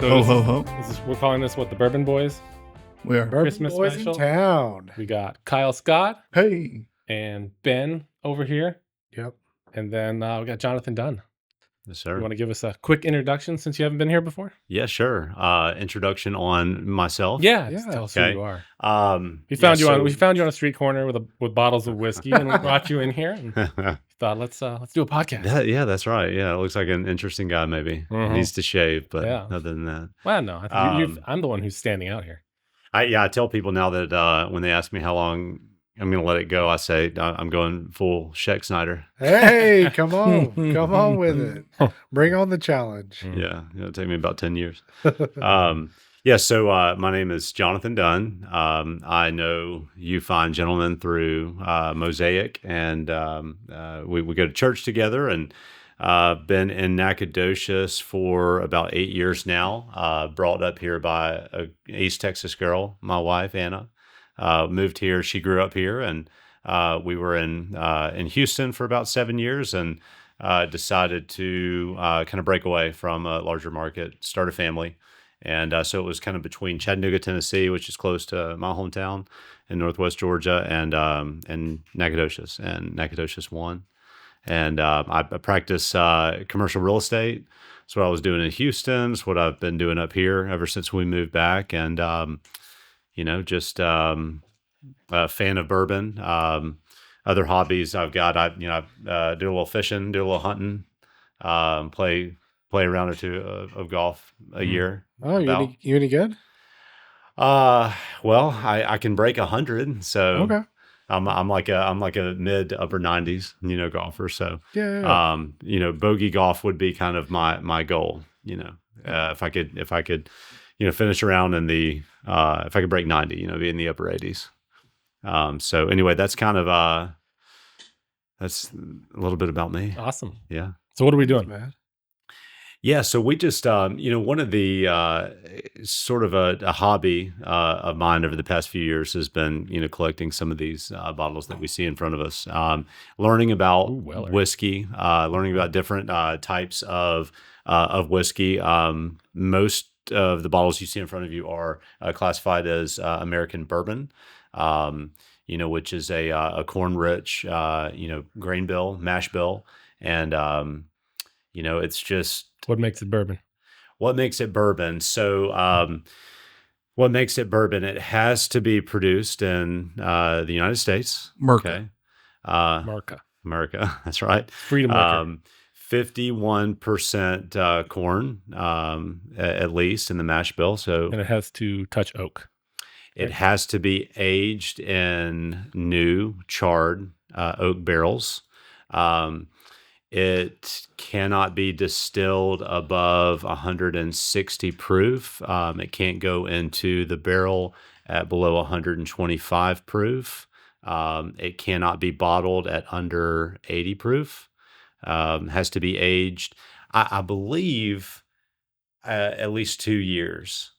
Ho, ho, ho. We're calling this what, the Bourbon Boys? We are. Bourbon Christmas Boys special. in town. We got Kyle Scott Hey. and Ben over here. Yep. And then we got Jonathan Dunn. Yes, You sir. want to give us a quick introduction since you haven't been here before? Yeah, sure. Introduction on myself. Yeah, Yeah. just tell us Okay. who you are. We We found you on a street corner with bottles of whiskey, and we brought you in here and thought let's do a podcast. Yeah, that's right. Yeah, it looks like an interesting guy. Maybe Mhm. needs to shave, but Yeah. other than that, Well, no, I think I'm the one who's standing out here. I tell people now that when they ask me how long I'm going to let it go, I say I'm going full Sheck Snyder. Hey, come on. Come on with it. Bring on the challenge. Yeah, it'll take me about 10 years. So my name is Jonathan Dunn. I know you fine gentlemen through Mosaic, and we go to church together, and been in Nacogdoches for about 8 years now. Brought up here by an East Texas girl, my wife, Anna. Moved here. She grew up here, and we were in Houston for about 7 years, and decided to kind of break away from a larger market, start a family. And so it was kind of between Chattanooga, Tennessee, which is close to my hometown, in Northwest Georgia, and Nacogdoches, and Nacogdoches 1. And I practice commercial real estate. That's what I was doing in Houston. It's what I've been doing up here ever since we moved back. And, just a fan of bourbon. Other hobbies I've got, I do a little fishing, do a little hunting, play a round or two of golf a year. Oh, you any good? Well, I can break 100, so Okay. I'm like a mid upper 90s, golfer. So Yeah. bogey golf would be kind of my goal. If I could, finish around in the if I could break 90, be in the upper 80s. So anyway, that's kind of that's a little bit about me. Awesome. Yeah. So what are we doing? Man. Yeah, so we just, one of the sort of a hobby of mine over the past few years has been, collecting some of these bottles that we see in front of us, learning about whiskey, learning about different types of whiskey. Most of the bottles you see in front of you are classified as American bourbon, which is a corn-rich, grain bill, mash bill, and it's just. What makes it bourbon? What makes it bourbon? So, what makes it bourbon? It has to be produced in the United States. Merca. Okay. America. That's right. Freedom liquor. 51% corn, at least in the mash bill. So, And it has to touch oak. it has to be aged in new charred oak barrels. It cannot be distilled above 160 proof. It can't go into the barrel at below 125 proof. It cannot be bottled at under 80 proof. Has to be aged, I believe, at least 2 years.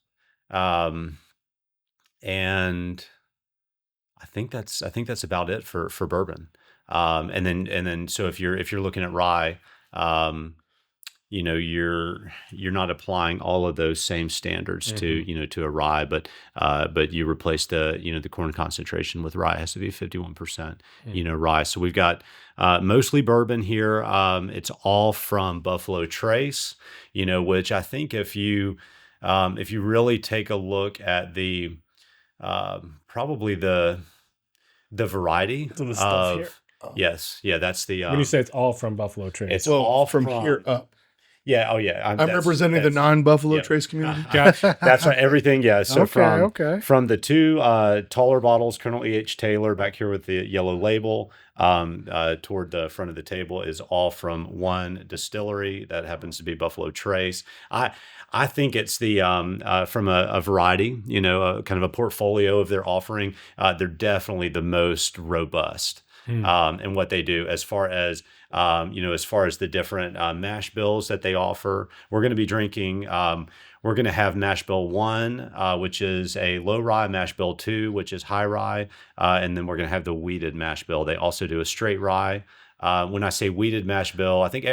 And I think that's about it for bourbon. And then so if you're looking at rye, you're not applying all of those same standards to a rye, but you replace the corn concentration with rye. It has to be 51%, rye. So we've got mostly bourbon here. It's all from Buffalo Trace, which I think if you really take a look at the probably the variety So the stuff here. Yes. Yeah, that's the. When you say it's all from Buffalo Trace. It's Well, all from here up. Yeah. Oh, yeah. I'm representing the non-Buffalo yeah. Trace community. Gotcha. That's right. Everything. Yeah. So Okay. from the two taller bottles, Colonel E.H. Taylor back here with the yellow label, toward the front of the table is all from one distillery that happens to be Buffalo Trace. I think it's the from a variety, kind of a portfolio of their offering. They're definitely the most robust. And what they do as far as the different mash bills that they offer. We're going to be drinking, we're going to have mash bill 1, which is a low rye, mash bill 2, which is high rye. And then we're going to have the wheated mash bill. They also do a straight rye. When I say wheated mash bill, I think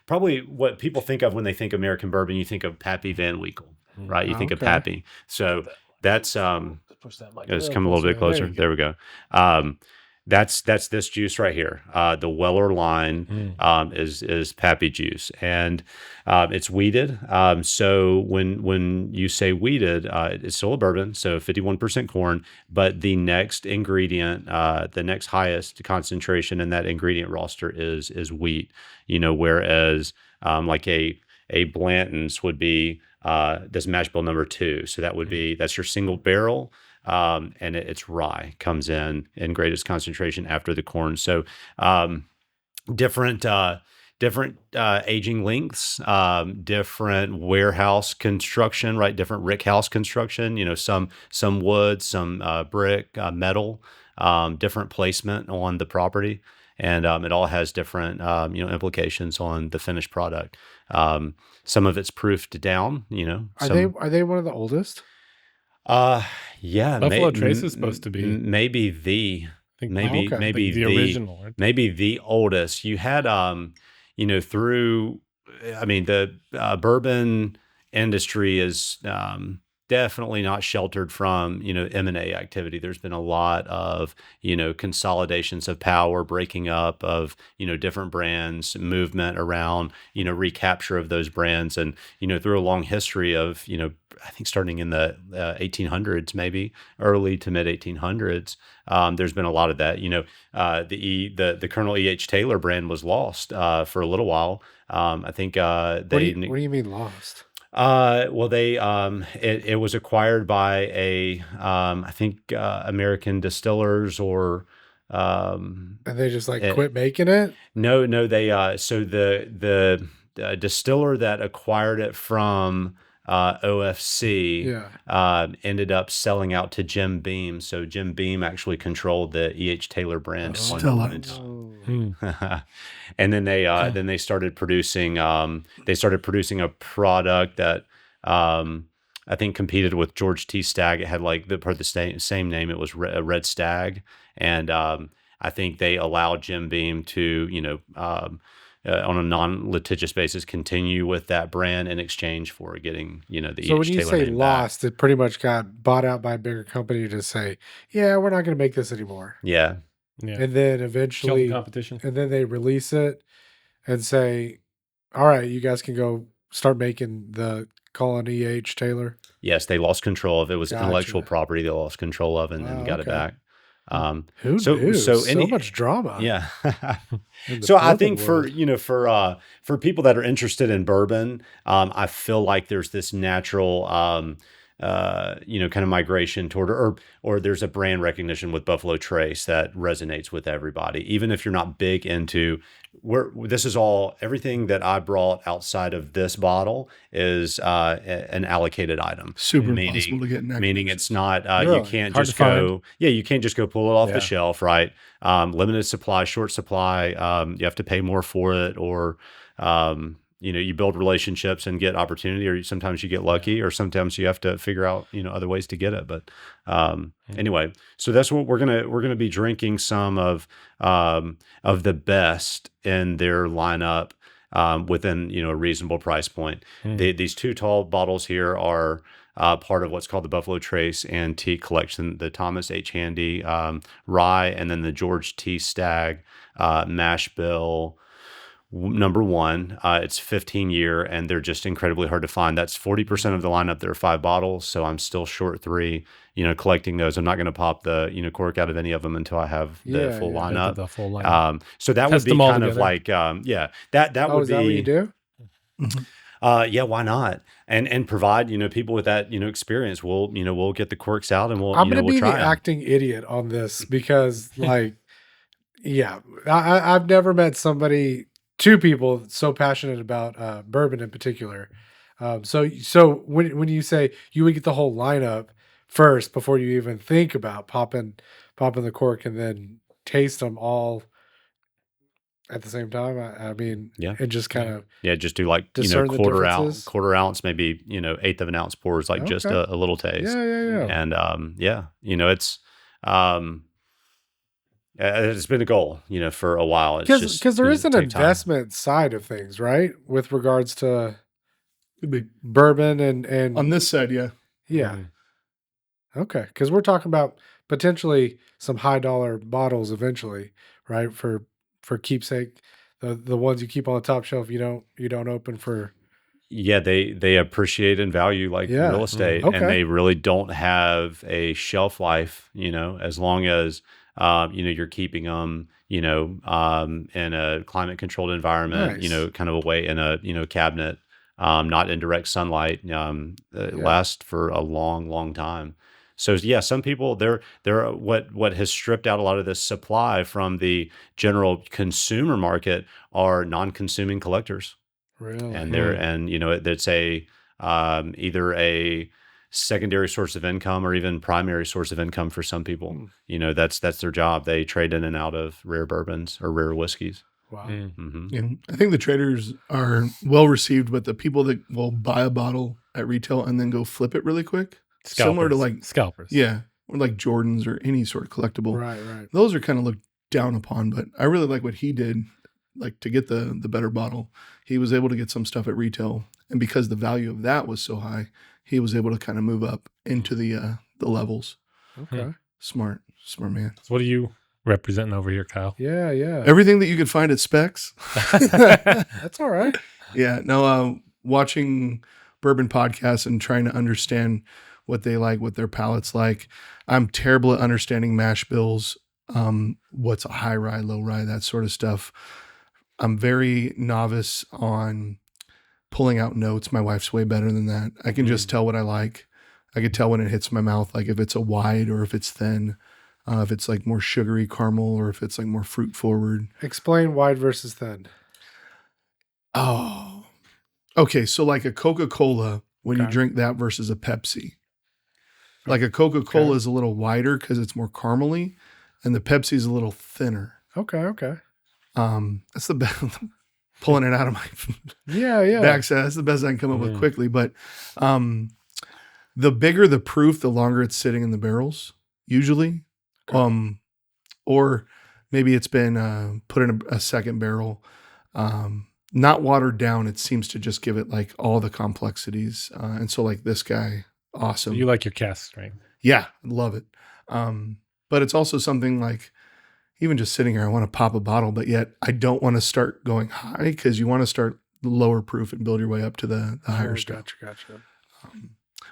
probably what people think of when they think American bourbon, you think of Pappy Van Winkle. right? You think of Okay. Pappy. So that's Push that mic it's real come a little bit There closer. you go. There we go. That's this juice right here. The Weller line is Pappy juice, and it's weeded. So when you say weeded, it's still a bourbon, so 51% corn. But the next ingredient, the next highest concentration in that ingredient roster is wheat. Whereas like a Blanton's would be this mash bill number 2. So that's your single barrel. And it's rye comes in greatest concentration after the corn. So different aging lengths, different warehouse construction, right? Different rick house construction. Some wood, some brick, metal, different placement on the property, and it all has different implications on the finished product. Some of it's proofed down. Are they one of the oldest? Yeah, Buffalo Trace is supposed to be. maybe the I think maybe okay. maybe the original. Right? maybe the oldest. You had through, I mean, the bourbon industry is definitely not sheltered from M&A activity. There's been a lot of consolidations of power, breaking up of different brands, movement around recapture of those brands, and through a long history of I think starting in the 1800s, maybe early to mid 1800s, there's been a lot of that. The Colonel E.H. Taylor brand was lost for a little while. I think What do you mean lost? Well, it was acquired by I think American Distillers or And they just it- quit making it? no, they so the distiller that acquired it from OFC Yeah. ended up selling out to Jim Beam. So Jim Beam actually controlled the E.H. Taylor brand at one Still point. Oh. And then they started producing a product that I think competed with George T. Stagg. It had the same name. It was Red Stag, and I think they allowed Jim Beam to on a non-litigious basis continue with that brand in exchange for getting the So when E.H. you Taylor say name lost, it pretty much got bought out by a bigger company to say, yeah, we're not going to make this anymore. back. Yeah. Yeah. And then Killed the eventually, competition. and then they release it and say, all right, you guys can go start making the Colin E.H. Taylor. Yes, they lost control of it. It was intellectual Gotcha. property they lost control of and then Wow, got it okay. back. Who so knew? so So much drama. Yeah. in the So I bourbon think world. for people that are interested in bourbon, I feel like there's this natural kind of migration toward, or there's a brand recognition with Buffalo Trace that resonates with everybody, even if you're not big into this is all everything that I brought outside of this bottle is an allocated item. Super impossible to get in that Meaning condition. it's not you Really? can't Hard just to find. go you can't just go pull it off Yeah. the shelf, right? Limited supply, short supply. You have to pay more for it, or you build relationships and get opportunity, or sometimes you get lucky, or sometimes you have to figure out other ways to get it. But anyway, so that's what we're gonna be drinking some of the best in their lineup within a reasonable price point. These two tall bottles here are part of what's called the Buffalo Trace Antique Collection, the Thomas H. Handy rye, and then the George T. Stagg mash bill number 1. It's 15-year, and they're just incredibly hard to find. That's 40% of the lineup. There are 5 bottles, so I'm still short 3. Collecting those. I'm not going to pop the cork out of any of them until I have the full Yeah. lineup. The full lineup. So that Test would be them all kind of together. like that Oh, would is be that what you do? yeah, why not? And provide people with that experience. We'll get the corks out and we'll I'm going to we'll be the try 'em. acting idiot on this because, yeah, I've never met two people so passionate about bourbon in particular. So when you say you would get the whole lineup first before you even think about popping the cork and then taste them all at the same time, I mean, Yeah. and just kind of Yeah, just do like discern the differences. quarter ounce, maybe 1/8 of an ounce pours, like just Okay. a little taste. Yeah. And it's been a goal for a while. It's just Because there is an take time. investment side of things, right? With regards to Could be bourbon and on this side, yeah. yeah. Mm. Okay, because we're talking about potentially some high dollar bottles eventually, right? For keepsake, the ones you keep on the top shelf, you don't open for. Yeah, they appreciate and value like Yeah. real estate, Okay. and they really don't have a shelf life. As long as you're keeping them, in a climate controlled environment, Nice. kind of away in a cabinet, not in direct sunlight. Last for a long, long time. So yeah, some people they're what has stripped out a lot of this supply from the general consumer market are non-consuming collectors. Really? And it's either a secondary source of income or even primary source of income for some people. That's their job. They trade in and out of rare bourbons or rare whiskeys. Wow. Hmm. Yeah. I think the traders are well received, but the people that will buy a bottle at retail and then go flip it really quick, similar to like scalpers. yeah, or like Jordans or any sort of collectible. Right. Those are kind of looked down upon, but I really like what he did. Like to get the better bottle, he was able to get some stuff at retail, and because the value of that was so high, he was able to kind of move up into the levels. Okay. Smart man. So what are you representing over here, Kyle? Yeah. Everything that you could find at Specs. That's all right. Yeah. No. Watching bourbon podcasts and trying to understand what they like, what their palate's like. I'm terrible at understanding mash bills. What's a high rye, low rye, that sort of stuff. I'm very novice on pulling out notes. My wife's way better than that. I can just tell what I like. I can tell when it hits my mouth, like if it's a wide or if it's thin, if it's like more sugary caramel or if it's like more fruit forward. Explain wide versus thin. Oh, okay. So like a Coca-Cola, when you Okay. drink that versus a Pepsi, like a Coca-Cola is a little wider because it's more caramely and the Pepsi is a little thinner. Okay. That's the best. Pulling it out of my Yeah. backside. That's the best I can come up with quickly. But the bigger the proof, the longer it's sitting in the barrels, usually. Okay. Or maybe it's been put in a second barrel, not watered down. It seems to just give it like all the complexities. And so like this guy, awesome. You like your cask strength. Yeah, love it. But it's also something like, even just sitting here, I want to pop a bottle, but yet I don't want to start going high because you want to start lower proof and build your way up to the higher stuff. Gotcha.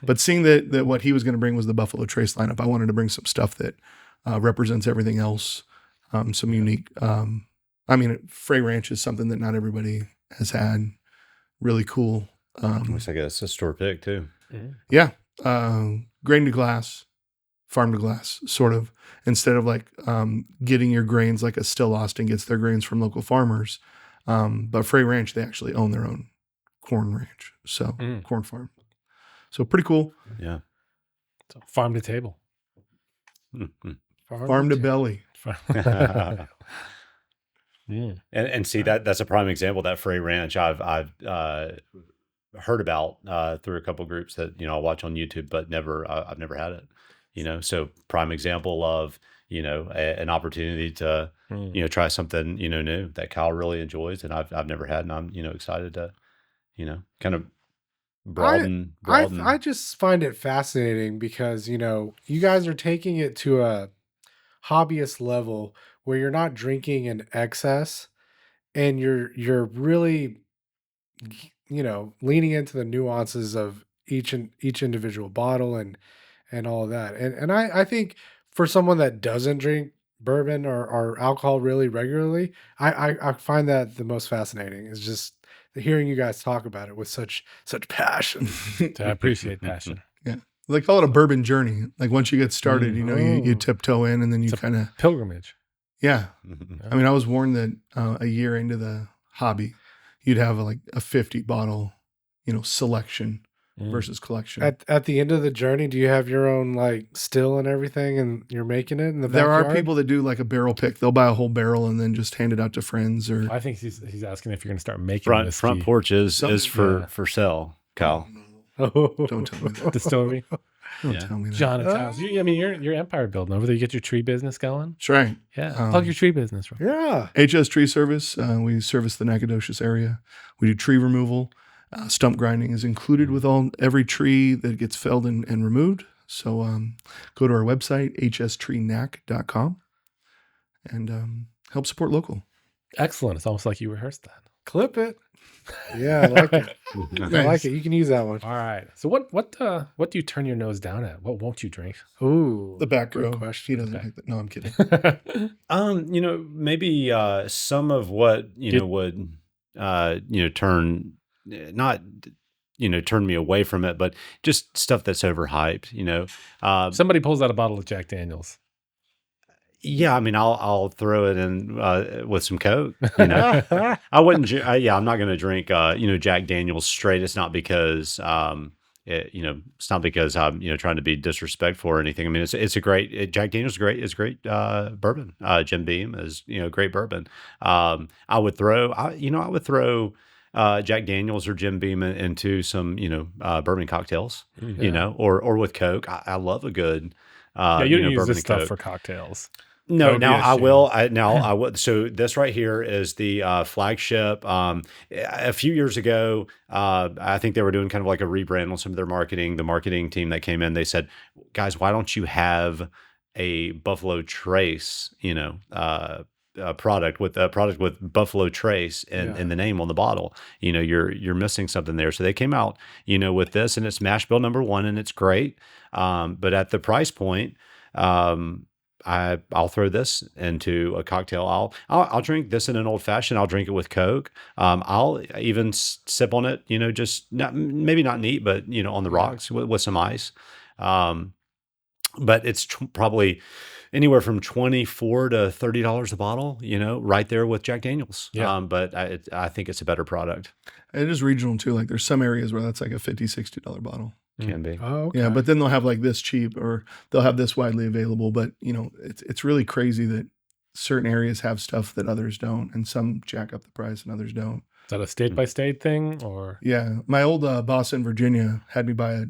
But seeing that what he was going to bring was the Buffalo Trace lineup, I wanted to bring some stuff that represents everything else, some unique. Frey Ranch is something that not everybody has had. Really cool. Looks like it's a store pick too. Yeah. Grain to glass, farm to glass, sort of. Instead of like getting your grains like a Still Austin gets their grains from local farmers. But Frey Ranch, they actually own their own corn ranch. So corn farm. So pretty cool. Yeah. So farm to table. Farm to belly. Yeah. And see that's a prime example. That Frey Ranch I've heard about through a couple groups that I watch on YouTube, but I've never had it. So prime example of an opportunity to try something new that Kyle really enjoys, and I've never had, and I'm excited to kind of broaden. I just find it fascinating because you guys are taking it to a hobbyist level where you're not drinking in excess, and you're really leaning into the nuances of each individual bottle and all of that. And I think for someone that doesn't drink bourbon or alcohol really regularly, I find that the most fascinating is just hearing you guys talk about it with such passion. I appreciate passion. Yeah. They call it a bourbon journey. Like once you get started, you tiptoe in and then you kind of pilgrimage. Yeah. I mean, I was warned that a year into the hobby, you'd have like a 50 bottle, selection versus collection. At the end of the journey, do you have your own like still and everything, and you're making it in the There backyard? are people that do like a barrel pick. They'll buy a whole barrel and then just hand it out to friends. Or I think he's asking if you're going to start making front porch is for sale, Kyle. Don't tell me that. Distillery. Don't tell me that. John and Kyle's. You're empire building over there. You get your tree business going. That's right. Yeah, plug your tree business. Right? Yeah. HS Tree Service. We service the Nacogdoches area. We do tree removal. Stump grinding is included with every tree that gets felled and removed. So go to our website, hstreenac.com, and help support local. Excellent. It's almost like you rehearsed that. Clip it. Yeah, I like it. I like it. You can use that one. All right. So what do you turn your nose down at? What won't you drink? Ooh, The back good row. question. He doesn't like that. No, I'm kidding. Maybe some of what would turn not turn me away from it, but just stuff that's overhyped. Somebody pulls out a bottle of Jack Daniels. Yeah, I mean, I'll throw it in with some Coke. I wouldn't. I'm not going to drink Jack Daniels straight. It's not because it's not because I'm trying to be disrespectful or anything. I mean, it's a great Jack Daniels is great bourbon. Jim Beam is great bourbon. I would throw Jack Daniels or Jim Beam into some bourbon cocktails. Or with Coke. I love a good you don't use bourbon this and stuff Coke. for cocktails. No, would be now a I shame. will. I would. So this right here is the flagship. A few years ago, I think they were doing kind of like a rebrand on some of their marketing. The marketing team that came in, they said, "Guys, why don't you have a Buffalo Trace, product with Buffalo Trace in the name on the bottle? You're missing something there." So they came out, with this, and it's mash bill number 1, and it's great. But at the price point, I'll throw this into a cocktail. I'll drink this in an old fashioned. I'll drink it with Coke. I'll even sip on it. Just maybe not neat, but on the rocks with some ice. But it's probably anywhere from $24 to $30 a bottle. Right there with Jack Daniels. Yeah. But I think it's a better product. It is regional too. Like there's some areas where that's like a $50, $60 bottle. Can be. Oh, okay. Yeah, but then they'll have like this cheap, or they'll have this widely available. But it's really crazy that certain areas have stuff that others don't, and some jack up the price and others don't. Is that a state by state thing, or? Yeah, my old boss in Virginia had me buy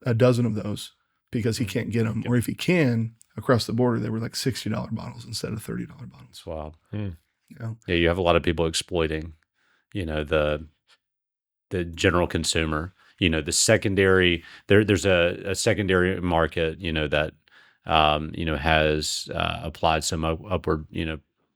a dozen of those because he can't get them, or if he can, across the border they were like $60 bottles instead of $30 bottles. It's wild. Yeah, You have a lot of people exploiting, the general consumer. The secondary, there's a secondary market, that, has applied some upward,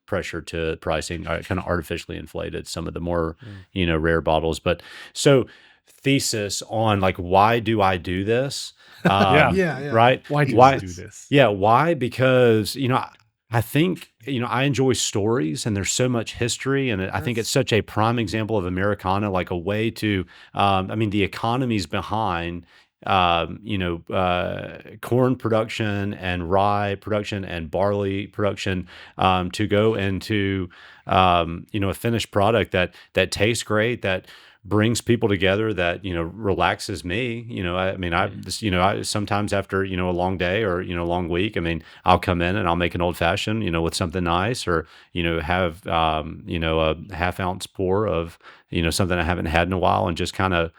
pressure to pricing, kind of artificially inflated some of the more, rare bottles. But so thesis on like, why do I do this? Yeah. Right. Why do I do this? Yeah. Why? Because, I think, I enjoy stories, and there's so much history, and I think it's such a prime example of Americana, like a way to, the economy's behind, corn production and rye production and barley production, to go into, a finished product that tastes great, that brings people together, that relaxes me. I sometimes after a long day or a long week, I'll come in and I'll make an old fashioned with something nice, or have a half ounce pour of something I haven't had in a while, and just kind of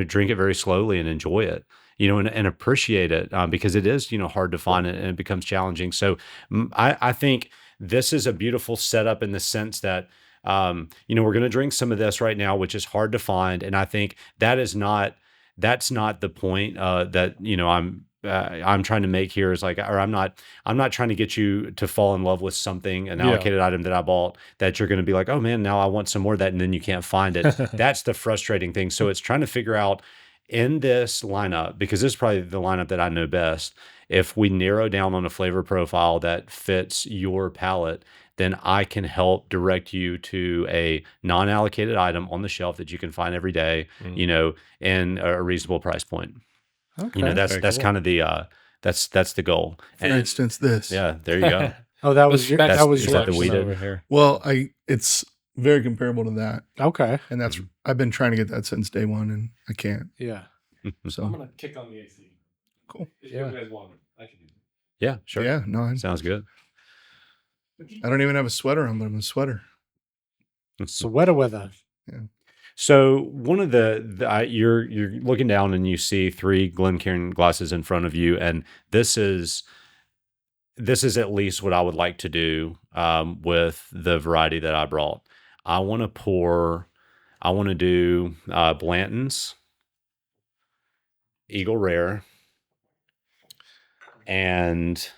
drink it very slowly and enjoy it, and appreciate it, because it is hard to find it, and it becomes challenging. So I think this is a beautiful setup in the sense that we're going to drink some of this right now, which is hard to find. And I think that's not the point that I'm trying to make here, is like, or I'm not trying to get you to fall in love with something, an allocated item that I bought, that you're going to be like, oh man, now I want some more of that, and then you can't find it. That's the frustrating thing. So it's trying to figure out in this lineup, because this is probably the lineup that I know best, if we narrow down on a flavor profile that fits your palate, then I can help direct you to a non-allocated item on the shelf that you can find every day, in a reasonable price point. Okay. That's kind of the that's the goal. for instance, this. Yeah, there you go. Oh, that was your. That was is that the yours. weeded? over here. Well, it's very comparable to that, Okay. and that's I've been trying to get that since day one, and I can't. Yeah. So gonna kick on the AC. Cool. If Yeah. you guys want it, I can do it. Yeah, sure. yeah, no, Sounds good. I don't even have a sweater on, but I'm a sweater. Sweater weather. So one of you're looking down and you see 3 Glencairn glasses in front of you, and this is at least what I would like to do with the variety that I brought. I want to I want to do Blanton's, Eagle Rare, and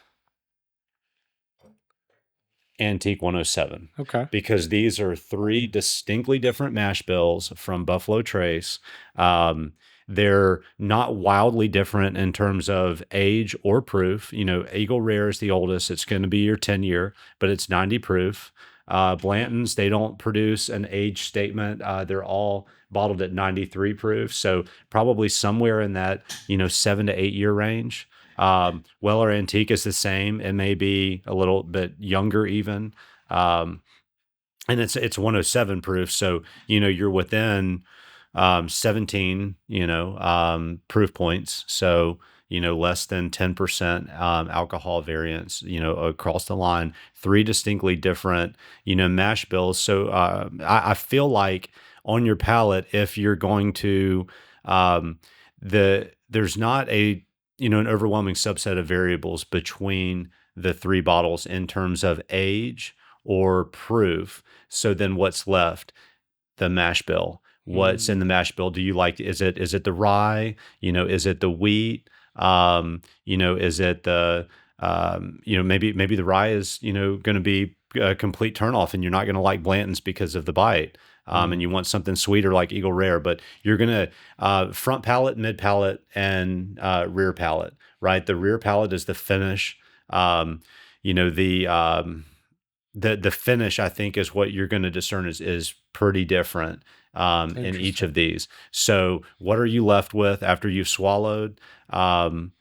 Antique 107. Okay. Because these are three distinctly different mash bills from Buffalo Trace. They're not wildly different in terms of age or proof. Eagle Rare is the oldest. It's going to be your 10-year, but it's 90 proof. Blanton's, they don't produce an age statement. They're all bottled at 93 proof. So probably somewhere in that, 7 to 8 year range. Weller Antique is the same. It may be a little bit younger even. And it's 107 proof. So, you're within 17, proof points. So, less than 10% alcohol variance, across the line, three distinctly different, mash bills. So I feel like on your palate, if you're going to, there's not an overwhelming subset of variables between the three bottles in terms of age or proof. So then what's left? The mash bill. What's in the mash bill? Do you like, is it the rye? Is it the wheat? Is it the, maybe the rye is, going to be a complete turnoff and you're not going to like Blanton's because of the bite. And you want something sweeter like Eagle Rare, but you're going to, front palate, mid palate, and rear palate, right? The rear palate is the finish. The finish, I think, is what you're going to discern is pretty different in each of these. So what are you left with after you've swallowed? And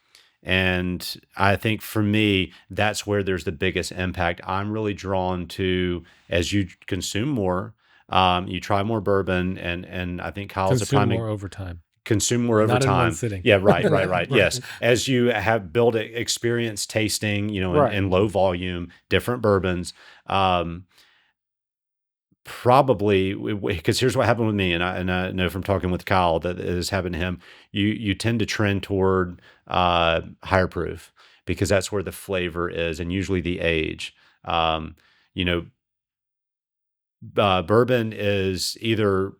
I think for me, that's where there's the biggest impact. I'm really drawn to, as you consume more, you try more bourbon, and I think Kyle's a Consume prime more over time. consume more over Not in one time. sitting. Yeah, right. Yes. As you have built experience tasting, in low volume, different bourbons, probably, because here's what happened with me, and I know from talking with Kyle that it has happened to him. You tend to trend toward higher proof because that's where the flavor is, and usually the age. Bourbon is either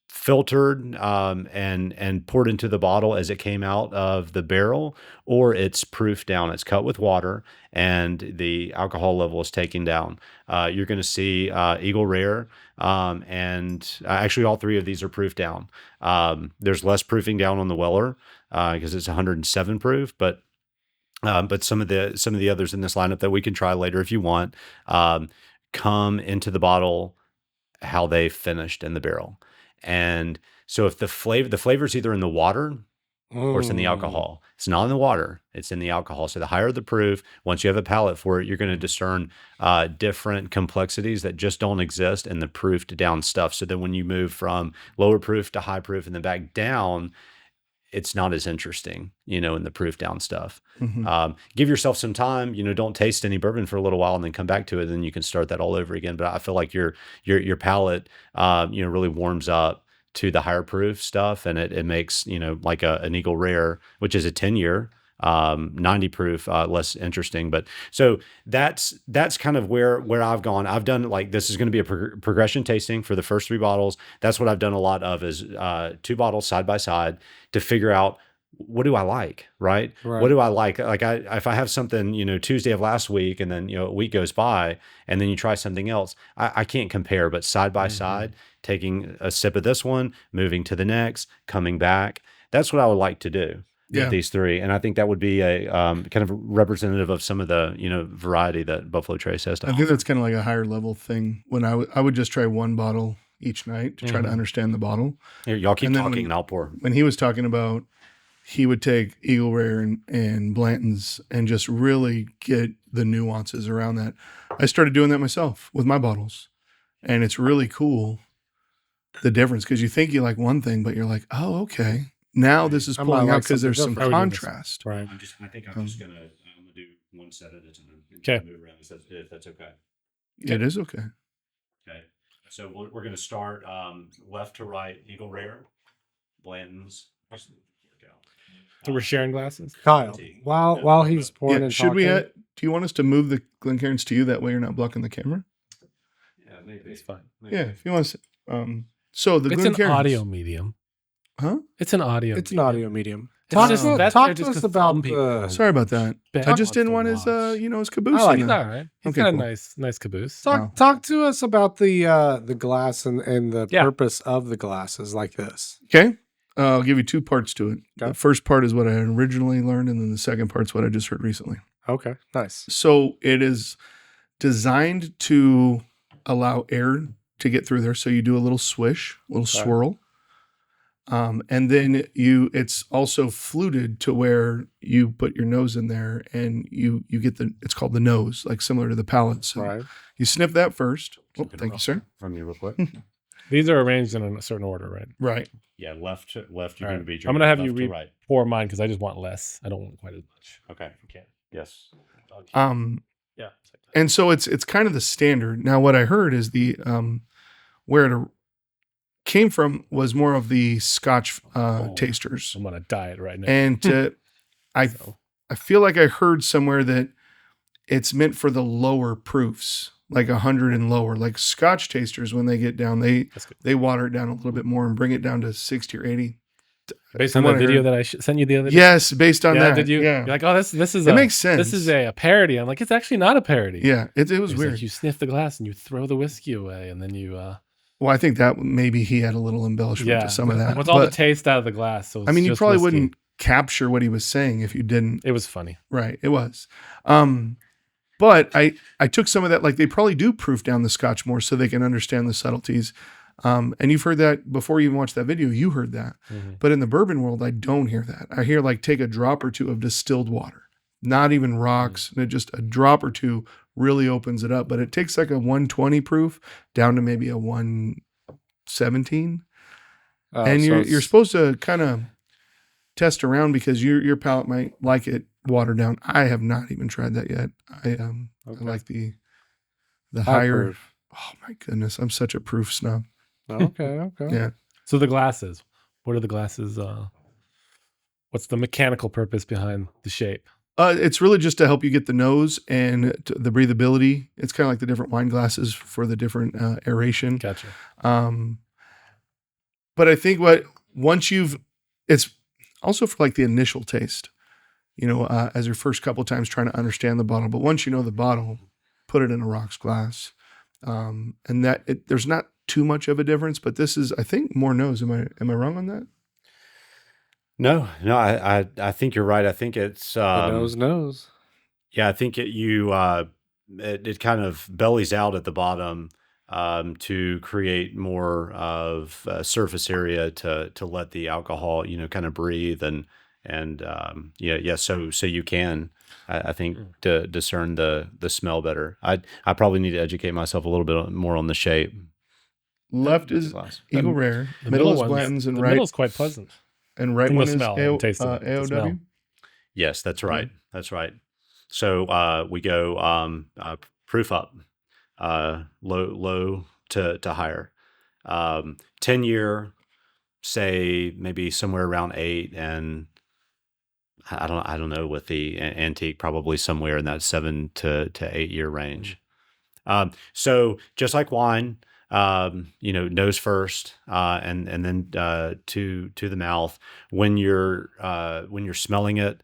filtered and poured into the bottle as it came out of the barrel, or it's proofed down. It's cut with water, and the alcohol level is taken down. You're going to see Eagle Rare, and actually all three of these are proofed down. There's less proofing down on the Weller because it's 107 proof, but some of the others in this lineup that we can try later if you want come into the bottle how they finished in the barrel. And so if the flavor is either in the water or it's in the alcohol. It's not in the water, it's in the alcohol. So the higher the proof, once you have a palate for it, you're going to discern different complexities that just don't exist in the proofed down stuff. So then when you move from lower proof to high proof and then back down, it's not as interesting, in the proof down stuff. Give yourself some time, don't taste any bourbon for a little while and then come back to it. And then you can start that all over again. But I feel like your palate, really warms up to the higher proof stuff. And it makes, like an Eagle Rare, which is a 10-year, 90 proof, less interesting. But so that's kind of where I've gone. I've done, like, this is going to be a progression tasting for the first three bottles. That's what I've done a lot of, is two bottles side by side to figure out, what do I like, right? What do I like? Like if I have something, Tuesday of last week, and then, a week goes by and then you try something else, I can't compare, but side by side, taking a sip of this one, moving to the next, coming back. That's what I would like to do. With these three, and I think that would be a kind of representative of some of the variety that Buffalo Trace has to offer. I think that's kind of like a higher level thing. When I would just try one bottle each night to try to understand the bottle. Here, y'all keep talking, and I'll pour. When he was talking about, he would take Eagle Rare and Blanton's and just really get the nuances around that. I started doing that myself with my bottles, and it's really cool, the difference, because you think you like one thing, but you're like, oh, okay. Now this is pulling out because there's some contrast. Right. I think I'm just gonna do one set at a time. Okay. Move around if that's okay. It is okay. Okay. So we're gonna start left to right. Eagle Rare, Blanton's. So we're sharing glasses. Kyle, while he's pouring and should talking, do you want us to move the Glencairns to you? That way you're not blocking the camera. maybe It's fine. Yeah, if you want to. So the It's an Glencairns. audio medium. Huh? It's an audio. It's an medium. audio medium. It's Talk just- to, that's- talk they're to just us the about film people. the. Sorry about that. Ben I just wants didn't to want his watch. his caboose. I like in He's there. all right. He's Okay, got cool. a nice caboose. Talk to us about the glass and the Yeah. purpose of the glasses like this. Okay. I'll give you two parts to it. Okay. The first part is what I originally learned, and then the second part's what I just heard recently. Okay, nice. So it is designed to allow air to get through there. So you do a little swish, a little Okay. swirl. And then it's also fluted to where you put your nose in there and you get it's called the nose, like similar to the palate. So Right. you sniff that first. Oh, thank you, sir. From you real quick. These are arranged in a certain order, right? Right. Yeah, left. You're All going right. to be. I'm gonna have left you to right. pour mine because I just want less. I don't want quite as much. Okay. Okay. Yes. Yeah. And so it's kind of the standard. Now, what I heard is the where it came from was more of the Scotch tasters, I'm on a diet right now. and I So, I feel like I heard somewhere that it's meant for the lower proofs, like 100 and lower. Like Scotch tasters, when they get down, that's good. they water it down a little bit more and bring it down to 60 or 80. Based From on what the I video heard. that I sent you the other day. Yes, based on Yeah, that. did you? Yeah, You're like, oh, this is it makes sense. This is a parody. I'm like, it's actually not a parody. Yeah, it was He's weird. like, you sniff the glass and you throw the whiskey away, and then you. Well, I think that maybe he had a little embellishment Yeah. to some of that. What's all the But, taste out of the glass? So I mean, you just probably whiskey. wouldn't capture what he was saying if you didn't. It was funny. Right, it was. But I took some of that, like they probably do proof down the Scotch more so they can understand the subtleties. And you've heard that before you even watched that video, you heard that. Mhm. But in the bourbon world, I don't hear that. I hear like take a drop or two of distilled water, not even rocks, and just a drop or two really opens it up. But it takes like a 120 proof down to maybe a 117. And So you're supposed to kind of test around because your palate might like it watered down. I have not even tried that yet. I like the high higher. proof. Oh my goodness, I'm such a proof snob. Okay. Yeah. So the glasses. What are the glasses? What's the mechanical purpose behind the shape? It's really just to help you get the nose and the breathability. It's kind of like the different wine glasses for the different aeration. Gotcha. But I think it's also for like the initial taste, as your first couple times trying to understand the bottle. But once you know the bottle, put it in a rocks glass. And there's not too much of a difference, but this is, I think, more nose. Am I wrong on that? No, I think you're right. I think it's The nose knows. yeah. I think it kind of bellies out at the bottom to create more of surface area to let the alcohol kind of breathe and so you can I think discern the smell better. I probably need to educate myself a little bit more on the shape. Left is Glass. Eagle Rare, The middle is one's- Blanton's, and the right middle's quite pleasant. and right From the one is smell and tasting it, the smell. AOW. Yes, that's right. That's right. So we go proof up, low to higher. 10-year, say maybe somewhere around 8, and I don't know with the antique, probably somewhere in that 7 to 8 year range. So just like wine, nose first, and then to the mouth. When you're smelling it,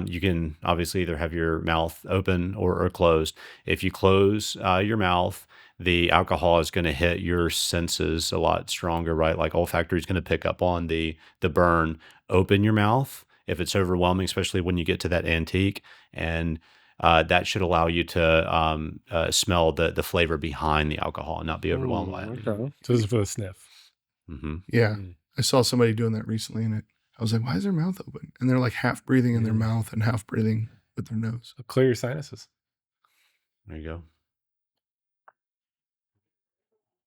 you can obviously either have your mouth open or closed. If you close your mouth, the alcohol is going to hit your senses a lot stronger, right? Like olfactory is going to pick up on the burn. Open your mouth if it's overwhelming, especially when you get to that antique, and that should allow you to smell the flavor behind the alcohol and not be overwhelmed by it. Okay. So this is for the sniff. Mm-hmm. Yeah, Mm. I saw somebody doing that recently, and I was like, "Why is their mouth open?" And they're like half breathing in their mouth and half breathing with their nose. So clear your sinuses. There you go.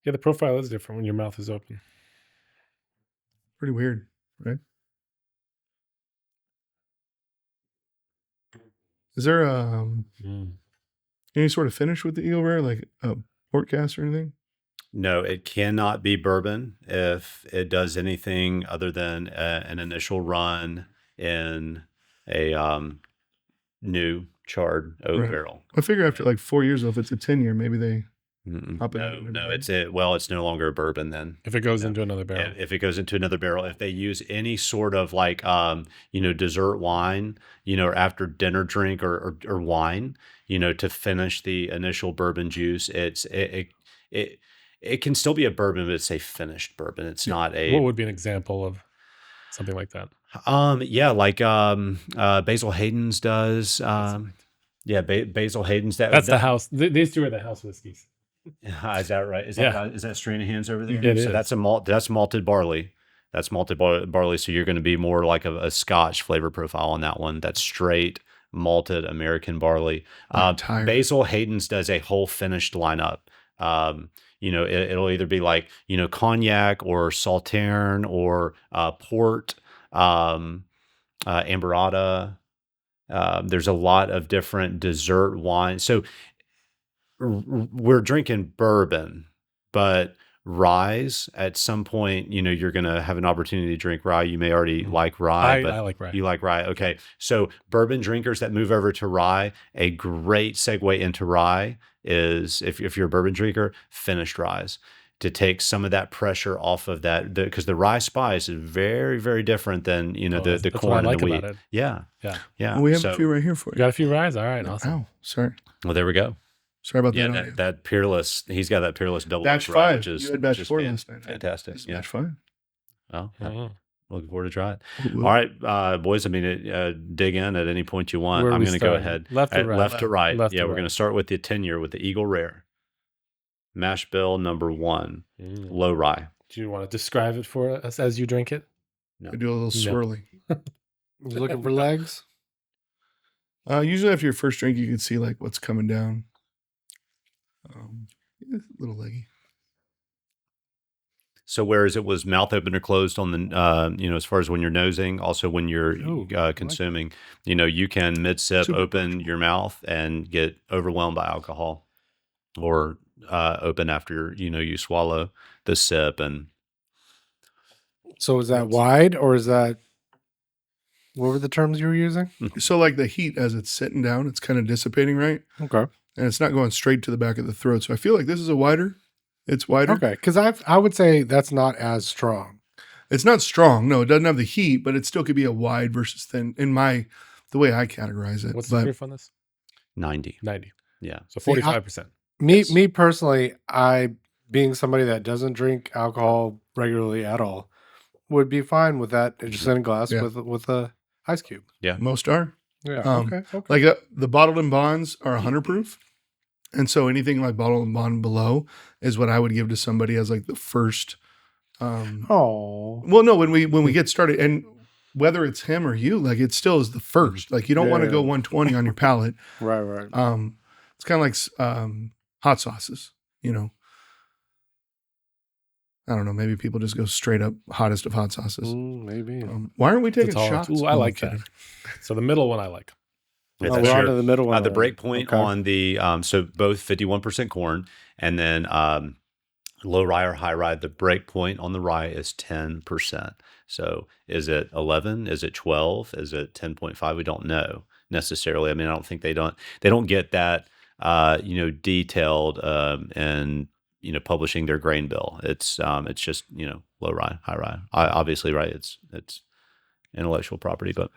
Yeah, the profile is different when your mouth is open. Pretty weird, right? Is there any sort of finish with the Eagle Rare, like a port cast or anything? No, it cannot be bourbon if it does anything other than an initial run in a new charred oak Right. barrel. I figure after like 4 years, though, if it's a 10-year, maybe they Hop it into No, bourbon. it's no longer a bourbon then. If it goes into another barrel. If it goes into another barrel, if they use any sort of like dessert wine, or after dinner drink or wine, to finish the initial bourbon juice, it can still be a bourbon, but it's a finished bourbon. It's not a What would be an example of something like that? like Basil Hayden's does. Basil Hayden's That's the house. These two are the house whiskeys. Is that right? Is Yeah. that Stranahan's over there? It So is. that's that's malted barley. That's malted barley. So you're going to be more like a Scotch flavor profile on that one. That's straight malted American barley. I'm tired. Basil Hayden's does a whole finished lineup. It'll either be like cognac or Sauternes or port, Amberata. There's a lot of different dessert wines. So we're drinking bourbon, but ryes at some point, you're going to have an opportunity to drink rye. You may already like rye, but I like rye. you like rye. Okay. So bourbon drinkers that move over to rye, a great segue into rye is if you're a bourbon drinker, finished ryes to take some of that pressure off of that, because the rye spice is very, very different than, the that's what I corn and like the wheat. about it. Yeah. Yeah. Yeah. Well, we have So- a few right here for You you. got a few ryes? All right. Awesome. Ow, sorry. well, there we go. Sorry about Yeah, that. audio. that peerless. He's got that peerless double Batch rye, 5. which is You had batch which is 4 last night. fantastic. This is Yeah. batch 5. Oh, Mhm. looking forward to try it. Ooh, All right, boys. I mean, dig in at any point you want. Where are I'm we going to go starting? ahead. Left or right? Left to right. Left Yeah, to we're right. going to start with the 10-year with the Eagle Rare. Mash bill number 1, low rye. Do you want to describe it for us as you drink it? I do a little swirly. You looking for legs? Usually after your first drink, you can see like what's coming down. Yeah, a little leggy. So whereas it was mouth open or closed on the, as far as when you're nosing, also when you're Ooh, I like consuming, you can mid sip Super open your mouth and get overwhelmed by alcohol, or open after you swallow the sip. And So is that wide or is that, what were the terms you were using? So like the heat as it's sitting down, it's kind of dissipating, right? Okay. And it's not going straight to the back of the throat. So I feel like this is a wider. It's wider. Okay. Because I would say that's not as strong. It's not strong. No, it doesn't have the heat, but it still could be a wide versus thin in the way I categorize it. What's the But proof on this? 90. 90. Yeah. So See, 45%. Me personally, being somebody that doesn't drink alcohol regularly at all, would be fine with that. Just in a glass Yeah. with a ice cube. most are. Yeah. Okay. Okay. Like the bottled and bonds are 100 proof. And so anything like bottled and bond below is what I would give to somebody as like the first. Oh. Well, no, when we get started, and whether it's him or you, like it still is the first. Like you don't want to Yeah. go 120 on your palate. Right. It's kind of like hot sauces, I don't know. Maybe people just go straight up hottest of hot sauces. Maybe. Why aren't we It's a taking tolerance. shots? Ooh, No, I I'm like that. kidding. So the middle one I like. Yeah, Oh, that's we're on your- to the middle one. the then. break point Okay. on the so both 51% corn, and then low rye or high rye. The break point on the rye is 10%. So is it 11? Is it 12? Is it 10.5? We don't know necessarily. I mean, I don't think they don't get that detailed and publishing their grain bill. It's just low rye, high rye. Obviously, right? It's intellectual property, but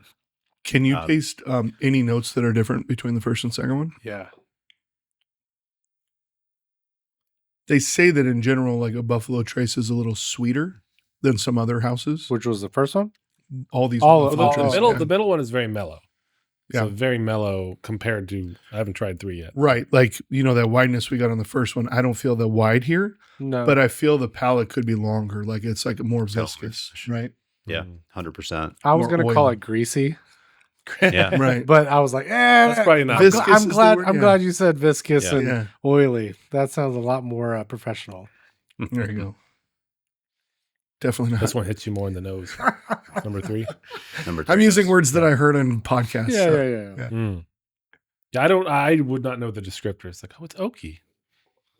Can you taste any notes that are different between the first and second one? Yeah. They say that in general, like a Buffalo Trace is a little sweeter than some other houses. Which was the first one? All these All- Buffalo all- Traces, The middle, yeah. the middle one is very mellow. So Yeah. very mellow compared to, I haven't tried 3 yet. Right. Like, that wideness we got on the first one. I don't feel the wide here, No. but I feel the palate could be longer. Like it's like more viscous, right? yeah, Mm. 100%. I was more going to call oil. it greasy. Yeah. Right. But I was like, That's probably not. I'm, Viscous gl- I'm is the glad. word, I'm yeah. glad you said viscous Yeah. and Yeah. oily. That sounds a lot more professional. There you go. Definitely not. This one hits you more in the nose. Number 3. Number 2. I'm using words that I heard in podcasts. Yeah, so- yeah. Mm. Yeah, I would not know the descriptor. It's like, oh, it's oaky.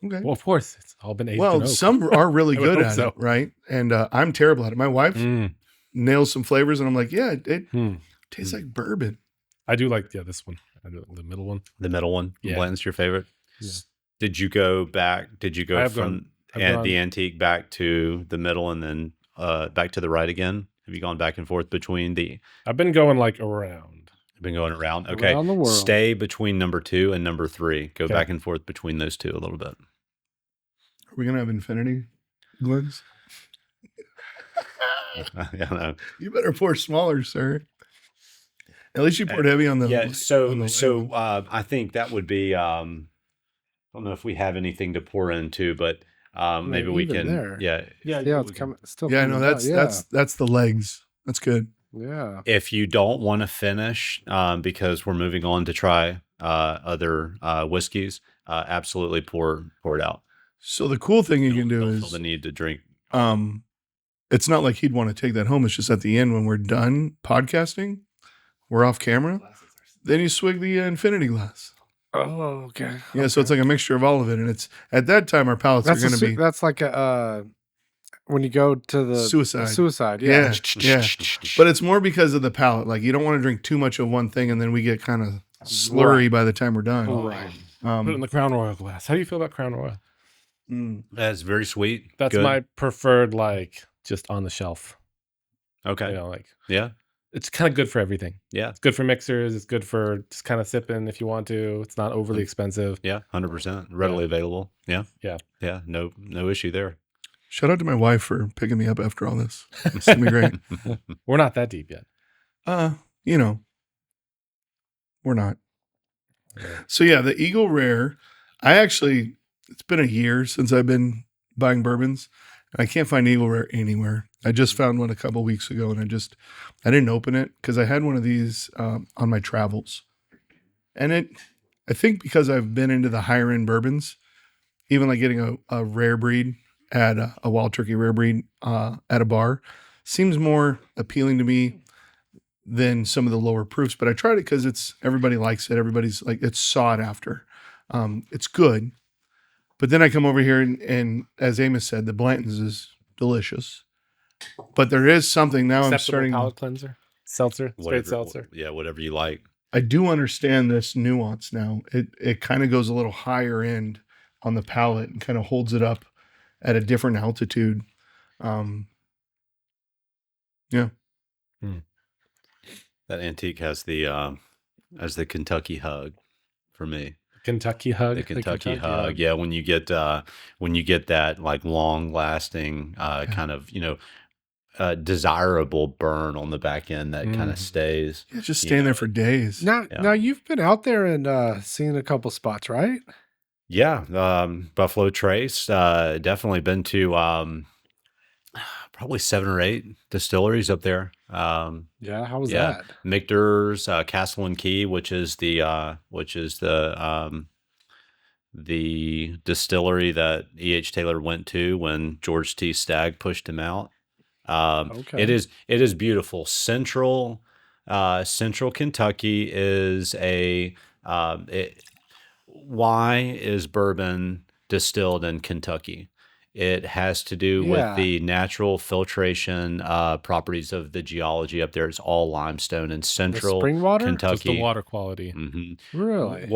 Okay. Well, of course, it's all been aged in Well, oak. some are really I would good hope at so. it, right? And I'm terrible at it. My wife Mm. nails some flavors, and I'm like, yeah, it Mm. tastes like bourbon. I do like this one. I do the middle one. The middle one, Yeah. blend's your favorite. Yeah. Did you go back? Did you go I've from gone- the antique back to the middle and then back to the right again? Have you gone back and forth between the? I've been going like around. Been going around. Okay, Around the world. stay between number 2 and number 3. Go Okay. back and forth between those two a little bit. Are we gonna have infinity glints? Yeah, no. You better pour smaller, sir. At least you poured heavy on the. Yeah. on So the I think that would be. I don't know if we have anything to pour into, but maybe we even can. there. Yeah. Yeah, it's coming. Still. yeah, no, coming out. that's the legs. That's good. Yeah. If you don't want to finish, because we're moving on to try other whiskeys, absolutely pour it out. So the cool thing you can do Don't feel is the need to drink. it's not like he'd want to take that home. It's just at the end when we're done podcasting, we're off camera. Then you swig the infinity glass. Oh, okay. Yeah, so it's like a mixture of all of it, and it's at that time our palates That's are going to be that's like a when you go to the Suicide. Suicide. yeah, Yeah. yeah. But it's more because of the palate. Like you don't want to drink too much of one thing, and then we get kind of slurry by the time we're done. Right. Put it in the Crown Royal glass. How do you feel about Crown Royal? That's very sweet. That's Good. my preferred, like just on the shelf. Okay. You know, like Yeah. it's kind of good for everything. Yeah. It's good for mixers. It's good for just kind of sipping if you want to. It's not overly expensive. Yeah. 100%. Readily available. Yeah. Yeah. Yeah. No issue there. Shout out to my wife for picking me up after all this. It's gonna be great. We're not that deep yet. You know, we're not. So yeah, the Eagle Rare. It's been a year since I've been buying bourbons. I can't find Eagle Rare anywhere. I just found one a couple weeks ago, and I didn't open it because I had one of these on my travels, and I think because I've been into the higher end bourbons, even like getting a rare breed at a Wild Turkey rare breed at a bar seems more appealing to me than some of the lower proofs. But I tried it because everybody likes it. Everybody's like, it's sought after. It's good. But then I come over here and as Amos said, the Blanton's is delicious. But there is something now. Acceptable I'm starting. palate cleanser, seltzer, straight seltzer. Yeah. Whatever you like. I do understand this nuance now. It kind of goes a little higher end on the palate and kind of holds it up at a different altitude. Yeah. That antique has the Kentucky hug for me. Kentucky hug. The Kentucky hug. Yeah, when you get that like long lasting kind of, desirable burn on the back end that kind of stays. Yeah, just staying there for days. Now you've been out there and seen a couple spots, right? Yeah, Buffalo Trace. Definitely been to probably 7 or 8 distilleries up there. Yeah, how was Yeah, that? Michter's, Castle and Key, which is the distillery that E.H. Taylor went to when George T. Stagg pushed him out. Okay. It is beautiful. Central Kentucky is why is bourbon distilled in Kentucky? It has to do with the natural filtration properties of the geology up there. It's all limestone in central spring water? Kentucky. Just the water quality. Really?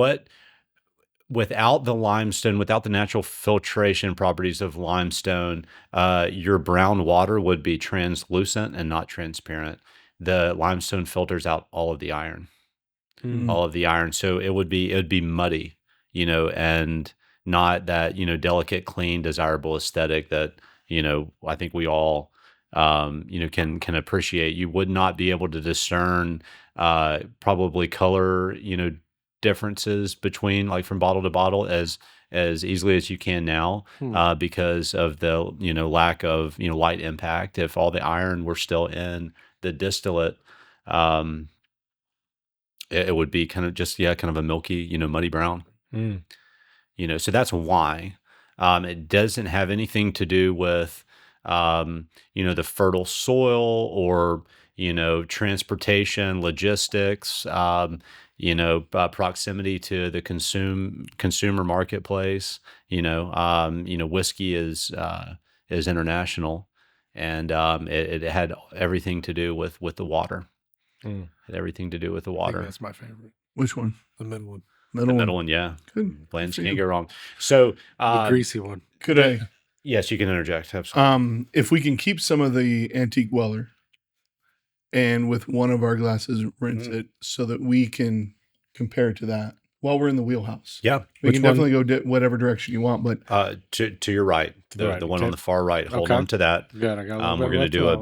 Without the limestone, without the natural filtration properties of limestone, your brown water would be translucent and not transparent. The limestone filters out all of the iron, So it would be muddy, and not that, delicate, clean, desirable aesthetic that, I think we all, can appreciate. You would not be able to discern, probably color, differences between like from bottle to bottle as easily as you can now, because of the, lack of, light impact. If all the iron were still in the distillate, it would be kind of a milky, muddy brown. So that's why. It doesn't have anything to do with, the fertile soil or, transportation, logistics, proximity to the consumer marketplace. Whiskey is international, and it had everything to do with the water. Had everything to do with the I think water. that's my favorite. Which one? The Midwood. Middle The one. middle one, yeah. Good. Blends For can't you. go wrong. So, The greasy one. Could I? yes, you can interject. Absolutely. If we can keep some of the antique Weller, and with one of our glasses rinse it so that we can compare to that while we're in the wheelhouse. Yeah. We Which can one? definitely go whatever direction you want, but To your right, the right, the one on okay. the far right. Hold Okay. on to that. Good. I got a little bit We're going to left do of a that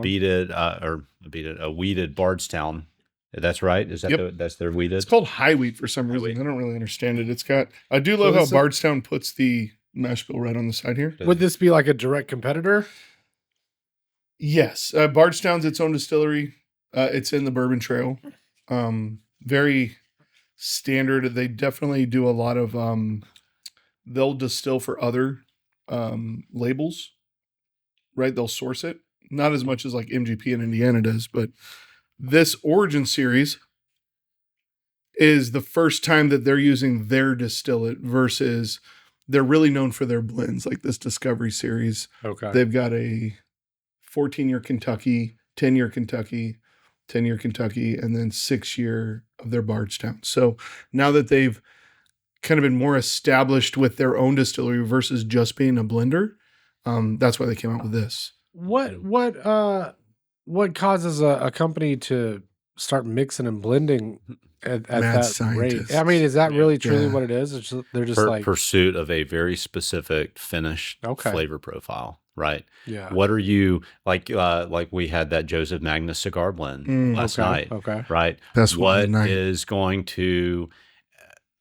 one. beaded, a weeded Bardstown. That's right. Is that Yep. that's their weeded? it's called high wheat for some reason. wheat. I don't really understand it. It's got. I do So love how this is- Bardstown puts the mash bill right on the side here. Would this be like a direct competitor? Yes, Bardstown's its own distillery. It's in the Bourbon Trail. Very standard. They definitely do a lot of. They'll distill for other labels, right? They'll source it, not as much as like MGP in Indiana does, but this Origin series is the first time that they're using their distillate versus they're really known for their blends, like this Discovery series. Okay. They've got a 14-year Kentucky, 10-year Kentucky, 10-year Kentucky, and then 6-year of their Bardstown. So now that they've kind of been more established with their own distillery versus just being a blender, that's why they came out with this. What causes a company to start mixing and blending at Mad that scientists. rate? I mean, is that really truly Yeah. what it is? It's just, they're just like, pursuit of a very specific finished Okay. flavor profile, right? yeah. What are you like we had that Joseph Magnus cigar blend last Okay. night, Okay. right? Best one of What the night. is going to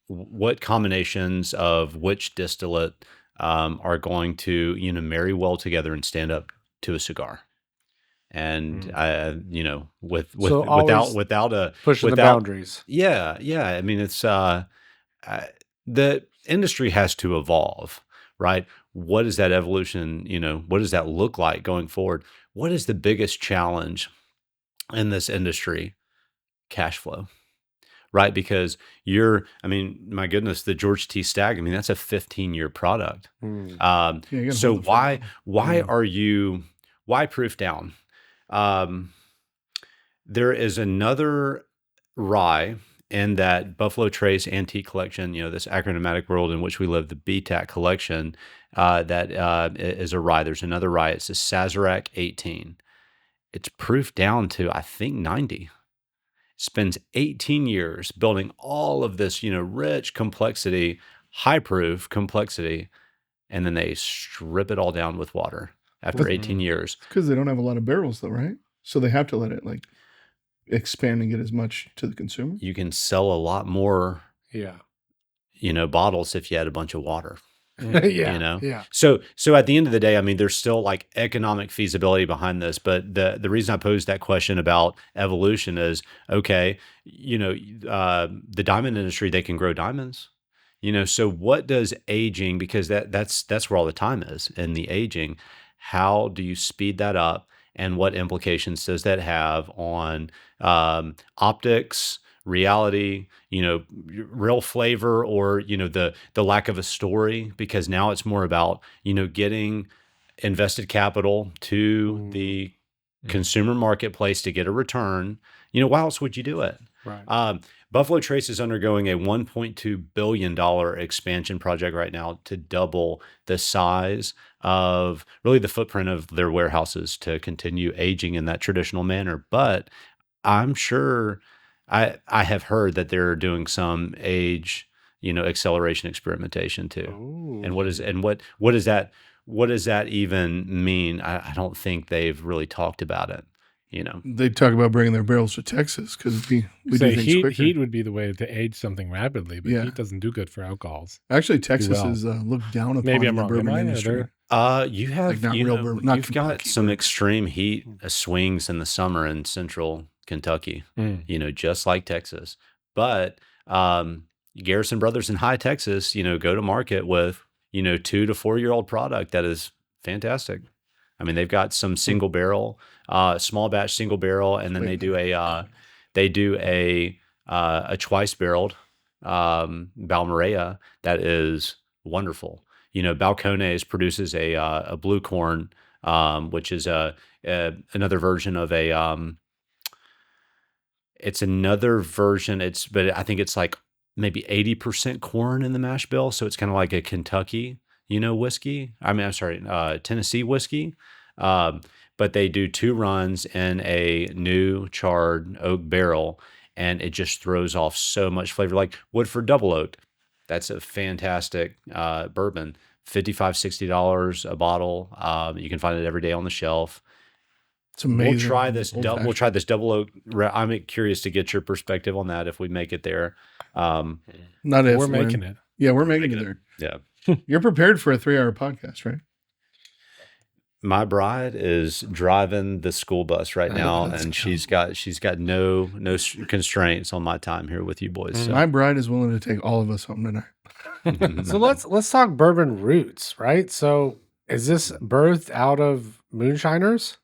what combinations of which distillate are going to marry well together and stand up to a cigar? And So always without a Pushing the without boundaries. yeah. I mean, it's the industry has to evolve, right? What is that evolution? What does that look like going forward? What is the biggest challenge in this industry? Cash flow, right? Because my goodness, the George T. Stagg, that's a 15-year product. Hmm. Yeah, you gotta So hold it for a while. why proof down? There is another rye in that Buffalo Trace Antique Collection, this acronym world in which we live, the BTAC collection, that is a rye. There's another rye. It's a Sazerac 18. It's proof down to, I think, 90. Spends 18 years building all of this, rich complexity, high proof complexity, and then they strip it all down with water after 18 years. It's because they don't have a lot of barrels, though, right? So they have to let it like expand and get as much to the consumer. You can sell a lot more, Yeah. bottles if you had a bunch of water. Yeah. Yeah. So at the end of the day, there's still like economic feasibility behind this, but the reason I posed that question about evolution is, okay, the diamond industry, they can grow diamonds, so what does aging, because that's where all the time is in the aging, how do you speed that up, and what implications does that have on optics, reality, real flavor, or the lack of a story, because now it's more about getting invested capital to the consumer marketplace to get a return. Why else would you do it? Right. Buffalo Trace is undergoing a $1.2 billion expansion project right now to double the size of really the footprint of their warehouses to continue aging in that traditional manner. But I'm sure I have heard that they're doing some age, acceleration experimentation too. Ooh. And what does that even mean? I don't think they've really talked about it. They talk about bringing their barrels to Texas because we do Say things quicker. heat would be the way to age something rapidly, but Yeah. heat doesn't do good for alcohols. Actually, Texas well. is looked down upon Maybe in I'm the wrong. bourbon Am I? Are industry. there- You have Like not real bourbon, not you've got Kentucky some bourbon. extreme heat swings in the summer in central Kentucky, just like Texas. But Garrison Brothers in High Texas, go to market with 2 to 4 year old product that is fantastic. They've got some single barrel, small batch single barrel, and then they do a twice barreled Balmorea that is wonderful. Balcones produces a blue corn, which is another version of a. It's another version. But I think it's like maybe 80% corn in the mash bill. So it's kind of like a Kentucky, whiskey. I'm sorry, Tennessee whiskey. But they do 2 runs in a new charred oak barrel, and it just throws off so much flavor. Like Woodford Double Oak, that's a fantastic bourbon. $55-$60 a bottle. You can find it every day on the shelf. It's amazing. We'll try this. We'll try this double oak. I'm curious to get your perspective on that if we make it there. Not if We're when. making it. Yeah, we're making it there. Yeah. You're prepared for a 3-hour podcast, right? My bride is driving the school bus right now, and she's got no constraints on my time here with you boys. So. My bride is willing to take all of us home tonight. So let's talk bourbon roots, right? So is this birthed out of moonshiners?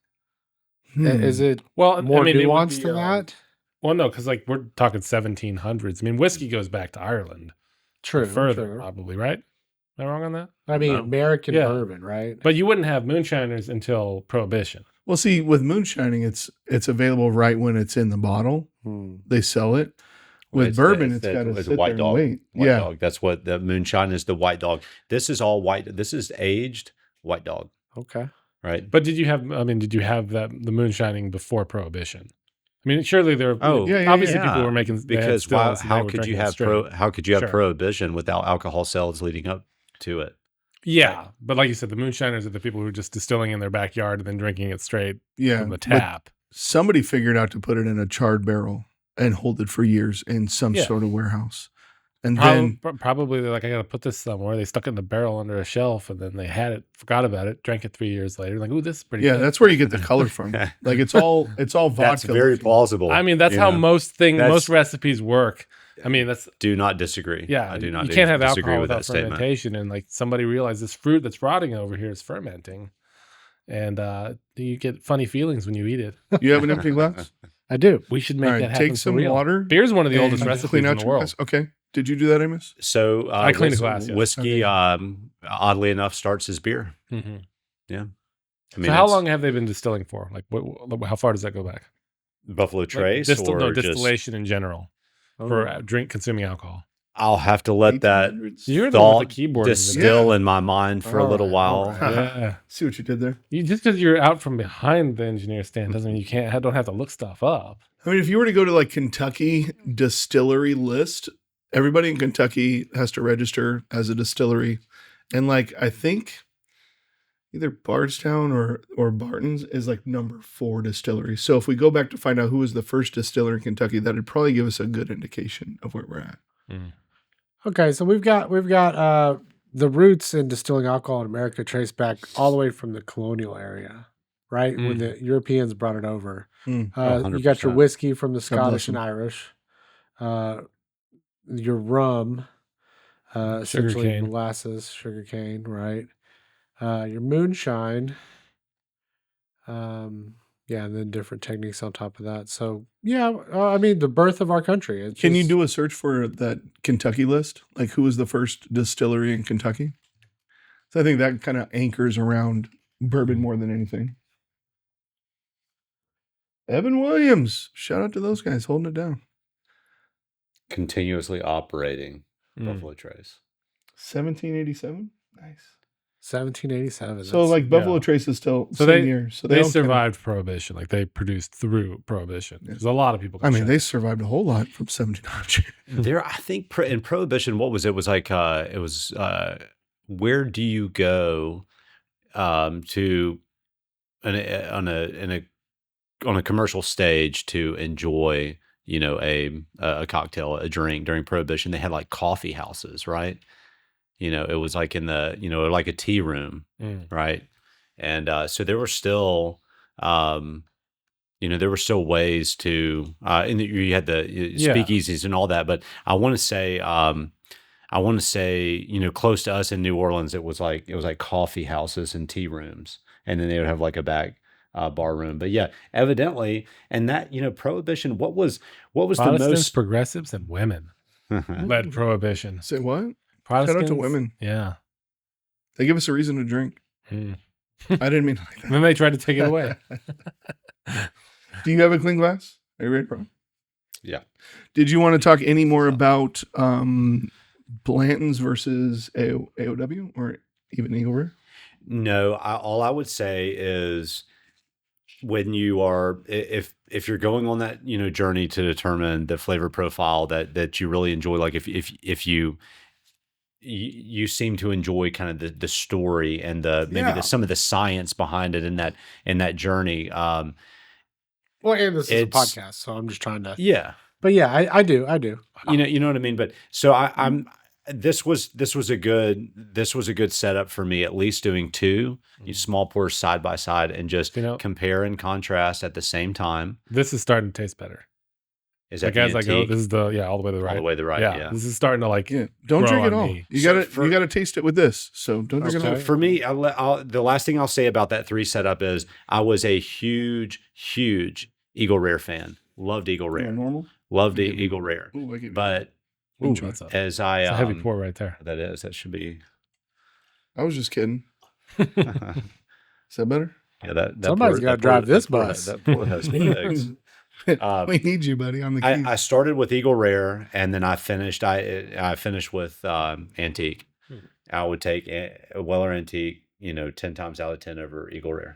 Is it more it would nuanced be, than that? Well, no, because like we're talking 1700s. I mean, whiskey goes back to Ireland. True. Further, probably, right? Am I wrong on that? I mean, No. American Yeah. bourbon, right? But you wouldn't have moonshiners until Prohibition. Well, see, with moonshining, it's available right when it's in the bottle. They sell it. With bourbon, it's got to sit white there dog. and wait. White Yeah. dog. That's what the moonshine is. The white dog. This is all white. This is aged white dog, Okay. right? But did you have the moonshining before Prohibition? I mean, surely there. Oh, yeah, obviously yeah. people were making they had Because stills and they how were could you drinking have straight. how could you have Sure. prohibition without alcohol sales leading up to it? Yeah, but like you said, the moonshiners are the people who are just distilling in their backyard and then drinking it straight Yeah. from the But tap. somebody figured out to put it in a charred barrel and hold it for years in some Yeah. sort of warehouse. And then, Probably they're like, I got to put this somewhere. They stuck it in the barrel under a shelf, and then they had it, forgot about it, drank it 3 years later. Like, ooh, this is pretty. yeah, good. that's where you get the color from. Like it's all vodka. That's very looking. plausible. I mean, that's you how know? most That's- recipes work. I mean, that's Do not disagree. yeah. I do not. You can't have disagree alcohol with that without statement. fermentation, and like somebody realized this fruit that's rotting over here is fermenting, and you get funny feelings when you eat it. You have an empty glass? I do. We should make All that right, happen. take for some real. water. Beer's one of the and oldest recipes clean in out the your world. glass. Okay. Did you do that, Amos? So I clean the glass, yes. Whiskey, oddly enough, starts as beer. Mm-hmm. Yeah. I So how it's long have they been distilling for? Like, how far does that go back? Buffalo Like, Trace or just? distillation in general for consuming alcohol. I'll have to let that 1800s? You're the one thought with the keyboard. distill in my mind for a All little right, while. all right. Yeah. See what you did there? Just because you're out from behind the engineer stand doesn't mean you don't have to look stuff up. I mean, if you were to go to like Kentucky distillery list, everybody in Kentucky has to register as a distillery. And like, I think either Bardstown or Barton's is like number 4 distillery. So if we go back to find out who was the first distiller in Kentucky, that'd probably give us a good indication of where we're at. Okay, so we've got the roots in distilling alcohol in America trace back all the way from the colonial area, right? When the Europeans brought it over. Mm. You got your 100%. whiskey from the God bless Scottish and them. Irish, your rum, essentially Sugarcane. molasses, sugarcane, right? Your moonshine, yeah, and then different techniques on top of that. So yeah, I mean the birth of our country. It's Can you just- do a search for that Kentucky list? Like who was the first distillery in Kentucky? So I think that kind of anchors around bourbon more than anything. Evan Williams. Shout out to those guys holding it down. Continuously operating Buffalo Trace. 1787. Nice. 1787? So like Buffalo yeah. Trace is still So same they- year. So They don't count. survived Prohibition. Like they produced through Prohibition. There's a lot of people. I mean, can they check. survived a whole lot from 1700. There, I think in Prohibition, what was it? Was like where do you go to on a commercial stage to enjoy a cocktail, a drink during Prohibition? They had like coffee houses, right? It was like in the like a tea room, right? And so there were still there were still ways to and you had the speakeasies and all that, but I want to say close to us in New Orleans it was like coffee houses and tea rooms, and then they would have like a back bar room. But yeah, evidently, and that Prohibition, what was the Protestants, most progressives, and women led Prohibition. Say what? Protestants, women. Yeah. They give us a reason to drink. Mm. I didn't mean it like that. And then they tried to take it away. Do you have a clean glass? Are you ready, bro? Yeah. Did you want to talk any more about Blanton's versus AOW or even Eagle Rare? No, all I would say is when you are, if you're going on that, journey to determine the flavor profile that you really enjoy, like if you seem to enjoy kind of the story and some of the science behind it in that journey. Well, and this is a It's- podcast, so I'm just trying to. Yeah. But yeah, I do. You know what I mean? But so I'm this was a good setup for me, at least doing two small pours side by side and just compare and contrast at the same time. This is starting to taste better. Is that Like the as I go, antique? this is all the way to the right. All the way to the right, yeah. This is starting to like. Yeah, don't grow drink it on all. me. You So gotta taste it with this. So don't drink it all. For me, the last thing I'll say about that 3 setup is I was a huge Eagle Rare fan. Loved Eagle Rare. Normal. Loved Eagle Rare. Ooh, I get But Ooh, that's a as it's a heavy I pour right there. that should be I was just kidding. Is that better? yeah. That Somebody's gotta drive this bus. That pour has legs. We need you, buddy, on the keys. I started with Eagle Rare, and then I finished. I finished with Antique. I would take a Weller Antique, 10 times out of 10 over Eagle Rare.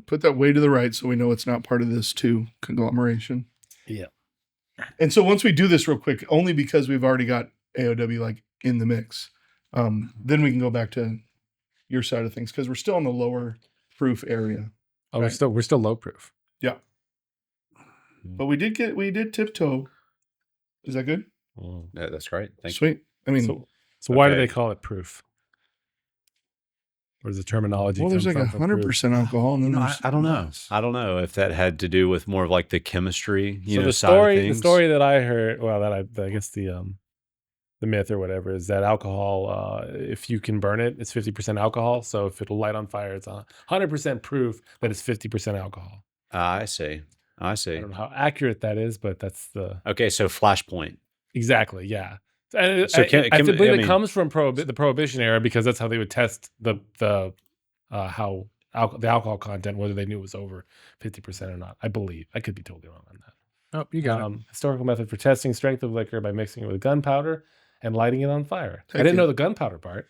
Put that way to the right so we know it's not part of this too conglomeration. Yeah. And so once we do this real quick, only because we've already got AOW like in the mix, then we can go back to your side of things because we're still in the lower proof area. Oh, Right. we're still low proof. Yeah. But we did tiptoe. Is that good? Yeah, that's great. Thank you. Sweet. I mean, So why do Okay. they call it proof? Where's the terminology? well, there's come like from for proof? 100% alcohol, and then there's I don't know. less. I don't know if that had to do with more of like the chemistry, So the side of story, things. that I heard, well, that I guess the myth or whatever is that alcohol, if you can burn it, it's 50% alcohol. So if it'll light on fire, it's 100% proof that it's 50% alcohol. I see. I don't know how accurate that is, but that's the Okay, so Flashpoint. exactly, yeah. And So I believe it comes from the Prohibition era because that's how they would test the alcohol content, whether they knew it was over 50% or not. I believe. I could be totally wrong on that. Oh, you got it. Historical method for testing strength of liquor by mixing it with gunpowder and lighting it on fire. I Thank didn't you. know the gunpowder part.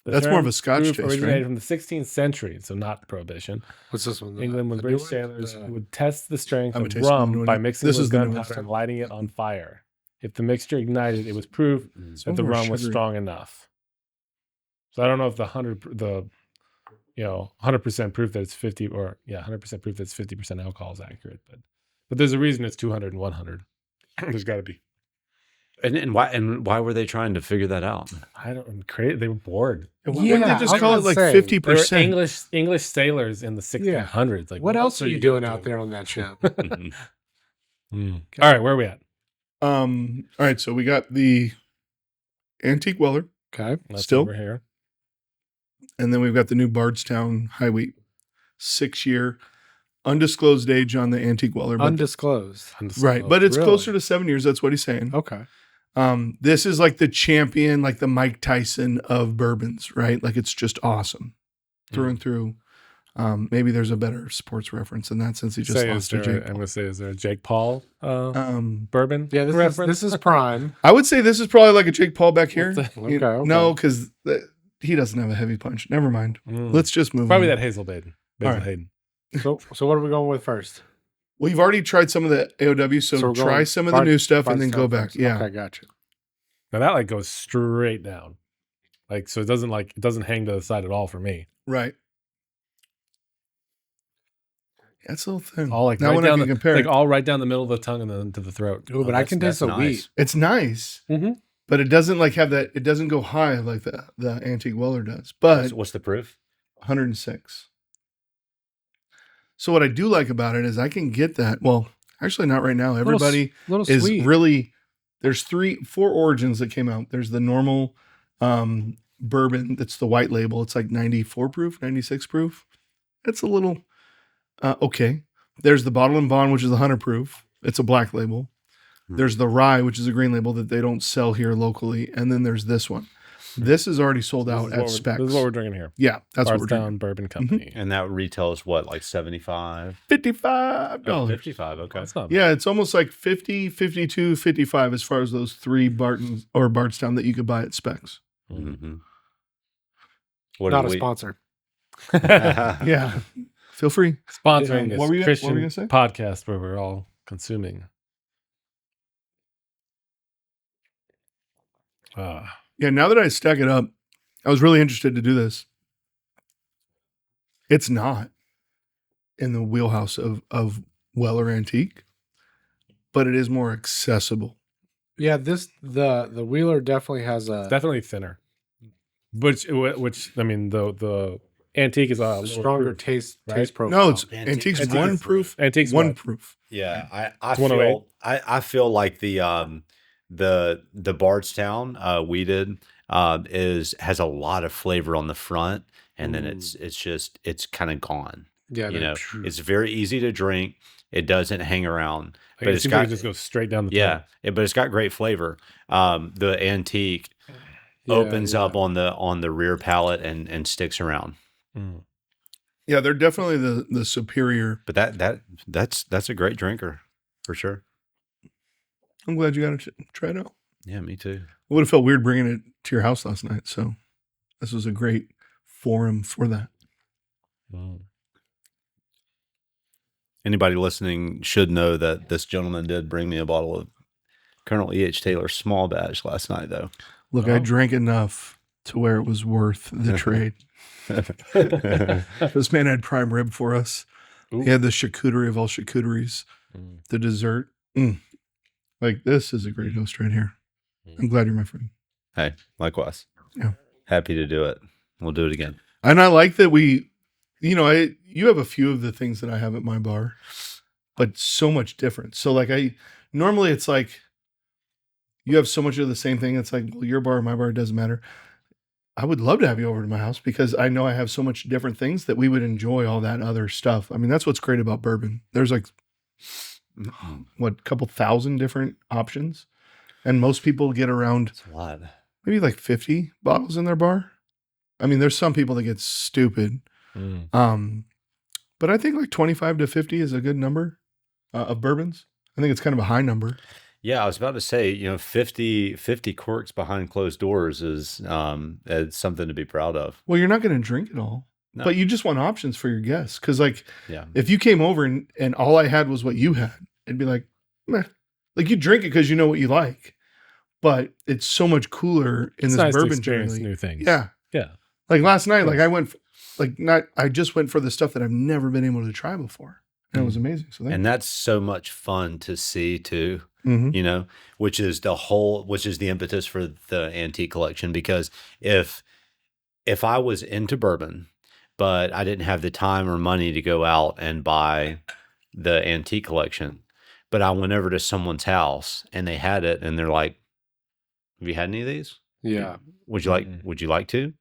The That's more of term a Scotch proof taste, originated right? from the 16th century, so not Prohibition. What's this one? England, when The British new one? sailors would test the strength I'm of tasting the new rum one. by mixing This it is with the newest gunpowder and one. lighting it on fire. If the mixture ignited, it was proof It's that the more rum was sugary. strong enough. So I don't know if the 100% proof that it's 100% proof that it's 50% alcohol is accurate, but there's a reason it's 200 and 100. There's got to be. And why were they trying to figure that out? I don't create. They were bored. Why wouldn't Yeah, they just I was call it gonna like say, They were 50%? English sailors in the 1600s. Like, What else are you doing out there? there on that ship? All right, where are we at? All right, so we got the Antique Weller, Okay. That's Still? over here. and then we've got the new Bardstown High Wheat, 6-year, undisclosed age on the Antique Weller. But Undisclosed. right, but it's Really? closer to 7 years. That's what he's saying. Okay. This is like the champion, like the Mike Tyson of bourbons, right? Like it's just awesome through and through. Maybe there's a better sports reference in that since he just lost to Jake I'm Paul. going to say, is there a Jake Paul bourbon? Yeah, this is prime. I would say this is probably like a Jake Paul back here. What's Okay. No, because he doesn't have a heavy punch. Never mind. Mm. Let's just move Probably on. that Hazel Baden. All Basil right. Hayden. So what are we going with first? Well, you've already tried some of the AOW, so we're try going some of the new stuff and then go Bardstown back. first. Yeah. Okay, gotcha. Now that like goes straight down. Like, so it doesn't hang to the side at all for me. Right. That's a little thin. All like now right when I down can the, compare like it, all right down the middle of the tongue and then to the throat. Ooh, but I can taste the nice. wheat. it's nice, Mm-hmm. but it doesn't like have that. It doesn't go high like the Antique Weller does. But What's the proof? 106. So what I do like about it is I can get that. Well, actually not right now. Everybody Little is sweet. really, there's 4 origins that came out. There's the normal bourbon. That's the white label. It's like 94 proof, 96 proof. It's a little okay. There's the Bottle and Bond, which is 100 proof. It's a black label. There's the rye, which is a green label that they don't sell here locally. And then there's this one. This is already sold This out is at what Specs. This is what we're drinking here. Yeah, that's what we're Bardstown drinking. Bourbon Company. And that retails what, like 75? $55. Oh, 55. Okay. That's not bad. Yeah, it's almost like 50, 52, 55 as far as those 3 Bartons or Bardstown that you could buy at Specs. Mm-hmm. What Not do a we? sponsor. Yeah. Feel free. Sponsoring What were this you Christian gonna say? podcast where we're all consuming. Yeah, now that I stack it up, I was really interested to do this. It's not in the wheelhouse of Weller Antique, but it is more accessible. Yeah, the Wheeler definitely has a Definitely thinner. Which I mean the antique is a lower stronger proof, taste right? profile. No, it's Antique- Antique's Antique one is proof. Antique's one what? proof. Yeah, I It's 108. feel I feel like the Bardstown weeded has a lot of flavor on the front, and then it's kind of gone. Yeah, You they're know, true. it's very easy to drink. It doesn't hang around, Like, but it it's seems like got it just goes straight down the yeah, but it's got great flavor. The Antique Yeah, opens yeah. up on the rear palate and sticks around. tongue. Yeah, they're definitely the superior. But that's a great drinker for sure. I'm glad you got to try it out. Yeah, me too. It would have felt weird bringing it to your house last night, so this was a great forum for that. Anybody listening should know that this gentleman did bring me a bottle of Colonel E.H. Taylor small batch last night, though. Look, I drank enough to where it was worth the trade. This man had prime rib for us. Ooh. He had the charcuterie of all charcuteries, the dessert. Like, this is a great host right here. I'm glad you're my friend. Hey, likewise. Yeah. Happy to do it. We'll do it again. And I like that you have a few of the things that I have at my bar, but so much different. So like normally it's like you have so much of the same thing. It's like, well, your bar, my bar, it doesn't matter. I would love to have you over to my house because I know I have so much different things that we would enjoy all that other stuff. I mean, that's what's great about bourbon. There's like, couple thousand different options. And most people get around It's a lot. maybe like 50 bottles in their bar. I mean, there's some people that get stupid. But I think like 25 to 50 is a good number of bourbons. I think it's kind of a high number. Yeah, I was about to say, 50 corks behind closed doors is something to be proud of. Well, you're not going to drink it all, No. but you just want options for your guests. Cause like Yeah. if you came over and all I had was what you had, it'd be like, meh. Like you drink it because you know what you like, but it's so much cooler in It's this nice to bourbon experience journey. new things. Yeah. Yeah. Like last night, like I just went for the stuff that I've never been able to try before. And it was amazing. So And that's so much fun to see too. Mhm. Which is the impetus for the antique collection. Because if I was into bourbon, but I didn't have the time or money to go out and buy the antique collection, but I went over to someone's house and they had it and they're like, have you had any of these? Yeah. Would you like to?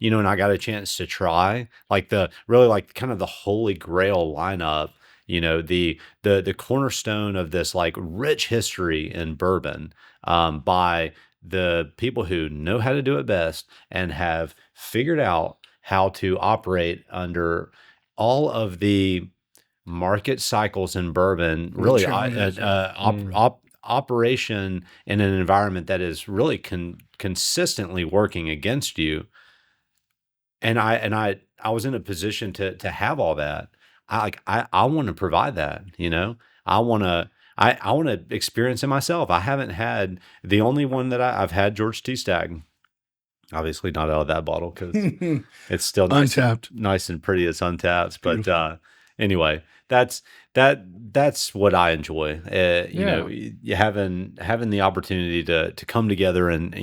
And I got a chance to try like kind of the holy grail lineup, the cornerstone of this like rich history in bourbon, by the people who know how to do it best and have figured out how to operate under all of the market cycles in bourbon, really Challenges. operation in an environment that is really consistently working against you. And I was in a position to have all that. I want to provide that, I want to experience it myself. I haven't had the only one that I've had George T. Stagg. Obviously not out of that bottle because it's still Untapped. nice and pretty. It's untapped. But anyway, that's what I enjoy. You having the opportunity to come together and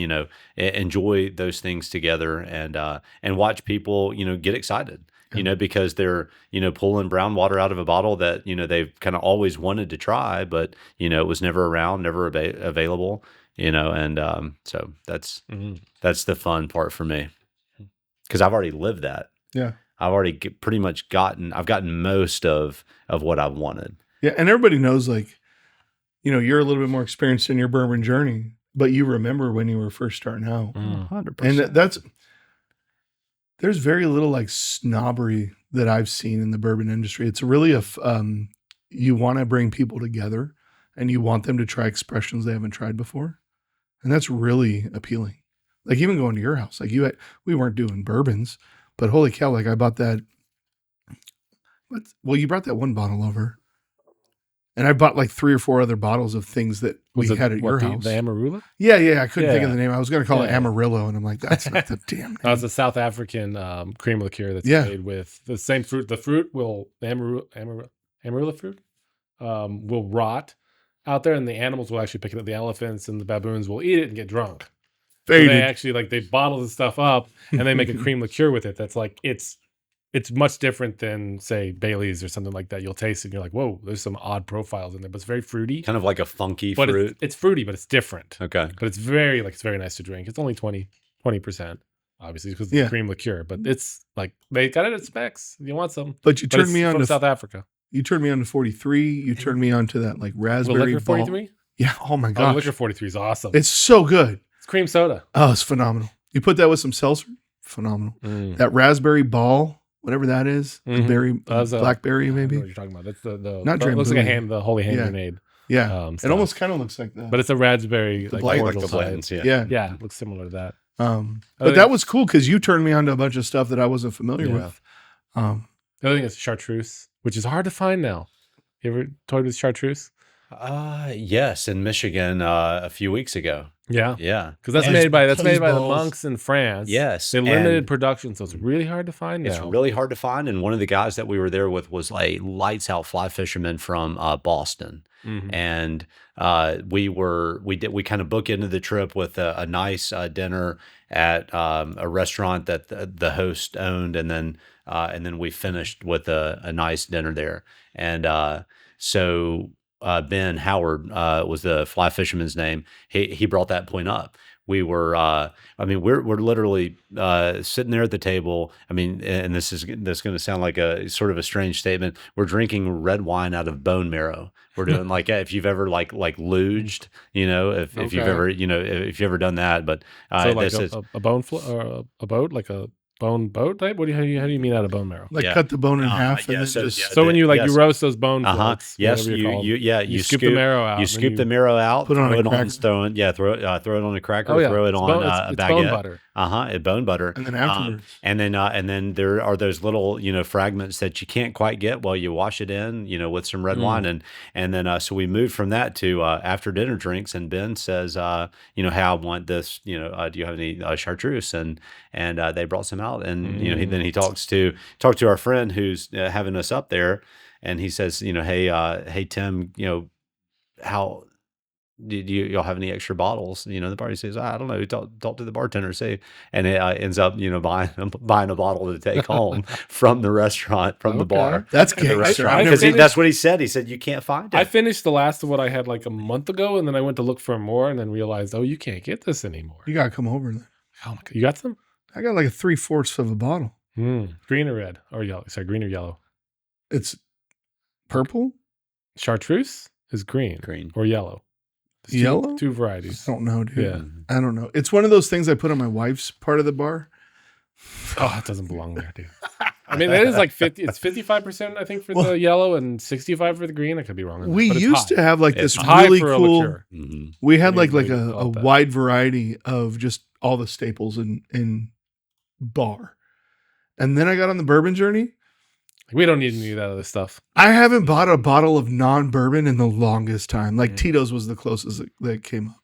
enjoy those things together and watch people get excited. Because they're pulling brown water out of a bottle that they've kind of always wanted to try, but it was never around, never available. So that's the fun part for me because I've already lived that. Yeah. I've already I've gotten most of what I've wanted. Yeah. And everybody knows, like, you're a little bit more experienced in your bourbon journey. but you remember when you were first starting out. 100%. And there's very little like snobbery that I've seen in the bourbon industry. It's really you want to bring people together and you want them to try expressions they haven't tried before. And that's really appealing. Like even going to your house, like we weren't doing bourbons, but holy cow, like I bought that. Well, you brought that one bottle over. And I bought like 3 or 4 other bottles of things that we had at your house. The Amarula? Yeah. I couldn't think of Yeah. the name. I was going to call it Yeah. Amarillo. And I'm like, that's not the damn name. No, it's a South African cream liqueur that's made with the same fruit. The fruit the Amarula fruit will rot out there, and the animals will actually pick it up. The elephants and the baboons will eat it and get drunk. So they actually they bottle the stuff up and they make a cream liqueur with it. That's like it's much different than say Bailey's or something like that. You'll taste it and you're like, whoa, there's some odd profiles in there, but it's very fruity. Kind of like a funky But fruit. it's fruity, but it's different. Okay. But it's very nice to drink. It's only 20%, obviously, because it's cream liqueur. But it's like they got it at specs. You want some. But you turned me on from to South Africa. You turned me on to 43. You turned me on to that like raspberry Liquor 43? Yeah. Oh my Oh, gosh. Liquor 43 is awesome. It's so good. It's cream soda. Oh, it's phenomenal. You put that with some seltzer. Phenomenal. That raspberry ball, whatever that is, the berry, blackberry I don't know maybe. what you're talking about. That's the Not it looks like Drambuie. the holy hand grenade. Yeah. It stuff. almost kind of looks like that. But it's a raspberry The like black- cordial the side. blends, yeah. yeah. Yeah, it looks similar to that. But that was cool because you turned me on to a bunch of stuff that I wasn't familiar Yeah. with. The other thing is chartreuse, which is hard to find now. You ever toyed with chartreuse? Yes, in Michigan a few weeks ago. Yeah. Yeah. Because that's And made by the balls. monks in France. Yes. They limited and production, so it's really hard to find It's now. really hard to find. And one of the guys that we were there with was a lights out fly fisherman from Boston. Mhm. And we kind of book into the trip with a nice dinner at a restaurant that the host owned, and then we finished with a nice dinner there. And so Ben Howard was the fly fisherman's name. He brought that point up. We were, we're literally sitting there at the table. I mean, and this is going to sound like a sort of a strange statement. We're drinking red wine out of bone marrow. We're doing like if you've ever like luged, if you've ever if you've ever done that. But So like this is a bone or a boat, like a bone boat type. How do you mean out of bone marrow? Like Yeah. cut the bone in half and yeah, then so- just yeah. So when you yes. you roast those bone floats, Yes, whatever you're called, you scoop the marrow out. You and scoop the marrow out, Put it on throw a it on, cracker. throw it on a cracker, Oh yeah, throw it It's on bone, a it's baguette. bone butter. Bone butter. And then afterwards. And then there are those little, fragments that you can't quite get while you wash it in, with some red wine. And then, so we moved from that to after dinner drinks. And Ben says, hey, I want this, do you have any chartreuse? And they brought some out. And, then he talked to our friend who's having us up there. And he says, hey, Tim, how did y'all have any extra bottles? The party says, I don't know. Talk to the bartender, say, and it ends up, buying a bottle to take home from the restaurant, from the bar. That's at the gangster. restaurant. I've Because never- that's what he said. He said, you can't find it. I finished the last of what I had like a month ago, and then I went to look for more, and then realized, oh, you can't get this anymore. You gotta come over then. Oh my God, you got some? I got like a 3/4 of a bottle. Green or red or yellow? Sorry, green or yellow? It's purple, Chartreuse is green or yellow. There's Yellow? two I varieties. don't know, dude. Yeah. I don't know. It's one of those things I put on my wife's part of the bar. Oh, it doesn't belong there, dude. I mean, it is like 50. It's 55%, I think, for the yellow and 65 for the green. I could be wrong. On that, We but it's used high. to have like It's this high really for a cool. liqueur. Mhm. We had Maybe like we a call it that. wide variety of just all the staples in bar. And then I got on the bourbon journey. We don't need any of that other stuff. I haven't bought a bottle of non-bourbon in the longest time. Like Mm. Tito's was the closest that came up.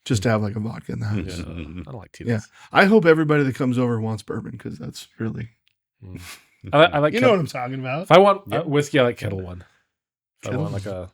Just to have like a vodka in the house. Yeah, Mhm. I don't like Tito's. Yeah. I hope everybody that comes over wants bourbon because that's really, I like. you know what I'm talking about. If I want Yep. whiskey, I like Kettle One. If I Kettle want like a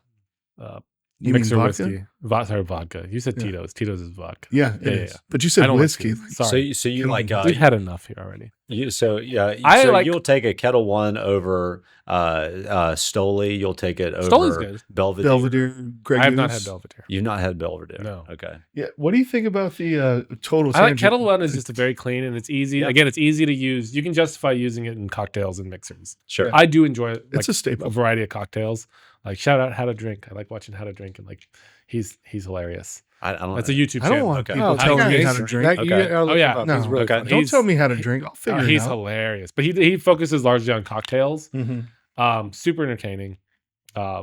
You mean mixer vodka? whiskey. Sorry, vodka. You said Yeah. Tito's. Tito's is vodka. Yeah, it Yeah, is. yeah. But you I said don't like whiskey. Tito's. Sorry. So you Kettle like One. We've had enough here already. you'll take a Kettle One over Stoli. You'll take it over Stoli's good. Belvedere. Belvedere, Grey I have not Goose. had Belvedere. You've not had Belvedere. No. Okay. Yeah. What do you think about the total? I like tangent? Kettle One is just a very clean and it's easy. Yep. Again, it's easy to use. You can justify using it in cocktails and mixers. Sure. I do enjoy it. It's a staple. variety of cocktails. Like shout out How to Drink. I like watching How to Drink and like he's hilarious. I don't. That's a YouTube I don't channel. want Okay. people Oh, telling me okay. how to drink. That, you Okay. gotta look Oh, yeah. him up. No. He's really Okay. funny. Don't He's- tell me how to drink. I'll figure it He's out. hilarious, but he focuses largely on cocktails. Mm-hmm. Super entertaining,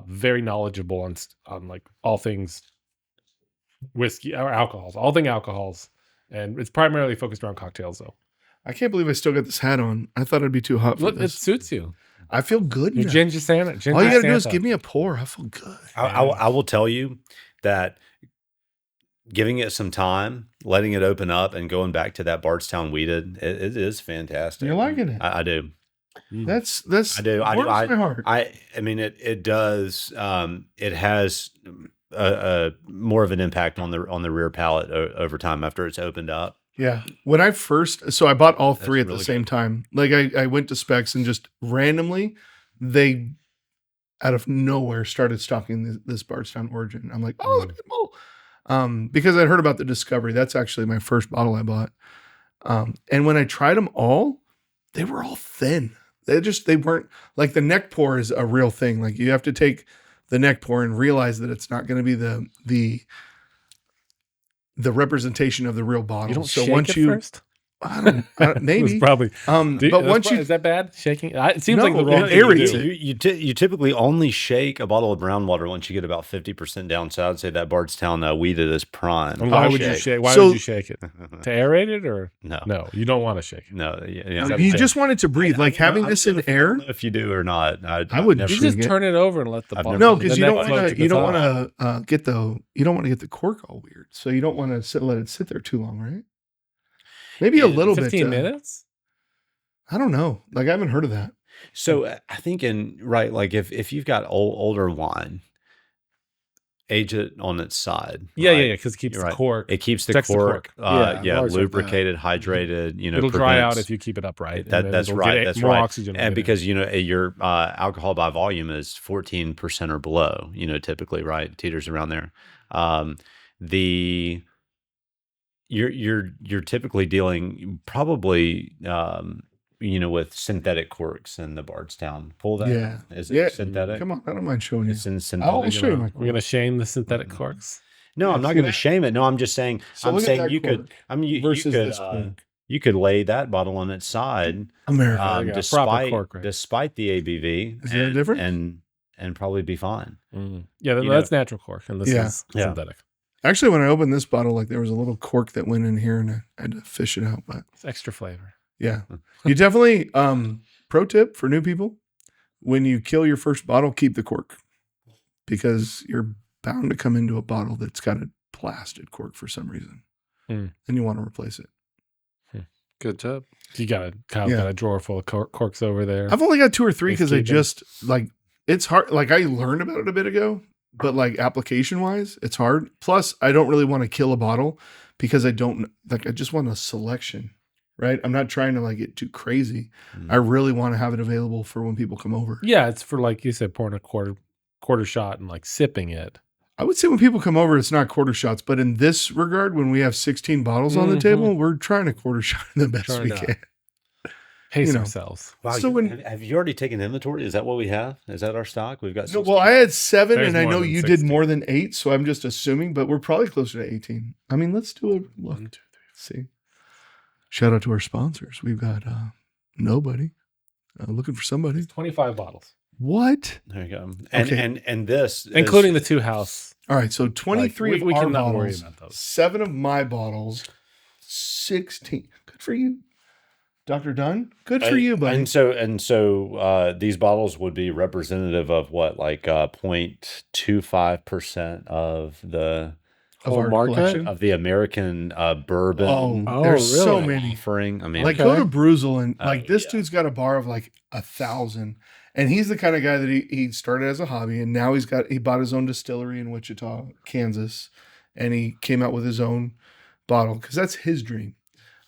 very knowledgeable on like all things whiskey or alcohols, and it's primarily focused around cocktails though. I can't believe I still got this hat on. I thought it'd be too hot for Look, it this. suits you. I feel good You're now. Ginger Santa. All you gotta do is give me a pour. I feel good. I will tell you that giving it some time, letting it open up, and going back to that Bardstown weeded, it is fantastic. You're liking it. I do. That's I do. warms my heart. I mean, it does. It has a more of an impact on the rear palate over time after it's opened up. Yeah. When I bought all three at really the same good. time. Like I went to Specs and just randomly, they out of nowhere started stocking this Bardstown Origin. I'm like, oh, look at them all. Because I'd heard about the Discovery. That's actually my first bottle I bought. And when I tried them all, they were all thin. They weren't like the neck pour is a real thing. Like you have to take the neck pour and realize that it's not going to be the representation of the real bottle. You don't so shake once it you first. I don't maybe It's probably. but once you is that bad? Shaking? It seems No, like the wrong it thing to aerates do. it. You typically only shake a bottle of brown water once you get about 50% down. So I'd say that Bardstown weeded is prime. And why Oh, would you shake. shake? Why So- would you shake it? To airate it or No, no? You don't want to shake it. no. Yeah, you just want it to breathe. Like having this in air. I don't know if you do or not. I wouldn't never- You shake just it. turn it over and let the I've bottle. No, never- because the you neck don't float want to to. the You don't top. want to You don't want to get the cork all weird. So you don't want to let it sit there too long, right? Maybe a little 15 bit. minutes. I don't know. Like I haven't heard of that. So I think like if you've got older wine, age it on its side. Yeah, right? because it keeps You're the right. cork. It keeps the protects the cork, cork. Yeah, I've always heard that. lubricated, hydrated. It'll dry out prevents- if you keep it upright. That, and that's it'll right. get That's more right. oxygen. will And get in. because your alcohol by volume is 14% or below. Typically, right? Teeters around there. You're typically dealing probably with synthetic corks in the Bardstown. Pull that. Yeah. Is Yeah. it synthetic? Come on, I don't mind showing you. It's in synthetic. I'll show you my we're cork. gonna shame the synthetic corks. No, Yeah, I'm not see going to that? shame it. No, I'm just saying. So I'm look at saying that you could. cork I mean, you versus could. this cork. You could lay that bottle on its side, America. you go. Proper cork, right? despite the ABV. Is there a difference? And probably be fine. Yeah, You that's natural cork, and this Yeah. is Yeah. synthetic. Actually, when I opened this bottle, like there was a little cork that went in here, and I had to fish it out. But It's extra flavor. yeah, you definitely. Pro tip for new people: when you kill your first bottle, keep the cork because you're bound to come into a bottle that's got a blasted cork for some reason, and you want to replace it. Good tip. Kyle's got Yeah. a drawer full of corks over there. I've only got 2 or 3 because I Safekeeping. just like it's hard. Like I learned about it a bit ago, but like application wise, it's hard. Plus, I don't really want to kill a bottle because I don't like. I just want a selection, right? I'm not trying to like get too crazy. I really want to have it available for when people come over. Yeah, it's for like you said, pouring a quarter shot and like sipping it. I would say when people come over, it's not quarter shots, but in this regard, when we have 16 bottles on the table, we're trying to quarter shot the best Trying we to- can. Pace You know. ourselves. Wow. So when- have you already taken inventory? Is that what we have? Is that our stock? We've got. No, 16? well, I had 7, There's and I more know than you 16. did more than 8, so I'm just assuming, but we're probably closer to 18. I mean, let's do a look. 1, 2, 3. See, shout out to our sponsors. We've got nobody looking for somebody. 25 bottles, What? There you go. And Okay. and this including is, the 2 house. All right, so 23 we of our cannot worry bottles, about those. 7 of my bottles, 16. Good for you, Dr. Dunn. Good for you, buddy. And so these bottles would be representative of what, like 0.25% of the Of Whole our market? collection. of the American bourbon Oh, There's so really? many. offering. I mean, Like go to Bruzel and Oh, like this yeah. dude's got a bar of like 1,000, and he's the kind of guy that he started as a hobby, and now he bought his own distillery in Wichita, Kansas, and he came out with his own bottle because that's his dream.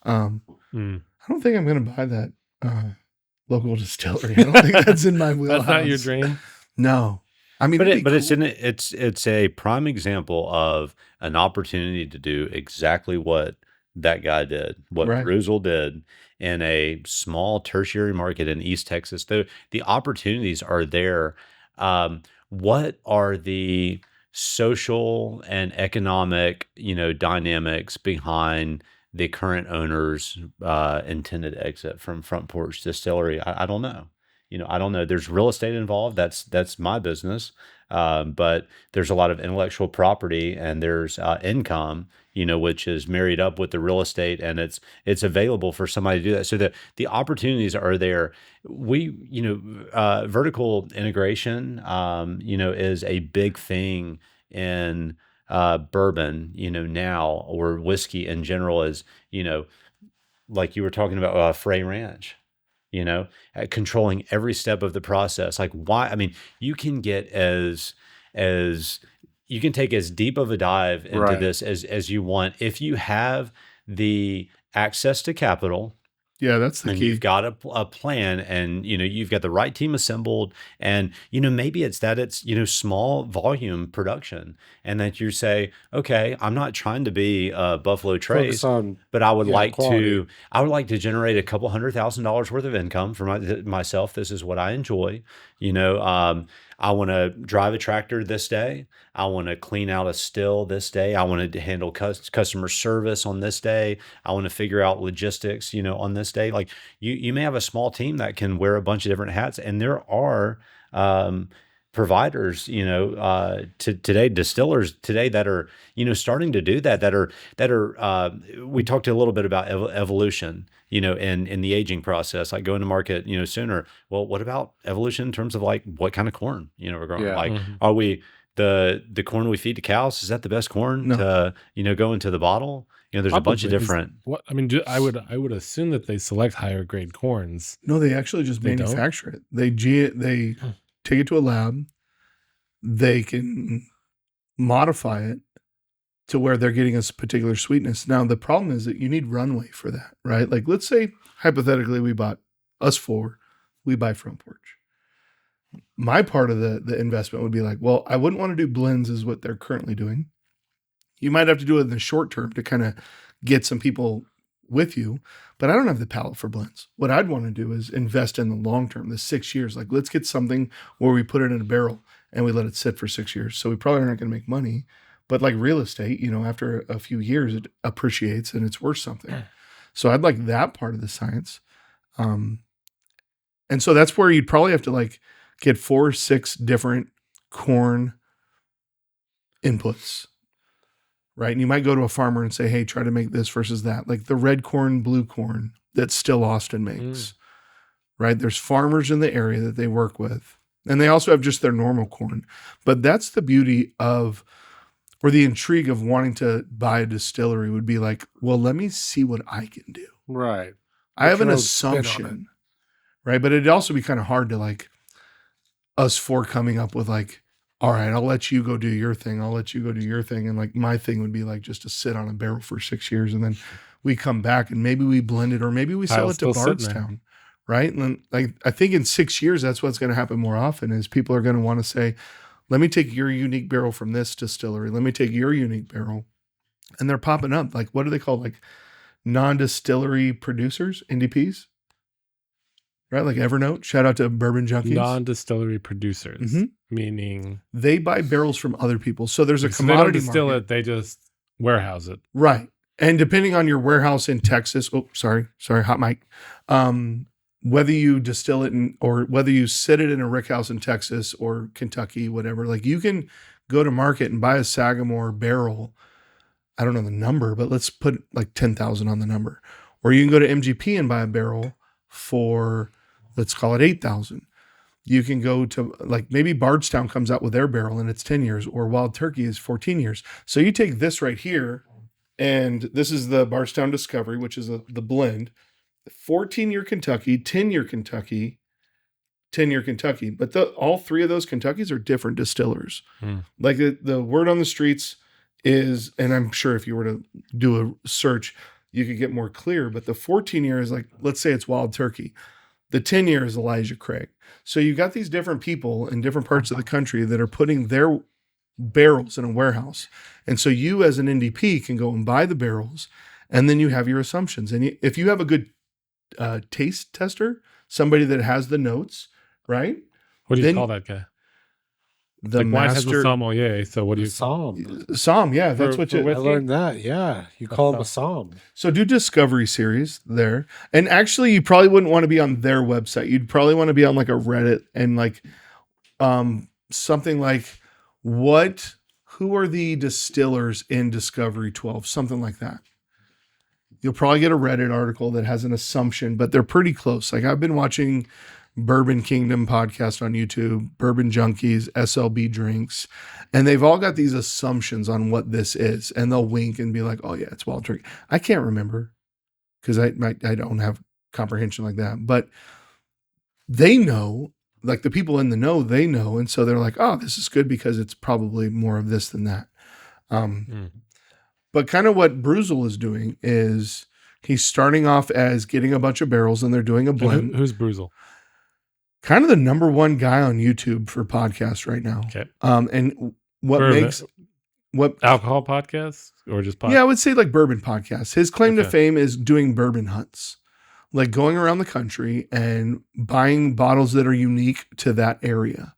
I don't think I'm gonna buy that local distillery. I don't think that's in my wheelhouse. That's not your dream. No, I mean, but it'd be it's a prime example of an opportunity to do exactly what that guy did, what Right. Bruzel did in a small tertiary market in East Texas. The opportunities are there. What are the social and economic, dynamics behind the current owner's intended exit from Front Porch Distillery. I don't know. I don't know. There's real estate involved. That's my business. But there's a lot of intellectual property and there's income, which is married up with the real estate, and it's available for somebody to do that. So the opportunities are there. Vertical integration, is a big thing in bourbon, now, or whiskey in general, is, like you were talking about Frey Ranch, controlling every step of the process. Like, why? I mean, you can get as you can take as deep of a dive into Right. this as you want if you have the access to capital. Yeah, that's the And key. you've got a plan, and you've got the right team assembled, and maybe it's that it's small volume production, and that you say, okay, I'm not trying to be Buffalo Focus Trace, on but I would like quality. to generate a couple $100,000 worth of income for myself. This is what I enjoy. I want to drive a tractor this day. I want to clean out a still this day. I want to handle customer service on this day. I want to figure out logistics, on this day. Like, you may have a small team that can wear a bunch of different hats, and there are providers, today, distillers today that are, starting to do that. We talked a little bit about evolution, in the aging process, like going to market, sooner. Well, what about evolution in terms of like what kind of corn, we're growing? Yeah. Like, Mhm. are we the corn we feed to cows? Is that the best corn No. to, go into the bottle? There's a bunch of Probably, 'cause different. what I mean, I would assume that they select higher grade corns. No, they actually just They don't? manufacture it. They take it to a lab. They can modify it to where they're getting a particular sweetness. Now, the problem is that you need runway for that, right? Like, let's say hypothetically we buy Front Porch. My part of the investment would be like, well, I wouldn't want to do blends as what they're currently doing. You might have to do it in the short term to kind of get some people with you, but I don't have the palate for blends. What I'd want to do is invest in the long term, the 6 years. Like, let's get something where we put it in a barrel and we let it sit for 6 years. So we probably aren't going to make money, but like real estate, after a few years, it appreciates and it's worth something. So I'd like that part of the science. And so that's where you'd probably have to like get 4 or 6 different corn inputs, right? And you might go to a farmer and say, hey, try to make this versus that. Like the red corn, blue corn that still Austin makes, right? There's farmers in the area that they work with. And they also have just their normal corn. But that's the beauty of, or the intrigue of wanting to buy a distillery would be like, well, let me see what I can do. Right. I have an your own spin on it. assumption, right? But it'd also be kind of hard to like us 4 coming up with like, all right, I'll let you go do your thing. I'll let you go do your thing. And like my thing would be like just to sit on a barrel for 6 years. And then we come back and maybe we blend it or maybe we sell Kyle's it to still sitting there. Bardstown. Right. And then like I think in 6 years, that's what's going to happen more often is people are going to want to say, let me take your unique barrel from this distillery. Let me take your unique barrel. And they're popping up. Like, what do they call like non-distillery producers, NDPs? Right? Like Evernote. Shout out to Bourbon Junkies. Non-distillery producers, Mhm. meaning They buy barrels from other people. So there's a so they don't commodity distill market. it; they just warehouse it. Right. And depending on your warehouse in Texas, sorry, hot mic. Whether you distill it or whether you sit it in a rickhouse in Texas or Kentucky, whatever, like you can go to market and buy a Sagamore barrel. I don't know the number, but let's put like 10,000 on the number. Or you can go to MGP and buy a barrel for, let's call it 8,000. You can go to like maybe Bardstown comes out with their barrel and it's 10 years, or Wild Turkey is 14 years. So you take this right here, and this is the Bardstown Discovery, which is the blend. 14-year Kentucky, 10-year Kentucky, 10-year Kentucky. But all 3 of those Kentuckys are different distillers. Like the word on the streets is, and I'm sure if you were to do a search, you could get more clear, but the 14-year is like, let's say it's Wild Turkey. The 10-year is Elijah Craig. So you've got these different people in different parts of the country that are putting their barrels in a warehouse. And so you as an NDP can go and buy the barrels, and then you have your assumptions. And if you have a good taste tester, somebody that has the notes, right? What do you Then- call that guy? the Like wine has a master sommelier. So what do you Psalm. Psalm. Yeah, that's For- what for you. I whiskey? learned that. Yeah, you call him a psalm. So do Discovery series there. And actually you probably wouldn't want to be on their website. You'd probably want to be on like a Reddit and like something like who are the distillers in Discovery 12? Something like that. You'll probably get a Reddit article that has an assumption, but they're pretty close. Like I've been watching Bourbon Kingdom podcast on YouTube, Bourbon Junkies, SLB Drinks, and they've all got these assumptions on what this is. And they'll wink and be like, oh yeah, it's wild drink. I can't remember because I don't have comprehension like that, but they know, like the people in the know, they know. And so they're like, oh, this is good because it's probably more of this than that. But kind of what Bruzel is doing is he's starting off as getting a bunch of barrels and they're doing a blend. Who's Bruzel? Kind of the number one guy on YouTube for podcasts right now. Okay. And what Bourbon. makes what Alcohol podcast or just podcast? yeah, I would say like bourbon podcasts. His claim to Okay. fame is doing bourbon hunts, like going around the country and buying bottles that are unique to that area.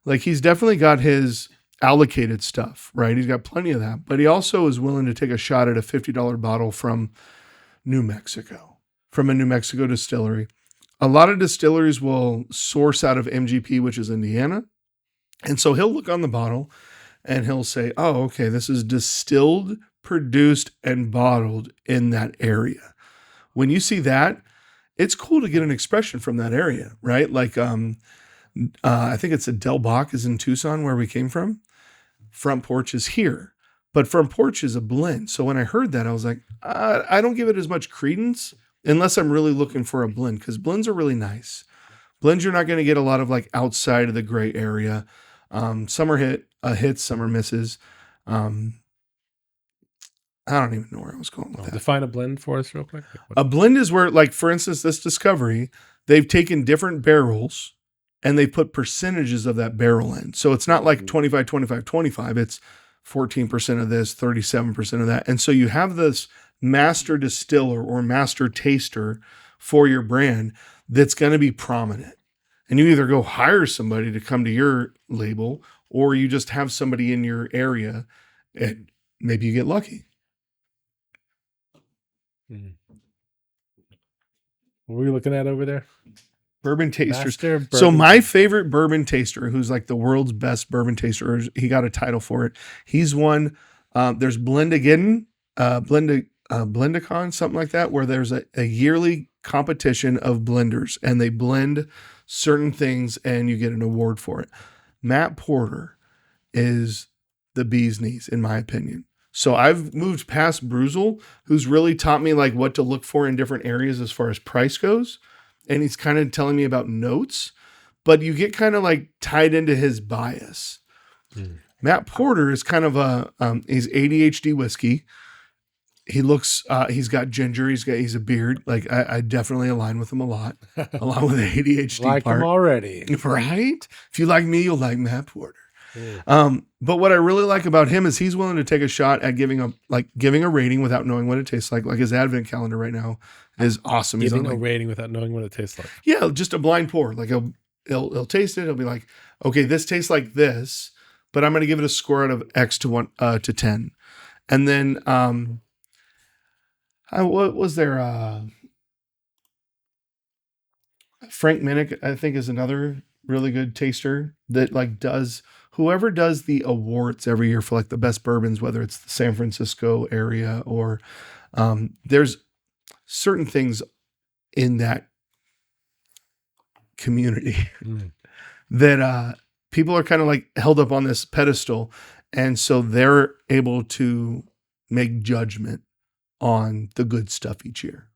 Like he's definitely got his allocated stuff, right? He's got plenty of that, but he also is willing to take a shot at a $50 bottle from New Mexico, from a New Mexico distillery. A lot of distilleries will source out of MGP, which is Indiana. And so he'll look on the bottle and he'll say, oh, okay, this is distilled, produced, and bottled in that area. When you see that, it's cool to get an expression from that area, right? Like, I think it's a Del Bach is in Tucson where we came from. Front Porch is here, but Front Porch is a blend. So when I heard that, I was like, I don't give it as much credence unless I'm really looking for a blend, because blends are really nice. Blends, you're not going to get a lot of like outside of the gray area. Some are hits, some are misses. I don't even know where I was going with that. Define a blend for us real quick. A blend is where, like, for instance, this Discovery, they've taken different barrels and they put percentages of that barrel in. So it's not like 25, 25, 25. It's 14% of this, 37% of that. And so you have this master distiller or master taster for your brand that's going to be prominent. And you either go hire somebody to come to your label, or you just have somebody in your area and maybe you get lucky. What were we looking at over there? Bourbon tasters. Master So bourbon my favorite bourbon taster, who's like the world's best bourbon taster, he got a title for it. He's won. There's Blendicon, something like that, where there's a yearly competition of blenders and they blend certain things and you get an award for it. Matt Porter is the bee's knees, in my opinion. So I've moved past Bruzel, who's really taught me like what to look for in different areas as far as price goes. And he's kind of telling me about notes, but you get kind of like tied into his bias. Matt Porter is kind of he's ADHD whiskey. He looks, he's got ginger. He's a beard. Like I definitely align with him a lot, along with the ADHD Like part. him already. Right? If you like me, you'll like Matt Porter. But what I really like about him is he's willing to take a shot at giving a rating without knowing what it tastes like. Like his advent calendar right now is awesome. He's Giving on a like, rating without knowing what it tastes like. yeah, just a blind pour. Like he'll taste it. He'll be like, okay, this tastes like this, but I'm going to give it a score out of X to 10. And then, what was there? Frank Minnick, I think, is another really good taster that like whoever does the awards every year for like the best bourbons, whether it's the San Francisco area or there's certain things in that community that people are kind of like held up on this pedestal. And so they're able to make judgment on the good stuff each year.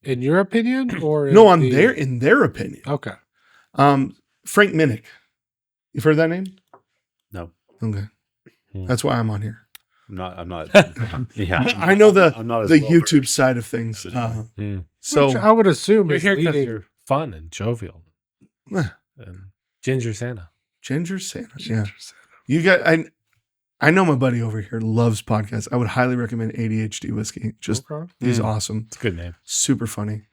In your opinion, or No, in their opinion. Okay. Frank Minnick. You've heard that name? No, Okay. That's why I'm on here. I'm not. Yeah, I know I'm not as the well YouTube versed. side of things. So Which I would assume You're is here because leading. you're fun and jovial. And Ginger Santa. Ginger Santa. Yeah. You got I know my buddy over here loves podcasts. I would highly recommend ADHD whiskey. Just he's awesome. It's a good name. Super funny.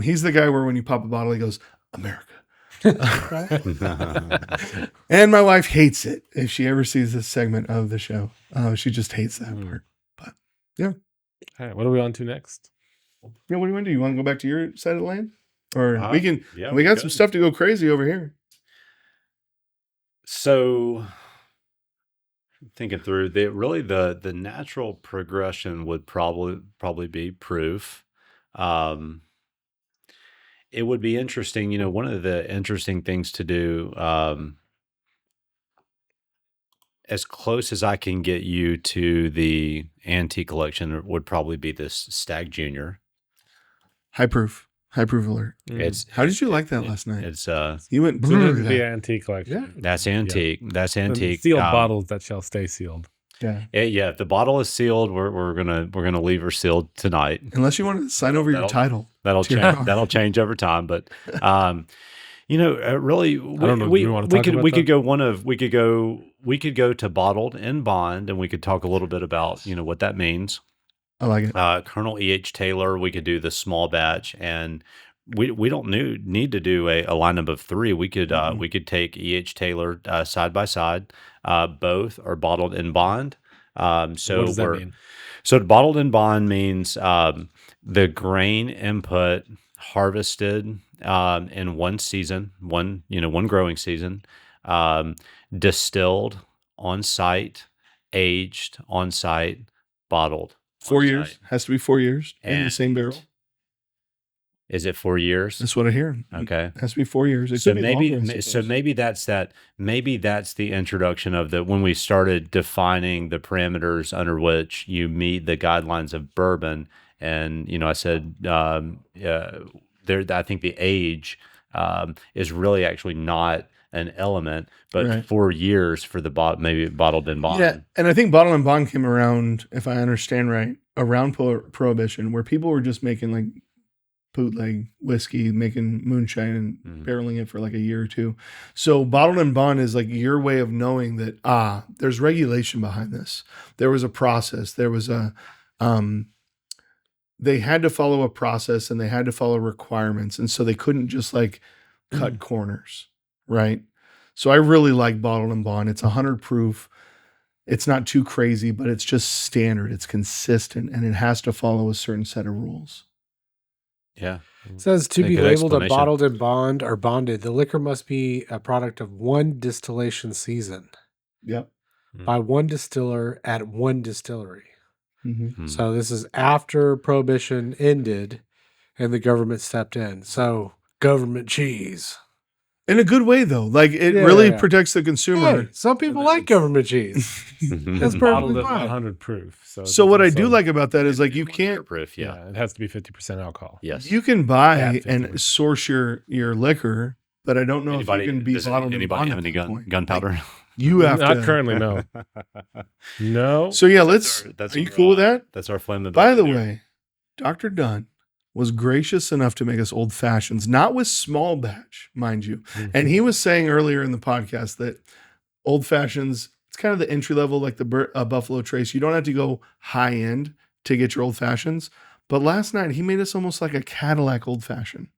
He's the guy where when you pop a bottle, he goes, America. And my wife hates it if she ever sees this segment of the show. She just hates that part. But All right, what are we on to next? yeah, what do you want to do? You want to go back to your side of the land, or we can? Yeah, we got could. some stuff to go crazy over here. So, thinking through, the natural progression would probably be proof. It would be interesting. One of the interesting things to do, as close as I can get you to the antique collection, would probably be this Stag Junior. High proof alert. It's How did you like that last night? It's You went So brrr this to is the that. antique collection. that's antique. That's And antique. sealed bottles that shall stay sealed. Yeah. Yeah, if the bottle is sealed, we're gonna leave her sealed tonight. Unless you want to sign over your That'll- title. That'll To your change. car. That'll change over time, but really, I don't know, do we wanna talk about we that? could go we could go to bottled in bond, and we could talk a little bit about what that means. I like it. Colonel E.H. Taylor, we could do the small batch, and we don't need to do a lineup of 3. We could take E.H. Taylor side by side. Both are bottled in bond. So What does that mean? So bottled in bond means the grain input harvested in one season, one growing season, distilled on site, aged on site, bottled. 4 on years site. has to be 4 years in the And- same barrel. Is it 4 years? That's what I hear. Okay. It has to be 4 years. It So could be longer, I maybe suppose. maybe that's the introduction of when we started defining the parameters under which you meet the guidelines of bourbon. And I said I think the age is really actually not an element, but Right. 4 years for the maybe bottled in bond. Yeah, and I think bottle and bond came around, if I understand right, around Prohibition, where people were just making like bootleg whiskey, making moonshine and Mhm. barreling it for like a year or two. So bottled and bond is like your way of knowing that there's regulation behind this. There was a process. There was they had to follow a process and they had to follow requirements, and so they couldn't just like cut corners, right? So I really like bottled and bond. It's 100 proof. It's not too crazy, but it's just standard. It's consistent, and it has to follow a certain set of rules. Yeah. It says to A be good labeled a explanation. bottled in bond or bonded, the liquor must be a product of one distillation season Yep. by one distiller at one distillery. Mm-hmm. Hmm. So this is after Prohibition ended and the government stepped in. So government cheese. In a good way, though. Like it Yeah, really yeah. protects the consumer. Hey, some people like government cheese. That's Mhm. Bottled perfectly at fine. 100 proof. So what I do like about that is like you can't, Waterproof, yeah. it has to be 50% alcohol. Yes. you can buy Yeah, and 50%. source your liquor, but I don't know if you can be does bottled and anybody bond have at any that point. gunpowder? Like, you have Not to. currently, no. No. So yeah, That's are you our, cool with that? That's our flame of By the there. way, Dr. Dunn was gracious enough to make us old fashions, not with small batch, mind you. And he was saying earlier in the podcast that old fashions, it's kind of the entry level, like the Buffalo Trace. You don't have to go high end to get your old fashions. But last night he made us almost like a Cadillac old fashioned.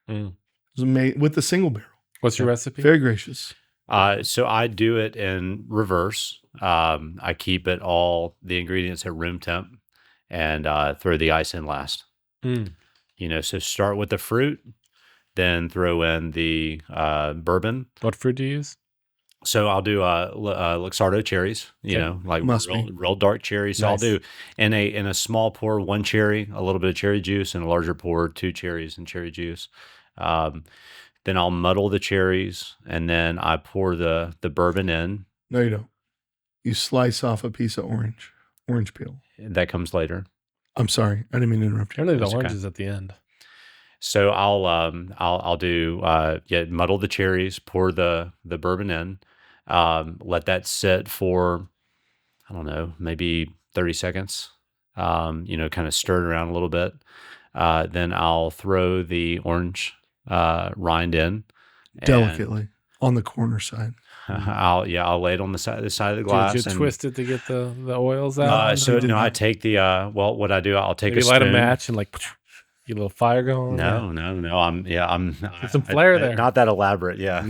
Mm. It was made with the single barrel. What's your recipe? Very gracious. So I do it in reverse. I keep the ingredients at room temp and throw the ice in last. Mm. So start with the fruit, then throw in the bourbon. What fruit do you use? So I'll do Luxardo cherries, like Must be. real dark cherries. So Nice. I'll do in a small pour 1 cherry, a little bit of cherry juice, and a larger pour 2 cherries and cherry juice. Then I'll muddle the cherries, and then I pour the bourbon in. No, you don't. You slice off a piece of orange peel. That comes later. I'm sorry. I didn't mean to interrupt you. Generally, the That's okay. orange is at the end. So I'll do muddle the cherries, pour the bourbon in, let that sit for, I don't know, maybe 30 seconds. Kind of stir it around a little bit. Then I'll throw the orange rind in and Delicately on the corner side. I'll lay it on the side of the glass. Did you and, twist it to get the oils out? so no, I take the what I do, I'll take Maybe a light spoon. a match and like. You little fire going? No. I'm Get some flair there. Not that elaborate. Yeah.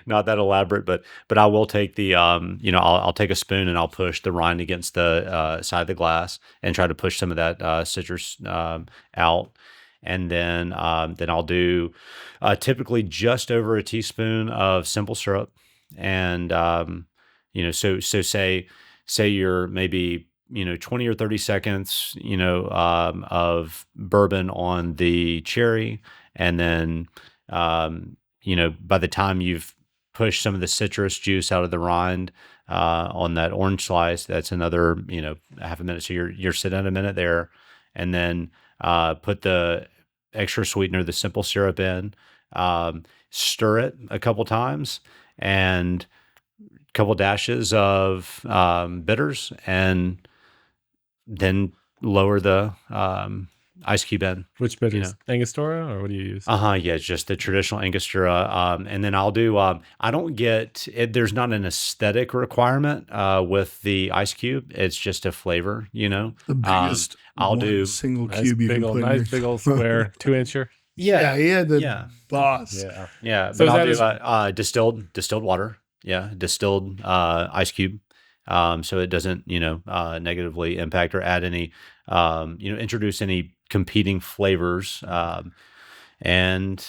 Not that elaborate, but I will take the I'll take a spoon and I'll push the rind against the side of the glass and try to push some of that citrus out, and then I'll do typically just over a teaspoon of simple syrup, and so say you're maybe 20 or 30 seconds of bourbon on the cherry, and then by the time you've pushed some of the citrus juice out of the rind on that orange slice, that's another half a minute. So you're sitting at a minute there, and then put the extra sweetener, the simple syrup in, stir it a couple times, and a couple dashes of bitters, and then lower the ice cube in. Which bitters? Angostura, or what do you use? Yeah, it's just the traditional Angostura. And then I'll do, I don't get it. There's not an aesthetic requirement with the ice cube. It's just a flavor, The biggest I'll do single Nice cube you big can old, put in nice your- big old square 2-incher. Yeah, he had the yeah. boss. Yeah. Yeah, So but is I'll do distilled water. Yeah, distilled ice cube. So it doesn't, negatively impact or add any, introduce any competing flavors, and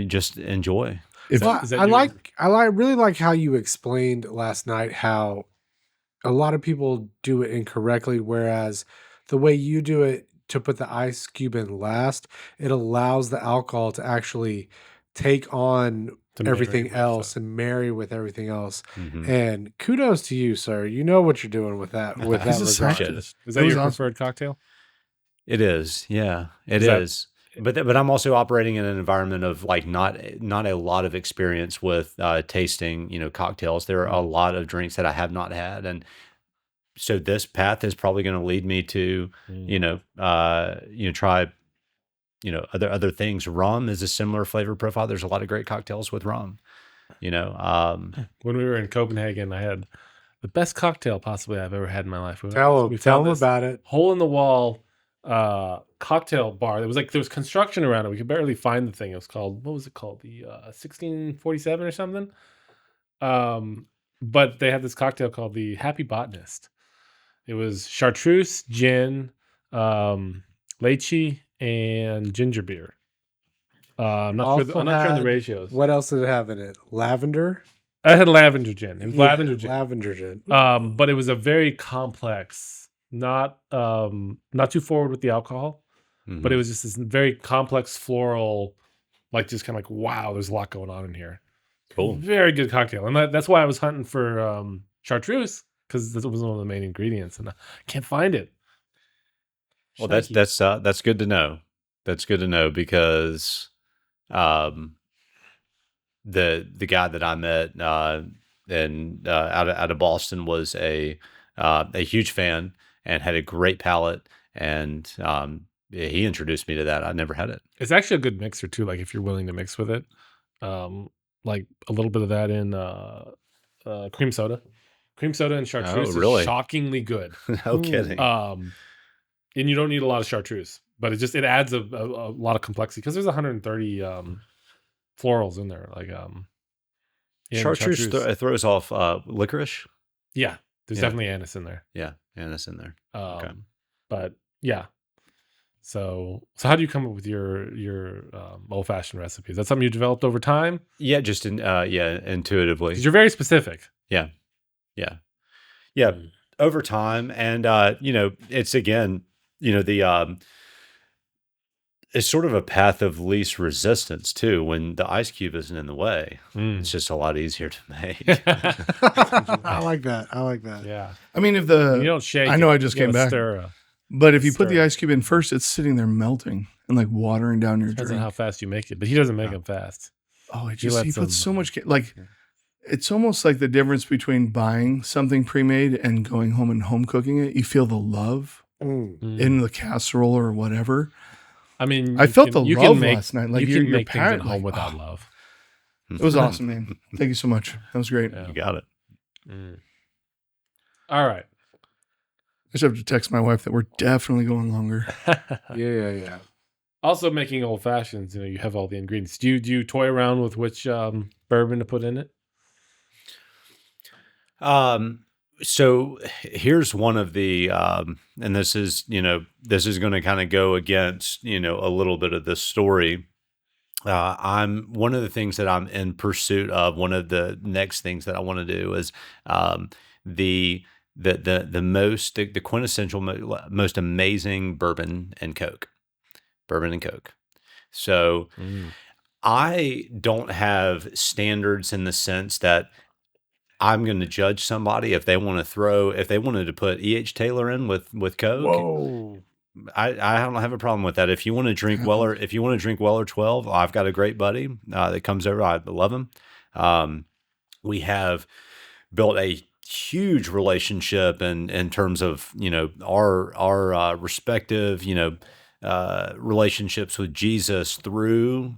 just enjoy. Well, Is that I really like how you explained last night how a lot of people do it incorrectly, whereas the way you do it to put the ice cube in last, it allows the alcohol to actually take on To marry everything with else and marry with everything else. Mhm. And kudos to you, sir. You know what you're doing with that. With He's that a regard. scientist. Is That that was your awesome. preferred cocktail? It is, yeah, it Is that- is. But I'm also operating in an environment of like not a lot of experience with tasting, cocktails. There are a lot of drinks that I have not had, and so this path is probably going to lead me to, try, other things. Rum is a similar flavor profile. There's a lot of great cocktails with rum. When we were in Copenhagen, I had the best cocktail possibly I've ever had in my life. We Tell found them this about it. hole in the wall cocktail bar. There was construction around it. We could barely find the thing. It was called, what was it called? The 1647 or something. But they had this cocktail called the Happy Botanist. It was chartreuse, gin, lychee, and ginger beer. I'm not sure. I'm not sure on the ratios. What else did it have in it? Lavender? I had lavender gin. It was Yeah, lavender gin. Lavender gin. But it was a very complex, not too forward with the alcohol, but it was just this very complex floral, like just kind of like, wow, there's a lot going on in here. Cool. Very good cocktail. And that's why I was hunting for chartreuse, because that was one of the main ingredients, and I can't find it. Well, Shaggy. that's good to know. That's good to know because the guy that I met out of Boston was a huge fan and had a great palate, and he introduced me to that. I never had it. It's actually a good mixer too. Like if you're willing to mix with it, like a little bit of that in cream soda. Cream soda and chartreuse really? is shockingly good. No kidding. And you don't need a lot of chartreuse, but it adds a lot of complexity because there's 130 florals in there. Like in Chartreuse throws off licorice. Yeah, there's Yeah. definitely anise in there. Yeah, and that's in there. Okay. But yeah. So how do you come up with your old fashioned recipe? Is that something you developed over time? Yeah, just intuitively. Because you're very specific. Yeah. Over time, and it's again, the it's sort of a path of least resistance too. When the ice cube isn't in the way, it's just a lot easier to make. I like that. I like that. Yeah. I mean, if You don't shake. I know it. I just You came gotta back. Stir. but if you put the Stir. ice cube in first, it's sitting there melting and like watering down your Depends on drink. how fast you make it, but he doesn't make them fast. Oh, He lets he them- puts so much it's almost like the difference between buying something pre-made and going home and home cooking it. You feel the love in the casserole or whatever. I mean, I felt the you love can make, last night. Like you your can make things parent, at home like, without oh. love. It was awesome, man. Thank you so much. That was great. Yeah. You got it. All right. I just have to text my wife that we're definitely going longer. Yeah. Also, making old fashions, you have all the ingredients. Do you toy around with which bourbon to put in it? So here's one of the, and this is, this is going to kind of go against, a little bit of this story. I'm one of the things that I'm in pursuit of. One of the next things that I want to do is the the quintessential most amazing bourbon and Coke, bourbon and Coke. So I don't have standards in the sense that I'm going to judge somebody if they want to if they wanted to put E.H. Taylor in with Coke. Whoa. I don't have a problem with that. If you want to drink Weller 12, I've got a great buddy that comes over. I love him. We have built a huge relationship in terms of our respective relationships with Jesus through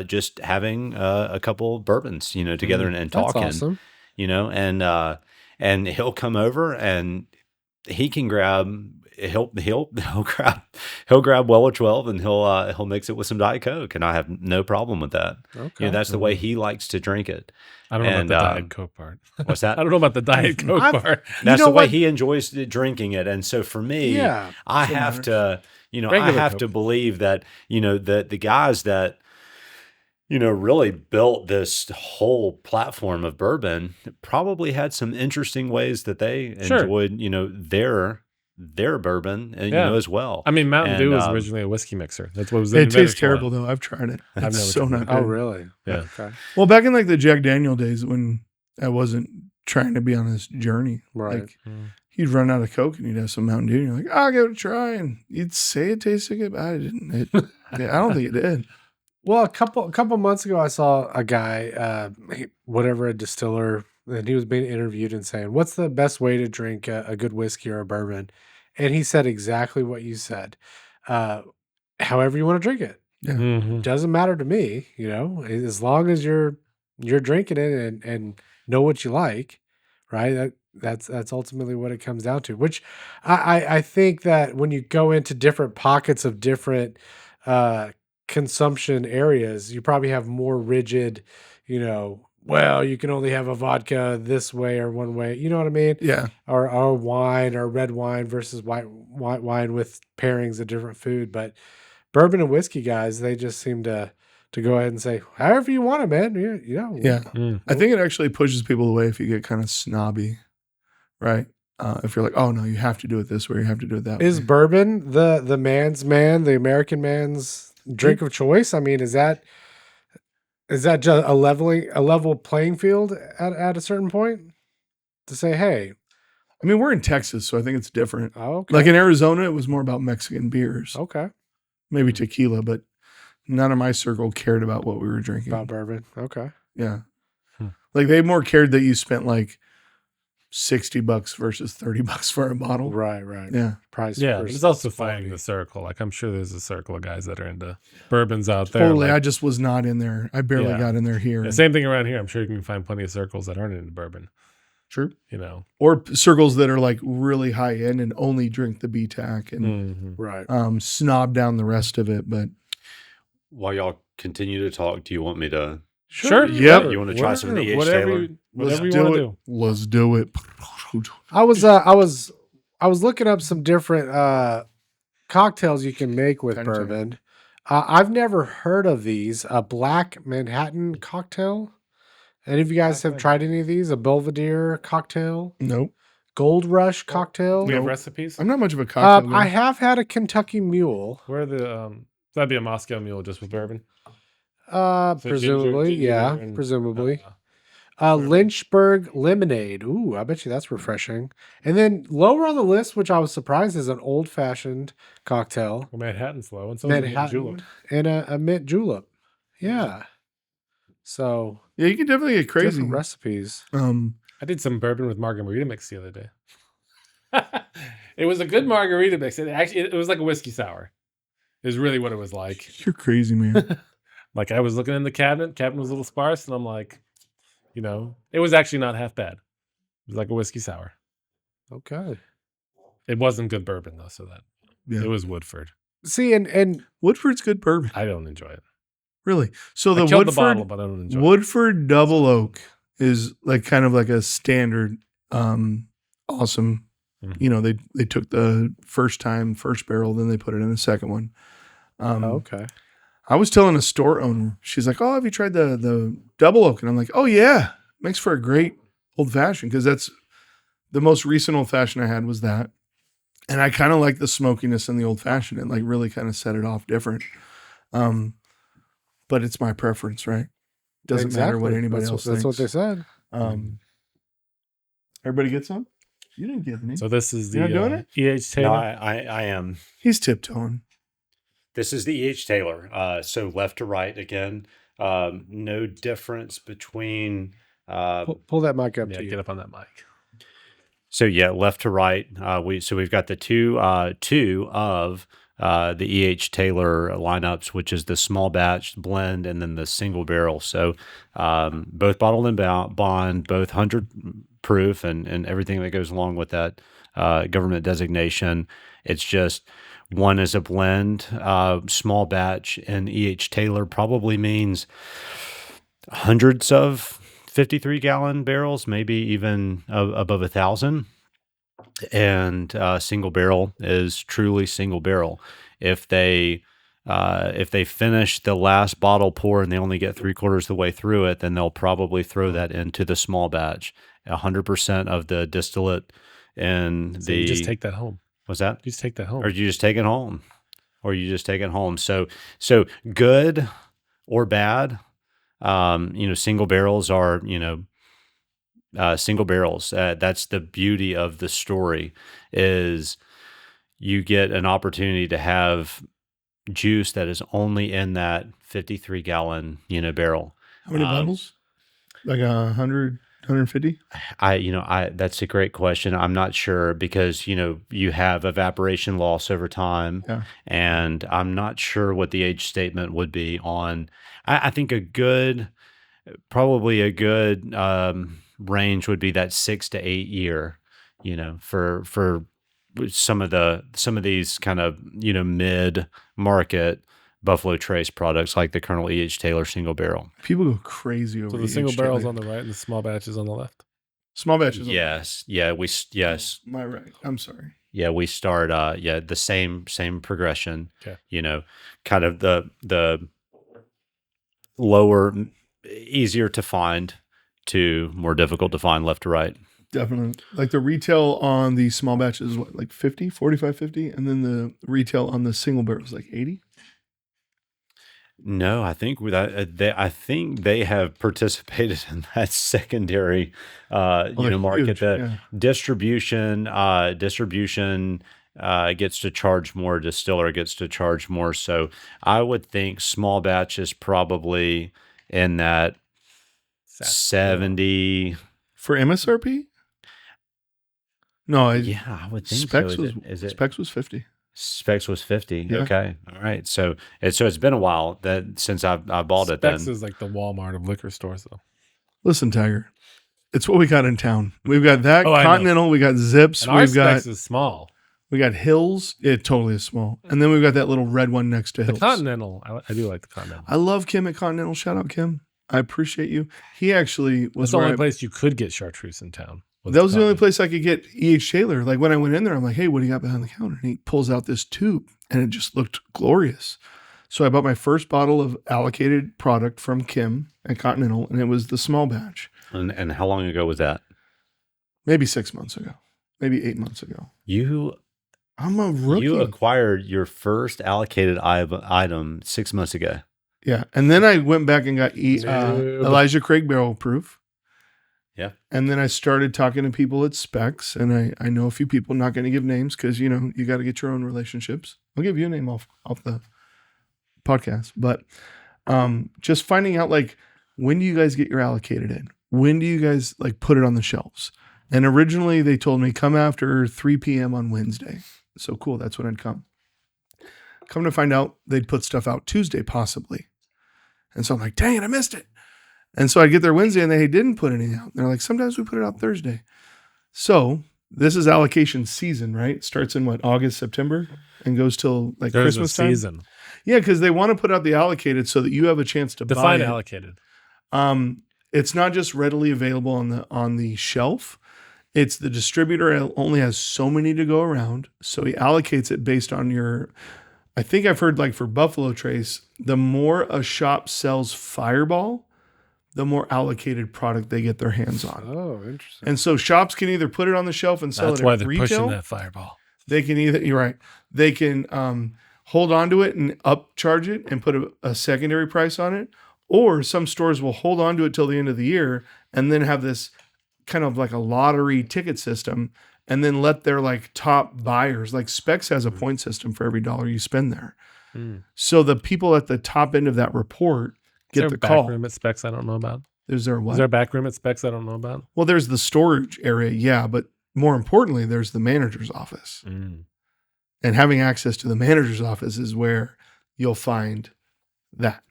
just having a couple bourbons together and That's talking. awesome. And he'll come over and he can grab he'll grab Weller 12 and he'll mix it with some Diet Coke, and I have no problem with that. Okay. That's the way he likes to drink it. I don't know about the Diet Coke part. What's that? I don't know about the Diet Coke part. That's the way he enjoys drinking it. And so for me, Yeah, I have to, I Regular have Coke. to believe that, that the guys that, really built this whole platform of bourbon probably had some interesting ways that they Sure. enjoyed, their bourbon, Yeah. as well. I mean, Mountain Dew was And, originally a whiskey mixer. That's what it was. It invented tastes for. terrible though. I've tried it. I've It's never so tried not it. good. Oh, really? Yeah. Okay. Well, back in like the Jack Daniel days when I wasn't trying to be on this journey, Right. like you'd run out of Coke and you'd have some Mountain Dew, and you're like, I'll give it a try, and you'd say it tasted good, but I didn't. I don't think it did. Well, a couple months ago, I saw a guy, a distiller, and he was being interviewed and saying, "What's the best way to drink a good whiskey or a bourbon?" And he said exactly what you said. However you want to drink it, Mhm. doesn't matter to me. As long as you're drinking it and know what you like, right? That's ultimately what it comes down to. Which I think that when you go into different pockets of different consumption areas, you probably have more rigid, well, you can only have a vodka this way or one way. You know what I mean? Yeah. Or wine or red wine versus white wine with pairings of different food. But bourbon and whiskey guys, they just seem to go ahead and say, however you want it, man. Yeah. Mm. I think it actually pushes people away if you get kind of snobby, right? If you're like, oh no, you have to do it this way, you have to do it that Is way. bourbon the man's man, the American man's drink of choice? I mean, is that just a level playing field at a certain point to say, hey, I mean, we're in Texas, so I think it's different. oh, okay, Like in Arizona, it was more about Mexican beers, okay, maybe tequila, but none of my circle cared about what we were drinking. about bourbon, okay, Yeah. Hmm. Like they more cared that you spent like $60 versus $30 for a bottle. right, Yeah. price. Yeah, but versus it's also quality. finding the circle. Like I'm sure there's a circle of guys that are into bourbons out there. Totally. Like, I just was not in there. I barely Yeah. got in there here. yeah, same thing around here. I'm sure you can find plenty of circles that aren't into bourbon. True. Or Or circles that are like really high end and only drink the BTAC and Right. snob down the rest of it. But While y'all continue to talk, do you want me to? Sure. Yep. You want to try some of the H. Whatever Taylor? you want to it. do. Let's do it. I was looking up some different cocktails you can make with Tiny, tiny. bourbon. I've never heard of these. A black Manhattan cocktail. Any of you guys have tried any of these? A Belvedere cocktail, Nope. Gold Rush cocktail. We have Nope. recipes. I'm not much of a cocktail guy. I have had a Kentucky Mule. Where are the that'd be a Moscow Mule just with bourbon. Presumably, ginger yeah, and- presumably. bourbon. Lynchburg lemonade. Ooh, I bet you that's refreshing. And then lower on the list, which I was surprised, is an old fashioned cocktail. Well, Manhattan's low, and so is mint Manhattan julep. and a mint julep. Yeah. So Yeah, you can definitely get crazy. different recipes. I did some bourbon with margarita mix the other day. It was a good margarita mix. It was like a whiskey sour. Is really what it was like. You're crazy, man. Like I was looking in the cabinet. Cabinet was a little sparse, and I'm like, it was actually not half bad. It was like a whiskey sour. Okay. It wasn't good bourbon though, so that Yeah. it was Woodford. See, and Woodford's good bourbon. I don't enjoy it. Really. So I the killed Woodford the bottle, but I don't enjoy it. Woodford Double Oak is like kind of like a standard awesome. Mhm. You know, they took the first barrel, then they put it in the second one. okay. I was telling a store owner, she's like, "Oh, have you tried the Double Oak?" And I'm like, "Oh yeah, makes for a great old fashioned because that's the most recent old fashioned I had was that." And I kind of like the smokiness in the old fashioned. It like really kind of set it off different. But it's my preference, right? Doesn't matter what anybody That's else That's thinks. what they said. Everybody get some? You didn't give any. So this is You're the not doing it? E.H. No, Taylor. I am. He's tiptoeing. This is the E.H. Taylor. So left to right again. No difference between. Pull that mic up Yeah, to you. get up on that mic. So yeah, left to right. We've got the two of the E.H. Taylor lineups, which is the small batch blend and then the single barrel. So both bottled and bond, both 100 proof, and everything that goes along with that government designation. It's just one is a blend, small batch, and E.H. Taylor probably means hundreds of 53-gallon barrels, maybe even above 1,000. And single barrel is truly single barrel. If they finish the last bottle pour and they only get 3/4 the way through it, then they'll probably throw that into the small batch. 100% of the distillate in So you just take that home. What's that? You just take that home. Or you just take it home. So good or bad. Single barrels are, single barrels. That's the beauty of the story is you get an opportunity to have juice that is only in that 53-gallon, barrel. How many bottles? Like 100, 150? That's a great question. I'm not sure because, you have evaporation loss over time. Yeah. And I'm not sure what the age statement would be on. I think probably a good range would be that 6 to 8 year, for some of these kind of, mid market Buffalo Trace products like the Colonel E.H. Taylor single barrel. People go crazy over So the single barrel's on the right and the small batch is on the left. Small batches. Yes. Yeah. Yes. My right. I'm sorry. Yeah. We start, the same progression, Okay. Kind of the lower, easier to find to more difficult to find left to right. Definitely. Like the retail on the small batch is what, like 50, 45, 50? And then the retail on the single barrel is like 80? No, I think I think they have participated in that secondary, market. Huge, The yeah. distribution gets to charge more. Distiller gets to charge more. So I would think small batch is probably in that 70. For MSRP? No, Yeah, I would think Specs so. was Specs was 50. Specs was 50. Yeah. Okay, all right. So it's been a while since I bought it. Specs Then is like the Walmart of liquor stores, though. Listen, Tiger, it's what we got in town. We've got that Oh, I know. Continental. We got Zips. And our We've got Specs is small. we got Hills. It totally is small. And then we've got that little red one next to The Hills. Continental, I do like the Continental. I love Kim at Continental. Shout out Kim. I appreciate you. He actually was That's the only where place you could get chartreuse in town. that was the only place I could get E.H. Taylor. Like when I went in there, I'm like, hey, what do you got behind the counter? And he pulls out this tube and it just looked glorious. So I bought my first bottle of allocated product from Kim at Continental, and it was the small batch. and how long ago was that? Maybe 6 months ago, maybe 8 months ago. I'm a rookie. You acquired your first allocated item 6 months ago. Yeah. And then I went back and got Noob. Elijah Craig Barrel Proof. Yeah. And then I started talking to people at Specs, and I know a few people, not going to give names because, you got to get your own relationships. I'll give you a name off the podcast. But just finding out, like, when do you guys get your allocated in? When do you guys, like, put it on the shelves? And originally they told me come after 3 p.m. on Wednesday. So cool. That's when I'd come. Come to find out they'd put stuff out Tuesday, possibly. And so I'm like, dang it, I missed it. And so I get there Wednesday and they didn't put anything out. They're like, sometimes we put it out Thursday. So this is allocation season, right? Starts in what, August, September, and goes till like There's Christmas a time. season. Yeah, because they want to put out the allocated so that you have a chance to Define buy it. allocated. It's not just readily available on the shelf. It's the distributor only has so many to go around, so he allocates it based on your. I think I've heard like for Buffalo Trace, the more a shop sells Fireball, the more allocated product they get their hands on. Oh, interesting. And so shops can either put it on the shelf and sell That's it why at they're retail. pushing that Fireball. They can either, you're right, they can hold on to it and upcharge it and put a secondary price on it. Or some stores will hold on to it till the end of the year and then have this kind of like a lottery ticket system and then let their like top buyers, like Specs has a point system for every dollar you spend there. So the people at the top end of that report Is there get a the back call. room at Specs I don't know about? Is there what? Is there a back room at Specs I don't know about? Well, there's the storage area, yeah, but more importantly, there's the manager's office. And having access to the manager's office is where you'll find that.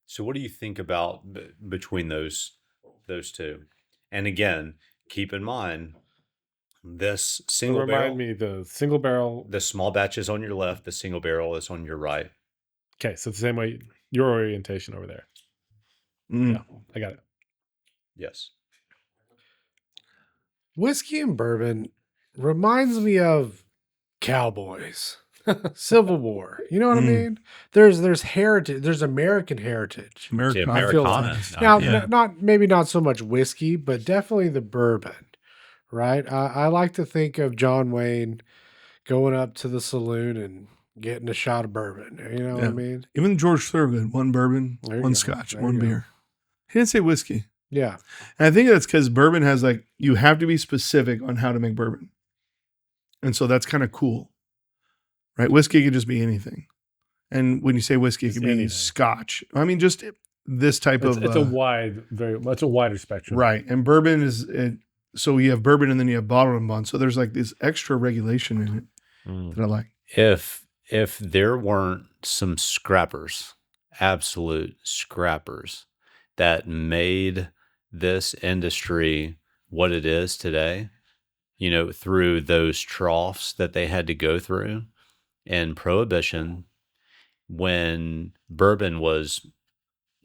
So what do you think about between those two? And again, keep in mind this single barrel. Remind me, the single barrel. The small batch is on your left. The single barrel is on your right. Okay, so the same way your orientation over there. Yeah, I got it. Yes. Whiskey and bourbon reminds me of cowboys, Civil War. You know what I mean? There's heritage. There's American heritage. Americana. I feel like. Americana. Now, not maybe not so much whiskey, but definitely the bourbon, right? I like to think of John Wayne going up to the saloon and getting a shot of bourbon. You know what I mean? Even George Thorogood, one bourbon, There you one go. scotch, There one you go. beer. He didn't say whiskey. Yeah. And I think that's because bourbon has like, you have to be specific on how to make bourbon. And so that's kind of cool, right? Whiskey could just be anything. And when you say whiskey, it Just could be anything. scotch. I mean, just this type It's, of. it's a wide, very much a wider spectrum. Right. And bourbon is, so you have bourbon and then you have bottled and bond. So there's like this extra regulation in it that I like. If there weren't some scrappers, absolute scrappers, that made this industry what it is today, you know, through those troughs that they had to go through in Prohibition, when bourbon was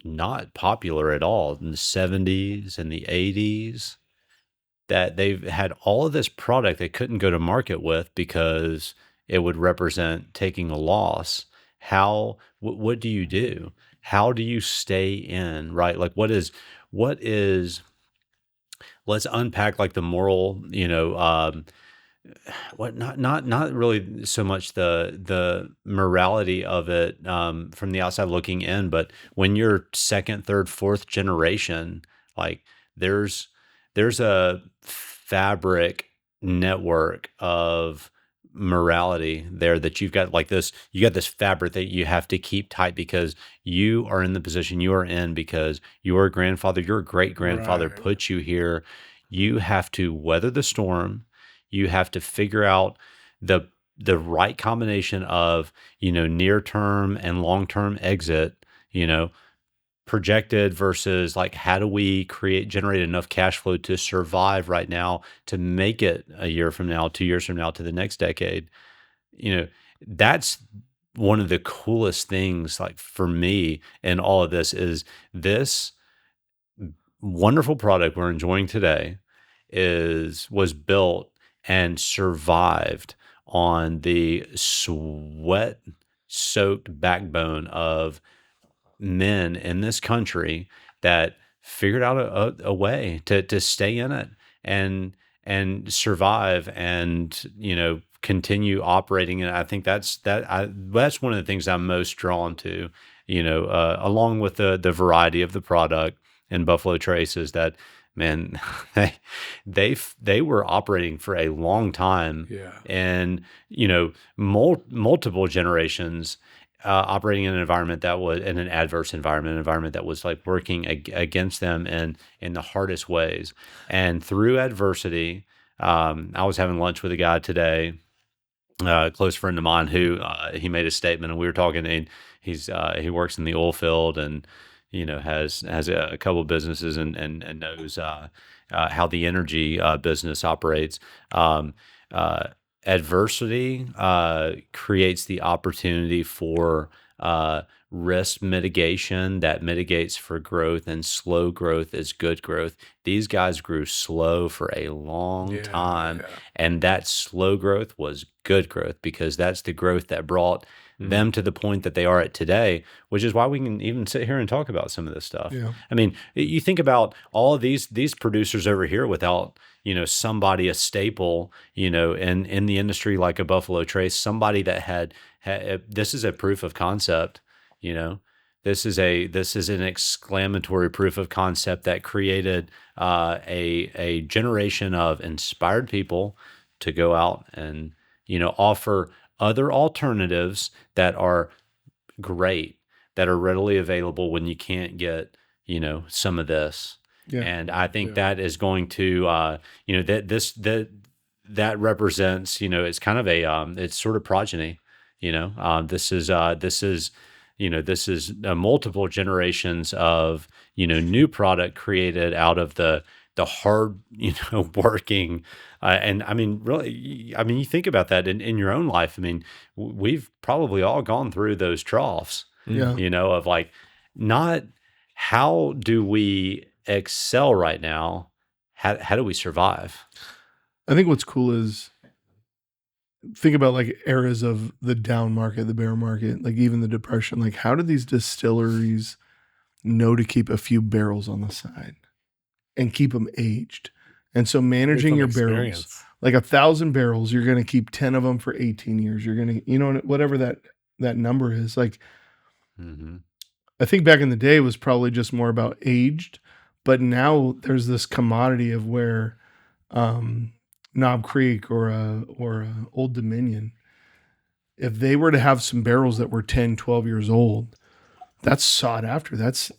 not popular at all in the 70s and the 80s, that they've had all of this product they couldn't go to market with because it would represent taking a loss. What do you do? How do you stay in, right? Like what is, let's unpack like the moral, you know, not really so much the morality of it from the outside looking in, but when you're second, third, fourth generation, like there's a fabric network of morality there that you've got, like this, you got this fabric that you have to keep tight because you are in the position you are in because your grandfather, your great grandfather Right. put you here. You have to weather the storm. You have to figure out the right combination of, you know, near term and long term exit, you know, projected versus like how do we generate enough cash flow to survive right now to make it a year from now, 2 years from now, to the next decade. You know, that's one of the coolest things, like for me in all of this, is this wonderful product we're enjoying today was built and survived on the sweat soaked backbone of men in this country that figured out a way to stay in it and survive and, you know, continue operating. And I think that's one of the things I'm most drawn to, you know, along with the variety of the product and Buffalo Trace, is that, man, they were operating for a long time, and, you know, multiple generations operating in an environment that was in an adverse environment, an environment that was like working against them in the hardest ways. And through adversity, I was having lunch with a guy today, a close friend of mine, who he made a statement, and we were talking, and he works in the oil field, and has a couple businesses and knows how the energy business operates. Um, uh, Adversity creates the opportunity for risk mitigation that mitigates for growth, and slow growth is good growth. These guys grew slow for a long time, and that slow growth was good growth because that's the growth that brought them to the point that they are at today, which is why we can even sit here and talk about some of this stuff. Yeah. I mean, you think about all of these producers over here without, somebody, a staple, in the industry like a Buffalo Trace, somebody that had this is a proof of concept, you know. This is an exclamatory proof of concept that created a generation of inspired people to go out and offer other alternatives that are great, that are readily available when you can't get some of this. Yeah. And I think that is going to that represents, it's kind of a it's sort of progeny. This is multiple generations of new product created out of the hard working, and I mean, really, I mean, you think about that in your own life. I mean, we've probably all gone through those troughs, Yeah. of like, not how do we excel right now, how do we survive? I think what's cool is think about like eras of the down market, the bear market, like even the depression. Like, how did these distilleries know to keep a few barrels on the side and keep them aged? And so managing your barrels, like 1,000 barrels, you're going to keep 10 of them for 18 years. You're going to, whatever that number is. Like, I think back in the day it was probably just more about aged, but now there's this commodity of where Knob Creek or Old Dominion, if they were to have some barrels that were 10, 12 years old, that's sought after. That's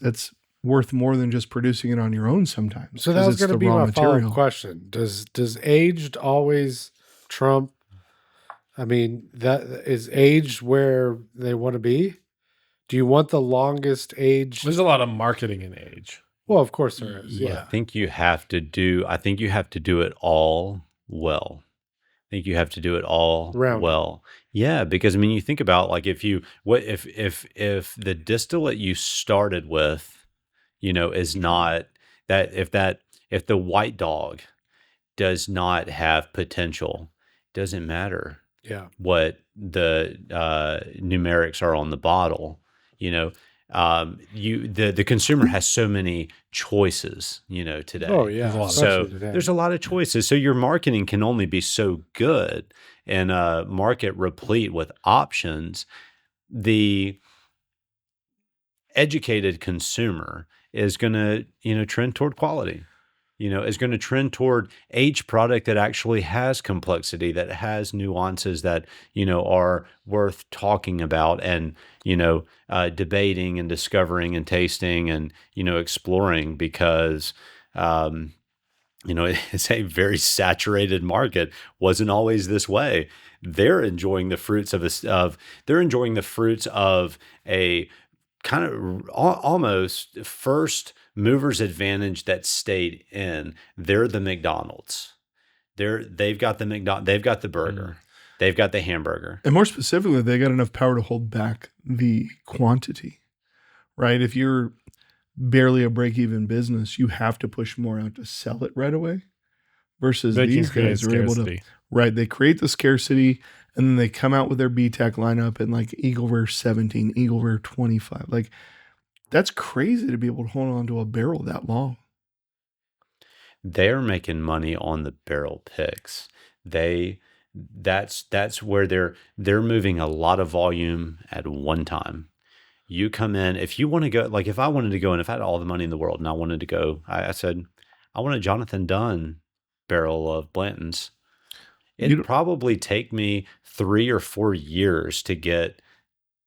worth more than just producing it on your own sometimes. So that was going to be my follow-up question. Does aged always trump? I mean, that is aged where they want to be? Do you want the longest age? There's a lot of marketing in age. Well, of course there is. Yeah. I think you have to do it all well. I think you have to do it all well. Yeah, because I mean, you think about like if the distillate you started with, is not if the white dog does not have potential, doesn't matter. Yeah. What the numerics are on the bottle, the consumer has so many choices, today. Oh yeah. So there's a lot of choices. So your marketing can only be so good in a market replete with options. The educated consumer is going to, trend toward quality, is going to trend toward aged product that actually has complexity, that has nuances that, are worth talking about and, debating and discovering and tasting and, exploring, because, it's a very saturated market. Wasn't always this way. They're enjoying the fruits of a kind of almost first movers advantage that stayed in. They're the McDonald's. They've got the burger. They've got the hamburger. And more specifically, they got enough power to hold back the quantity, right? If you're barely a break-even business, you have to push more out to sell it right away. Versus these guys are able to, right? They create the scarcity, and then they come out with their BTAC lineup and like Eagle Rare 17, Eagle Rare 25. Like, that's crazy to be able to hold on to a barrel that long. They're making money on the barrel picks. That's where they're moving a lot of volume at one time. You come in, if you want to go, like if I wanted to go and if I had all the money in the world and I wanted to go, I said, I want a Jonathan Dunn barrel of Blanton's. It'd probably take me 3 or 4 years to get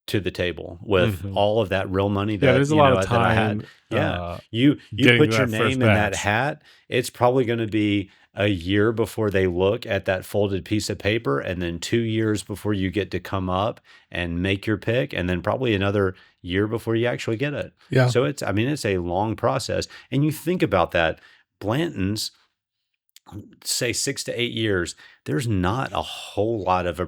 to the table with all of that real money that, there's a lot of time that I had. Yeah. You put your name in that hat, it's probably going to be a year before they look at that folded piece of paper, and then 2 years before you get to come up and make your pick, and then probably another year before you actually get it. Yeah. So it's a long process. And you think about that, Blanton's, say 6 to 8 years, there's not a whole lot of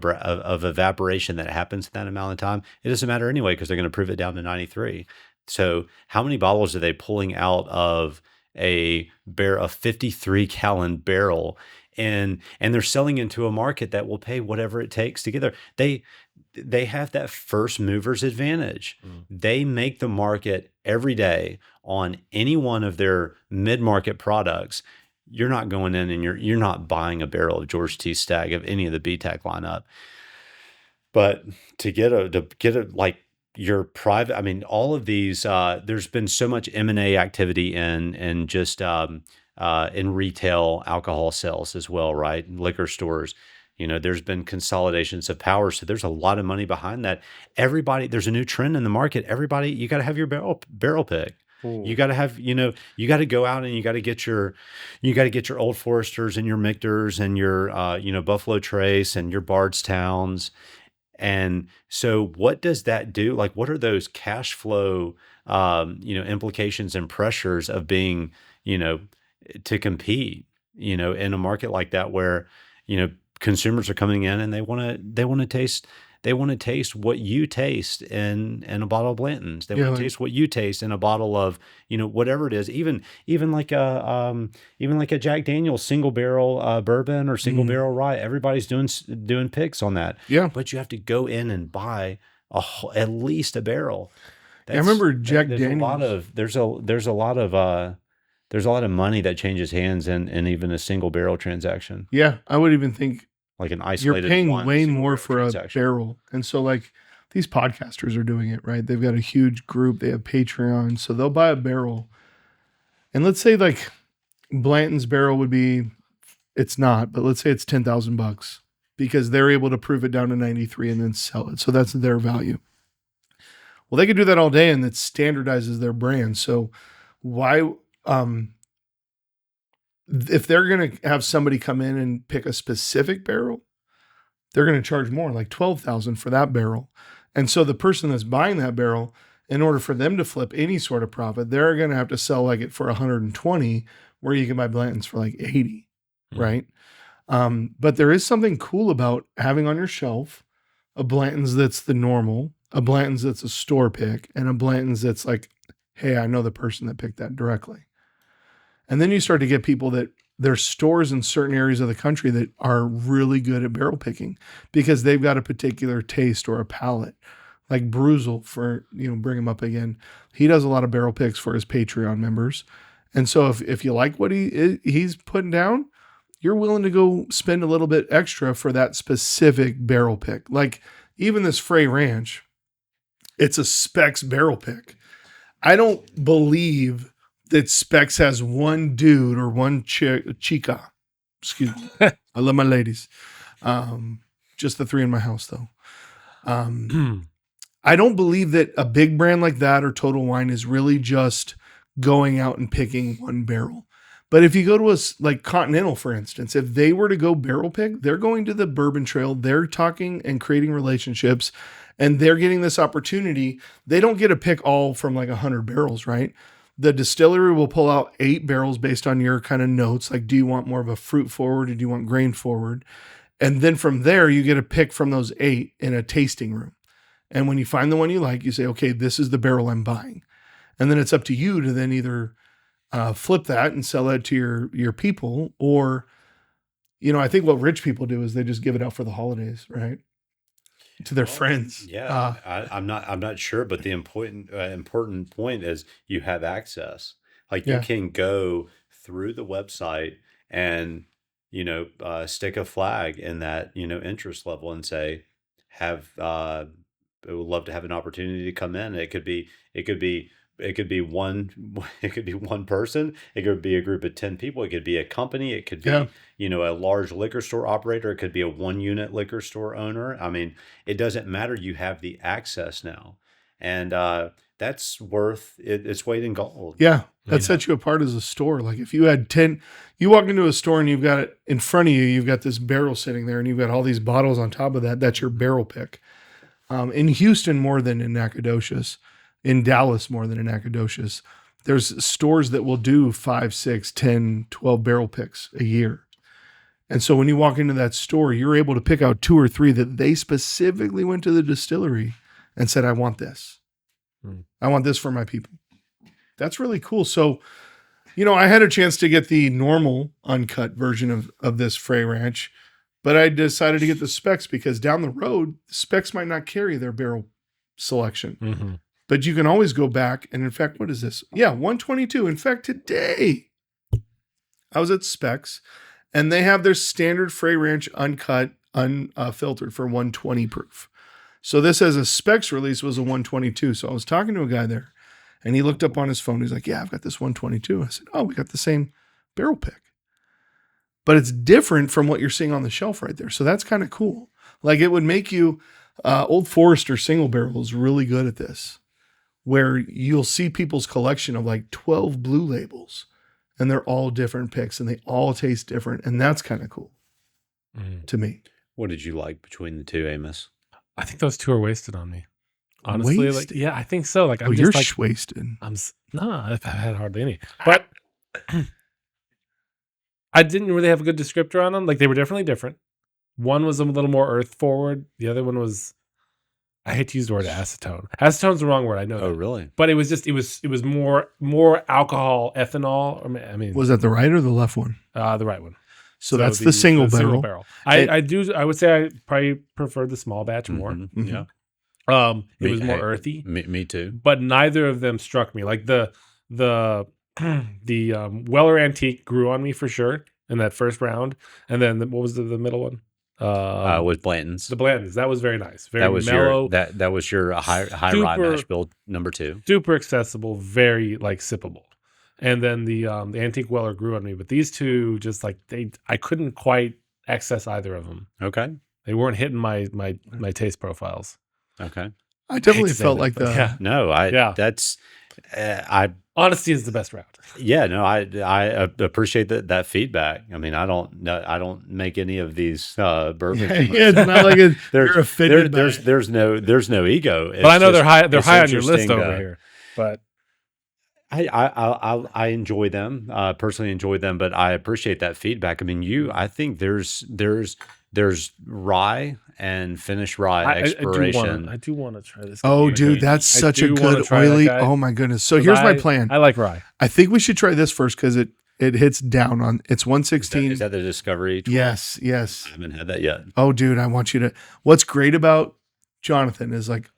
evaporation that happens in that amount of time. It doesn't matter anyway, because they're going to prove it down to 93. So how many bottles are they pulling out of a 53-gallon barrel? And they're selling into a market that will pay whatever it takes to get there. They have that first mover's advantage. They make the market every day on any one of their mid-market products. You're not going in and you're not buying a barrel of George T. Stagg of any of the BTAC lineup. But to get a like your private, all of these, there's been so much M&A activity in just in retail alcohol sales as well, right? Liquor stores. There's been consolidations of power. So there's a lot of money behind that. There's a new trend in the market. Everybody, you got to have your barrel pick. You got to have, you got to go out and you got to get your Old Foresters and your Michters and your, Buffalo Trace and your Bardstowns. And so what does that do? Like, what are those cash flow, implications and pressures of being, to compete, in a market like that where, consumers are coming in and they want to taste what you taste in a bottle of Blanton's. They want to taste what you taste in a bottle of, whatever it is, even like a Jack Daniel's single barrel bourbon or single barrel rye. Everybody's doing picks on that. Yeah. But you have to go in and buy at least a barrel. I remember Jack Daniel's. There's a lot of money that changes hands in even a single barrel transaction. Yeah, I would even think like an isolated. You're paying way more for a barrel, and so like these podcasters are doing it right. They've got a huge group. They have Patreon, so they'll buy a barrel, and let's say like Blanton's barrel would be, it's not, but let's say it's $10,000 because they're able to prove it down to 93 and then sell it. So that's their value. Well, they could do that all day, and it standardizes their brand. So why? If they're going to have somebody come in and pick a specific barrel, they're going to charge more, like $12,000 for that barrel. And so the person that's buying that barrel, in order for them to flip any sort of profit, they're going to have to sell like it for 120, where you can buy Blanton's for like 80, right? But there is something cool about having on your shelf a Blanton's that's the normal, a Blanton's that's a store pick, and a Blanton's that's like, hey, I know the person that picked that directly. And then you start to get people that there's stores in certain areas of the country that are really good at barrel picking because they've got a particular taste or a palate. Like Bruzel, for, bring him up again. He does a lot of barrel picks for his Patreon members. And so if you like what he's putting down, you're willing to go spend a little bit extra for that specific barrel pick. Like even this Frey Ranch, it's a Specs barrel pick. I don't believe that Specs has one dude or one chica. Excuse me. I love my ladies. Just the three in my house, though. I don't believe that a big brand like that or Total Wine is really just going out and picking one barrel. But if you go to like Continental, for instance, if they were to go barrel pick, they're going to the bourbon trail. They're talking and creating relationships, and they're getting this opportunity. They don't get a pick all from like 100 barrels, right? The distillery will pull out 8 barrels based on your kind of notes. Like, do you want more of a fruit forward or do you want grain forward? And then from there, you get a pick from those 8 in a tasting room. And when you find the one you like, you say, okay, this is the barrel I'm buying. And then it's up to you to then either flip that and sell that to your people, or, I think what rich people do is they just give it out for the holidays, right? To their friends. Yeah. I'm not sure, but the important point is you have access. Like you can go through the website and, stick a flag in that, interest level and say, I would love to have an opportunity to come in. It could be one person. It could be a group of 10 people. It could be a company. It could be, a large liquor store operator. It could be a 1-unit liquor store owner. It doesn't matter. You have the access now. And that's worth its weight in gold. Yeah. That sets you apart as a store. Like if you had 10, you walk into a store and you've got it in front of you, you've got this barrel sitting there and you've got all these bottles on top of that. That's your barrel pick. In Houston, more than in Nacogdoches, in Dallas more than in Nacogdoches. There's stores that will do 5, 6, 10, 12 barrel picks a year. And so when you walk into that store, you're able to pick out 2 or 3 that they specifically went to the distillery and said, I want this. I want this for my people. That's really cool. So, I had a chance to get the normal uncut version of this Frey Ranch, but I decided to get the specs because down the road, specs might not carry their barrel selection. Mm-hmm. But you can always go back. And in fact, what is this? Yeah, 122. In fact, today I was at Specs and they have their standard Frey Ranch uncut, unfiltered for 120 proof. So this as a Specs release was a 122. So I was talking to a guy there and he looked up on his phone. He's like, yeah, I've got this 122. I said, oh, we got the same barrel pick. But it's different from what you're seeing on the shelf right there. So that's kind of cool. Like it would make you, Old Forester single barrel is really good at this, where you'll see people's collection of like 12 blue labels and they're all different picks and they all taste different. And that's kind of cool to me. What did you like between the two, Amos? I think those two are wasted on me. Honestly, Wasted? yeah, I think so. Like, I'm you're just like, wasted. no, I've had hardly any, but I didn't really have a good descriptor on them. Like, they were definitely different. One was a little more earth forward. The other one was, I hate to use the word acetone. Acetone's the wrong word. I know. Oh, that. really? But it was more alcohol, ethanol. I mean, Was that the right or the left one? the right one. So that's the single barrel. I would say I probably preferred the small batch more. Mm-hmm. Yeah. It was more earthy. Me too. But neither of them struck me. Like the Weller Antique grew on me for sure in that first round. And then what was the middle one? With Blanton's. The Blanton's. That was very nice. Very that was mellow. That was your high rye mash bill number 2. Super accessible, very like sippable. And then the Antique Weller grew on me. But these two just like I couldn't quite access either of them. Okay. They weren't hitting my taste profiles. Okay. I definitely felt like the. Yeah. No, that's Honesty is the best route. Yeah, no, I appreciate that feedback. I mean, I don't make any of these bourbon. Yeah, it's not like you're offended. There's no ego. But I know they're high on your list over here. But I enjoy them. Personally enjoy them, but I appreciate that feedback. I mean, I think there's rye and finished rye expiration. I do want to try this. Oh, dude, that's such a good oily. Oh my goodness. So here's my plan. I like rye. I think we should try this first because it hits down on. It's 116. Is that the Discovery 12? Yes. I haven't had that yet. Oh, dude, I want you to. What's great about Jonathan is like,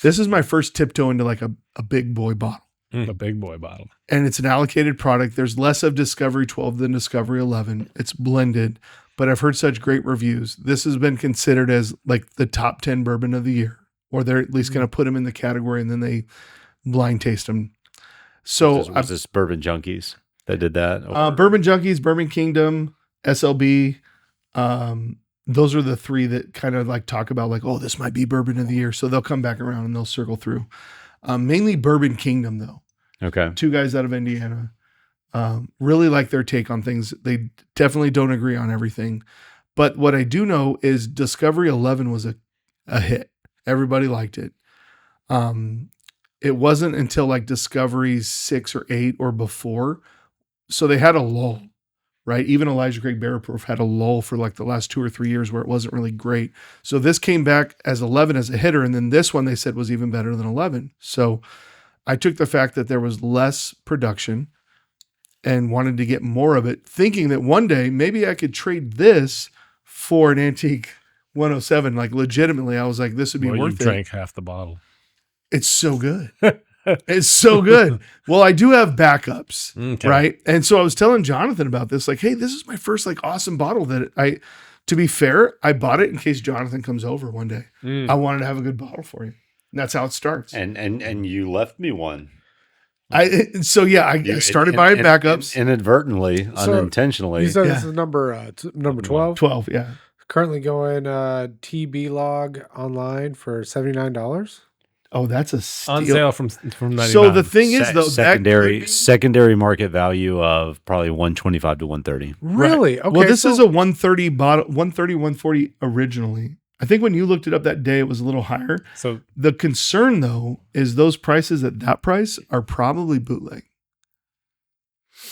this is my first tiptoe into like a big boy bottle. A big boy bottle. And it's an allocated product. There's less of Discovery 12 than Discovery 11. It's blended, but I've heard such great reviews. This has been considered as like the top 10 bourbon of the year, or they're at least going to put them in the category and then they blind taste them. So was this Bourbon Junkies that did that? Bourbon Junkies, Bourbon Kingdom, SLB. Those are the 3 that kind of like talk about like, oh, this might be bourbon of the year. So they'll come back around and they'll circle through. Mainly Bourbon Kingdom though. Okay. 2 guys out of Indiana. Really like their take on things. They definitely don't agree on everything. But what I do know is Discovery 11 was a hit. Everybody liked it. It wasn't until like Discovery 6 or 8 or before. So they had a lull, right? Even Elijah Craig Barrel Proof had a lull for like the last 2 or 3 years where it wasn't really great. So this came back as 11 as a hitter. And then this one they said was even better than 11. So I took the fact that there was less production and wanted to get more of it, thinking that one day maybe I could trade this for an antique 107. Like legitimately, I was like, this would be worth it. You drank half the bottle. It's so good. It's so good. Well, I do have backups, right? And so I was telling Jonathan about this, like, hey, this is my first like awesome bottle that to be fair, I bought it in case Jonathan comes over one day. I wanted to have a good bottle for you. And that's how it starts. And you left me one. I started buying backups. Inadvertently, unintentionally. You said this is number 12? 12, yeah. Currently going TB log online for $79. Oh, that's a steal. On sale from 99. So the thing is, though, secondary market value of probably 125 to 130. Really? Right. Okay. Well, this is a 130 bottle, 130, 140 originally. I think when you looked it up that day, it was a little higher. So The concern, though, is those prices at that price are probably bootleg.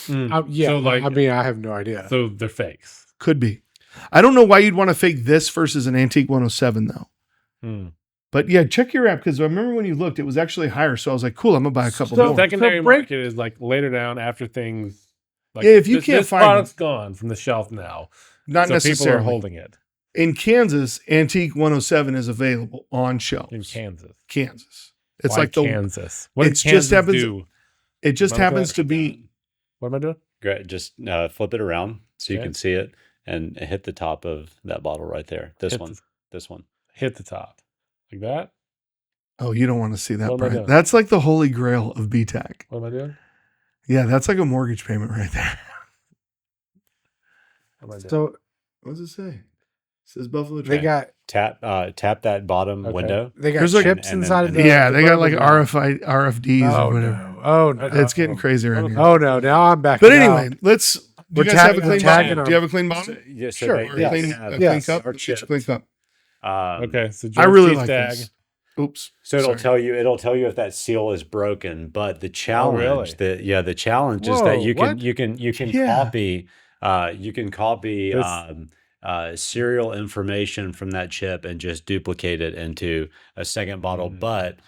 Yeah, So like, I mean, I have no idea. so they're fakes. Could be. I don't know why you'd want to fake this versus an Antique 107, though. Hmm. But yeah, check your app, because I remember when you looked, it was actually higher. So I was like, cool, I'm going to buy a couple So- more. Secondary break- market is like later down after things. Like, Yeah, if you can't this find product's gone from the shelf now, Not so people necessarily. are holding it In Kansas, Antique 107 is available on shelves. in Kansas. It's Why like the Kansas. What it's did just Kansas happens- do? it just Am I happens correct? to be What am I doing? Great. Just flip it around so you Okay. can see it and hit the top of that bottle right there. This Hit one. the- This one. Hit the top like that. Oh, you don't want to see that, What am I Brian. doing? That's like the holy grail of BTAC. What am I doing? Yeah, that's like a mortgage payment right there. What am I doing? So What does it say? It says Buffalo they Trace. got Tap that bottom Okay. window. they got There's like- chips and then- inside of and the. then- Yeah, the they got like bourbon now. RFIDs Oh or whatever. no! Oh no! It's getting crazy around here. Oh no! Now I'm back. But anyway, let's. Do We're you guys have a tagging- clean tagging bottle? our- Do you have a clean bottle? Yeah, so Sure, they- Or yes. a clean, have- a Yes. clean cup? Or Get you a chips. clean cup. Okay, so I George really T. like Stagg. this. Oops. So it'll Sorry. tell you if that seal is broken. But the challenge, really? the challenge is that Whoa, you can what? you can Yeah. copy This- serial information from that chip and just duplicate it into a second bottle. But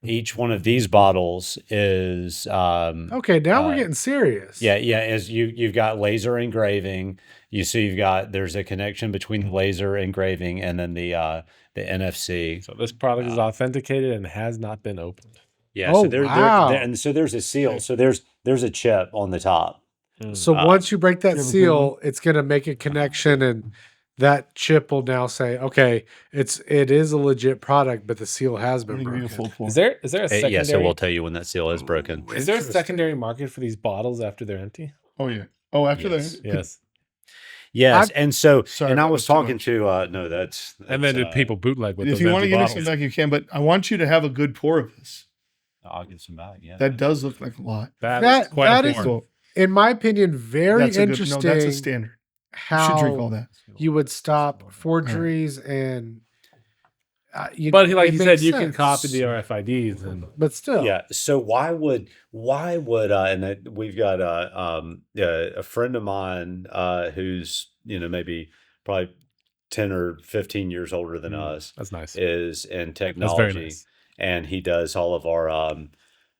each one of these bottles is Okay, now we're getting serious. yeah, as you've got laser engraving. There's a connection between the laser engraving and then the NFC. So this product is authenticated and has not been opened. Yeah, Oh, so wow. and so there's a seal. So there's a chip on the top. So once you break that you have a seal, it's gonna make a connection, and that chip will now say, "Okay, it is a legit product, but the seal has been broken." Is there a secondary? Yeah, so we'll tell you when that seal is broken. Is there a Interesting. secondary market for these bottles after they're empty? Oh yeah. Oh, after Yes. that. Yes. Yes, and so Sorry, and I that was was too talking much. to no, that's And then do people bootleg with If those you want to empty give me bottles? some back, you can. But I want you to have a good pour of this. I'll get some back. Yeah, That does look like a lot. That is quite that is- important. In my opinion, very That's a good. interesting. No, that's a standard. You should drink all how that. you would stop forgeries and. But like it you said, makes you can sense. copy the RFIDs and But still, yeah. So why would and we've got a friend of mine who's maybe probably 10 or 15 years older than us that's nice. is in That's technology. very nice. And he does all of our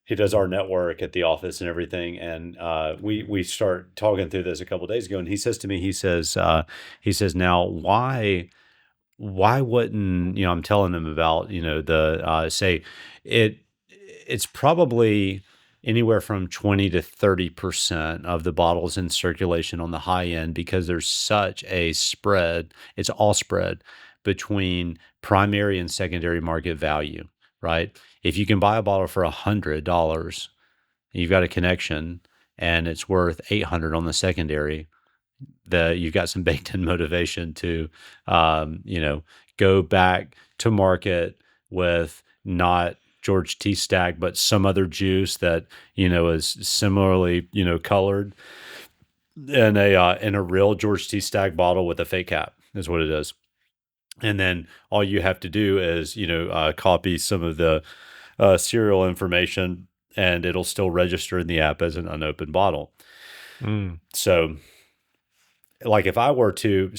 he does our network at the office and everything. And we start talking through this a couple of days ago, and he says to me, he says now why wouldn't I'm telling him about the say it's probably anywhere from 20 to 30% of the bottles in circulation on the high end, because there's such a spread. It's all spread between primary and secondary market value, right? If you can buy a bottle for $100, you've got a connection and it's worth $800 on the secondary, you've got some baked in motivation to, go back to market with not George T. Stagg, but some other juice that, is similarly, colored in a real George T. Stagg bottle with a fake cap is what it is. And then all you have to do is, copy some of the serial information, and it'll still register in the app as an unopened bottle. So like if I were to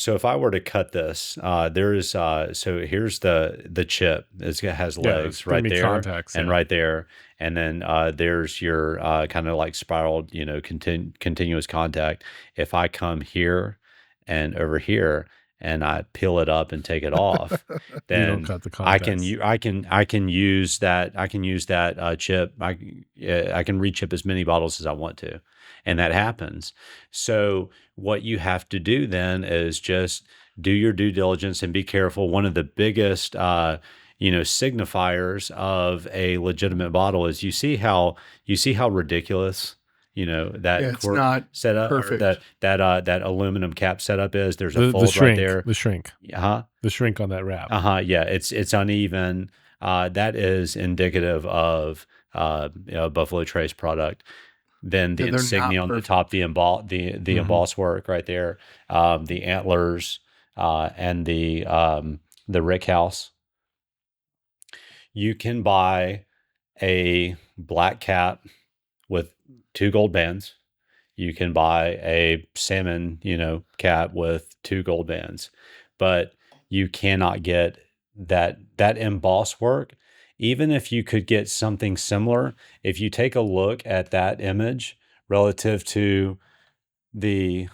cut this, here's the chip. It has legs it's gonna right be there contacts, and yeah. right there. And then there's your kind of like spiraled, continuous contact. If I come here and over here and I peel it up and take it off, You then don't cut the I contacts. can use that chip. I can rechip as many bottles as I want to, and that happens. So what you have to do then is just do your due diligence and be careful. One of the biggest signifiers of a legitimate bottle is you see how ridiculous that Yeah, it's cork not setup or perfect. that aluminum cap setup is. There's a The fold shrink, right there. the shrink on that wrap. Yeah, it's uneven. That is indicative of Buffalo Trace product. Then the Yeah, they're not insignia on the perfect. top, the emboss work right there, the antlers, and the the Rick House. You can buy a black cap with 2 gold bands. You can buy a salmon, cap with 2 gold bands, but you cannot get that emboss work. Even if you could get something similar, if you take a look at that image relative to the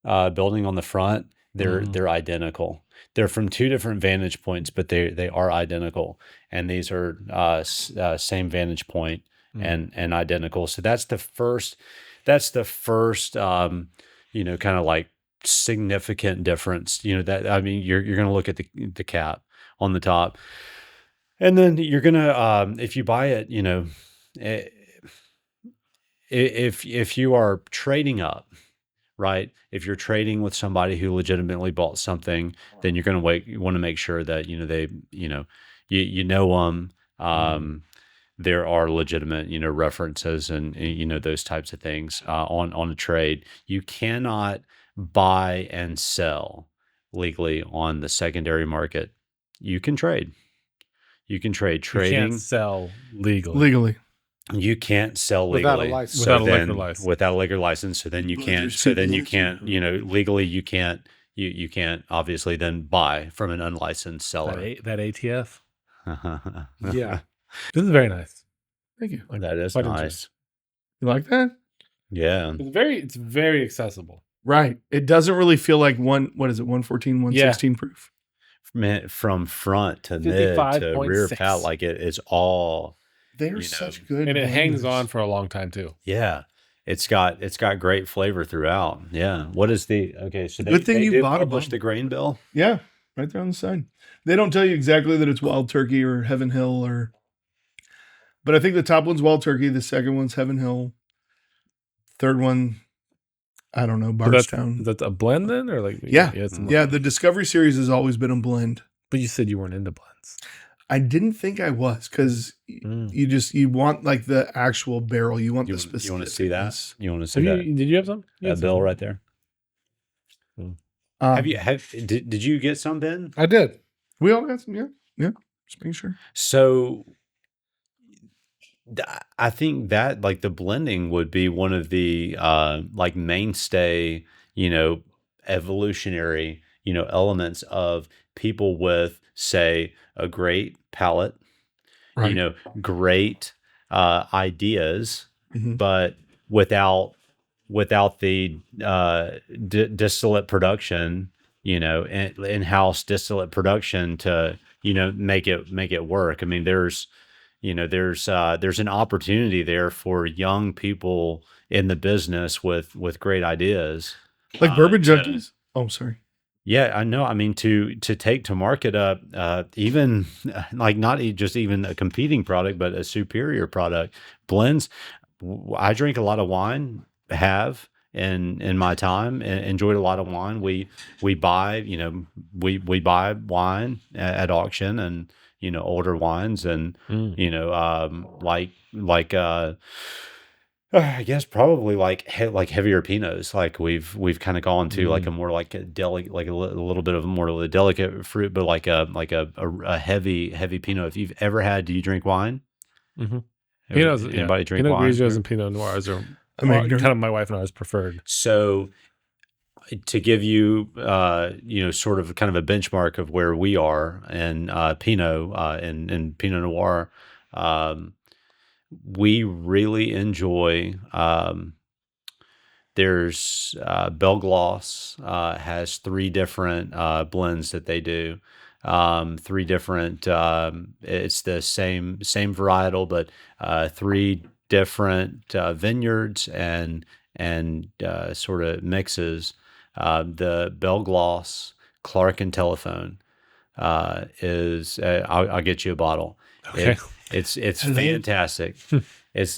building on the front, they're identical. They're from 2 different vantage points, but they are identical, and these are same vantage point and identical. So that's the first kind of like significant difference. That, I mean, you're going to look at the cap on the top, and then you're going to if you buy it, eh, if you are trading up, right? If you're trading with somebody who legitimately bought something, then you're going to wait. You want to make sure that they, them. There are legitimate, references and those types of things on a trade. You cannot buy and sell legally on the secondary market. You can trade. You can trade. You Trading. can't sell legally. Legally. You can't sell Without a legally. license. Without a liquor license. Without a liquor license. So then you But can't. there's So then people you who can't. can. Legally you can't. You can't obviously then buy from an unlicensed seller. That ATF. Yeah. This is very nice. Thank you. That is Quite nice. You like that? Yeah. It's very accessible. Right. It doesn't really feel like what is it, 114, 116 proof? From front to mid to rear 55.6. pallet, like it's all. They're such good. And it hangs blenders. on for a long time too. Yeah. It's got great flavor throughout. Yeah. What is okay? So Good thing you did bought a publish bottle. the grain bill. Yeah, right there on the side. They don't tell you exactly that it's Wild Turkey or Heaven Hill but I think the top one's Wild Turkey, the second one's Heaven Hill, third one, I don't know, Bardstown. That's a blend then, or like Yeah. it's a Yeah, blend. the Discovery series has always been a blend. But you said you weren't into blends. I didn't think I was because you want like the actual barrel. You want the specific. You want to see that? You want to see that? Did you have some? You had That bill some. right there. Did you get some, Ben? I did. We all got some. Yeah. Just making sure. So I think that like the blending would be one of the like mainstay, evolutionary, elements of people with, say, a great palate, Right. great ideas, Mhm. but without the distillate production, in-house distillate production to make it work. I mean, there's an opportunity there for young people in the business with great ideas, Like bourbon junkies. Oh, sorry. Yeah, I know. I mean, to take to market even like not just even a competing product, but a superior product. Blends. I drink a lot of wine. Have in my time and enjoyed a lot of wine. We buy we buy wine at auction and older wines and I guess probably like heavier pinots. Like we've kind of gone to like a more like a like a little bit of more of a delicate fruit, but like a heavy pinot. If you've ever had, do you drink wine? Mm-hmm. Pinots, Anybody drink Pinot wine? Grigios and Pinot Noirs are ignorant. kind of my wife and I's preferred. So to give you sort of kind of a benchmark of where we are in Pinot and Pinot Noir. We really enjoy. There's Belgloss has 3 different blends that they do. 3 different. It's the same varietal, but 3 different vineyards and sort of mixes. The Belgloss Clark and Telephone is. I'll get you a bottle. Okay. It's fantastic. It's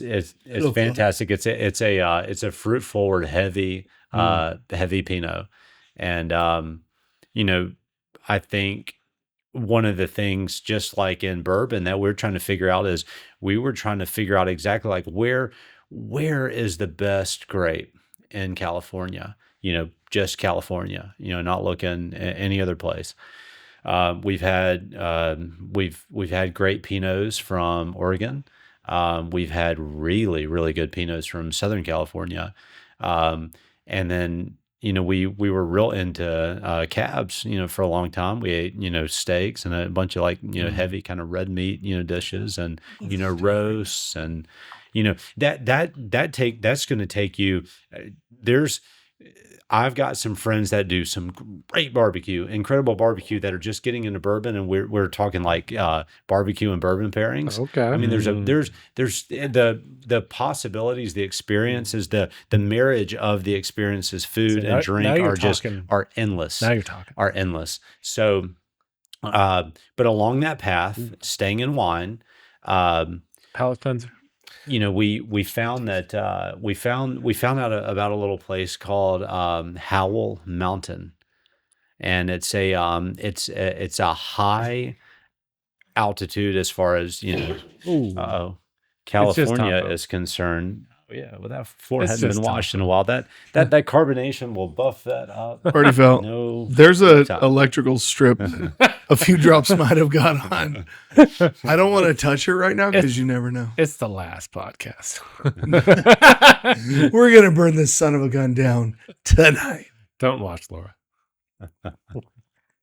fantastic. It's a fruit forward heavy Pinot, and I think one of the things, just like in bourbon, that we're trying to figure out is we were trying to figure out exactly like where is the best grape in California. Just California. Not looking at any other place. We've had great Pinots from Oregon. We've had really, really good Pinots from Southern California. And then, we were real into cabs, for a long time. We ate, steaks and a bunch of heavy kind of red meat, dishes and, roasts and, that's going to take you, there's, I've got some friends that do some great barbecue, incredible barbecue that are just getting into bourbon, and we're talking like barbecue and bourbon pairings. Okay. I mean, there's the possibilities, the experiences, the marriage of the experiences, food and drink are endless. Now you're talking. Are endless. So, but along that path, staying in wine, Palate cleanser. we found that we found out about a little place called Howell Mountain, and it's a high altitude as far as California is concerned. Yeah, well, that floor hadn't been washed in a while. That carbonation will buff that up. Already felt. No, There's a electrical strip. A few drops might have got on. I don't want to touch it right now because you never know. It's the last podcast. We're gonna burn this son of a gun down tonight. Don't watch Laura.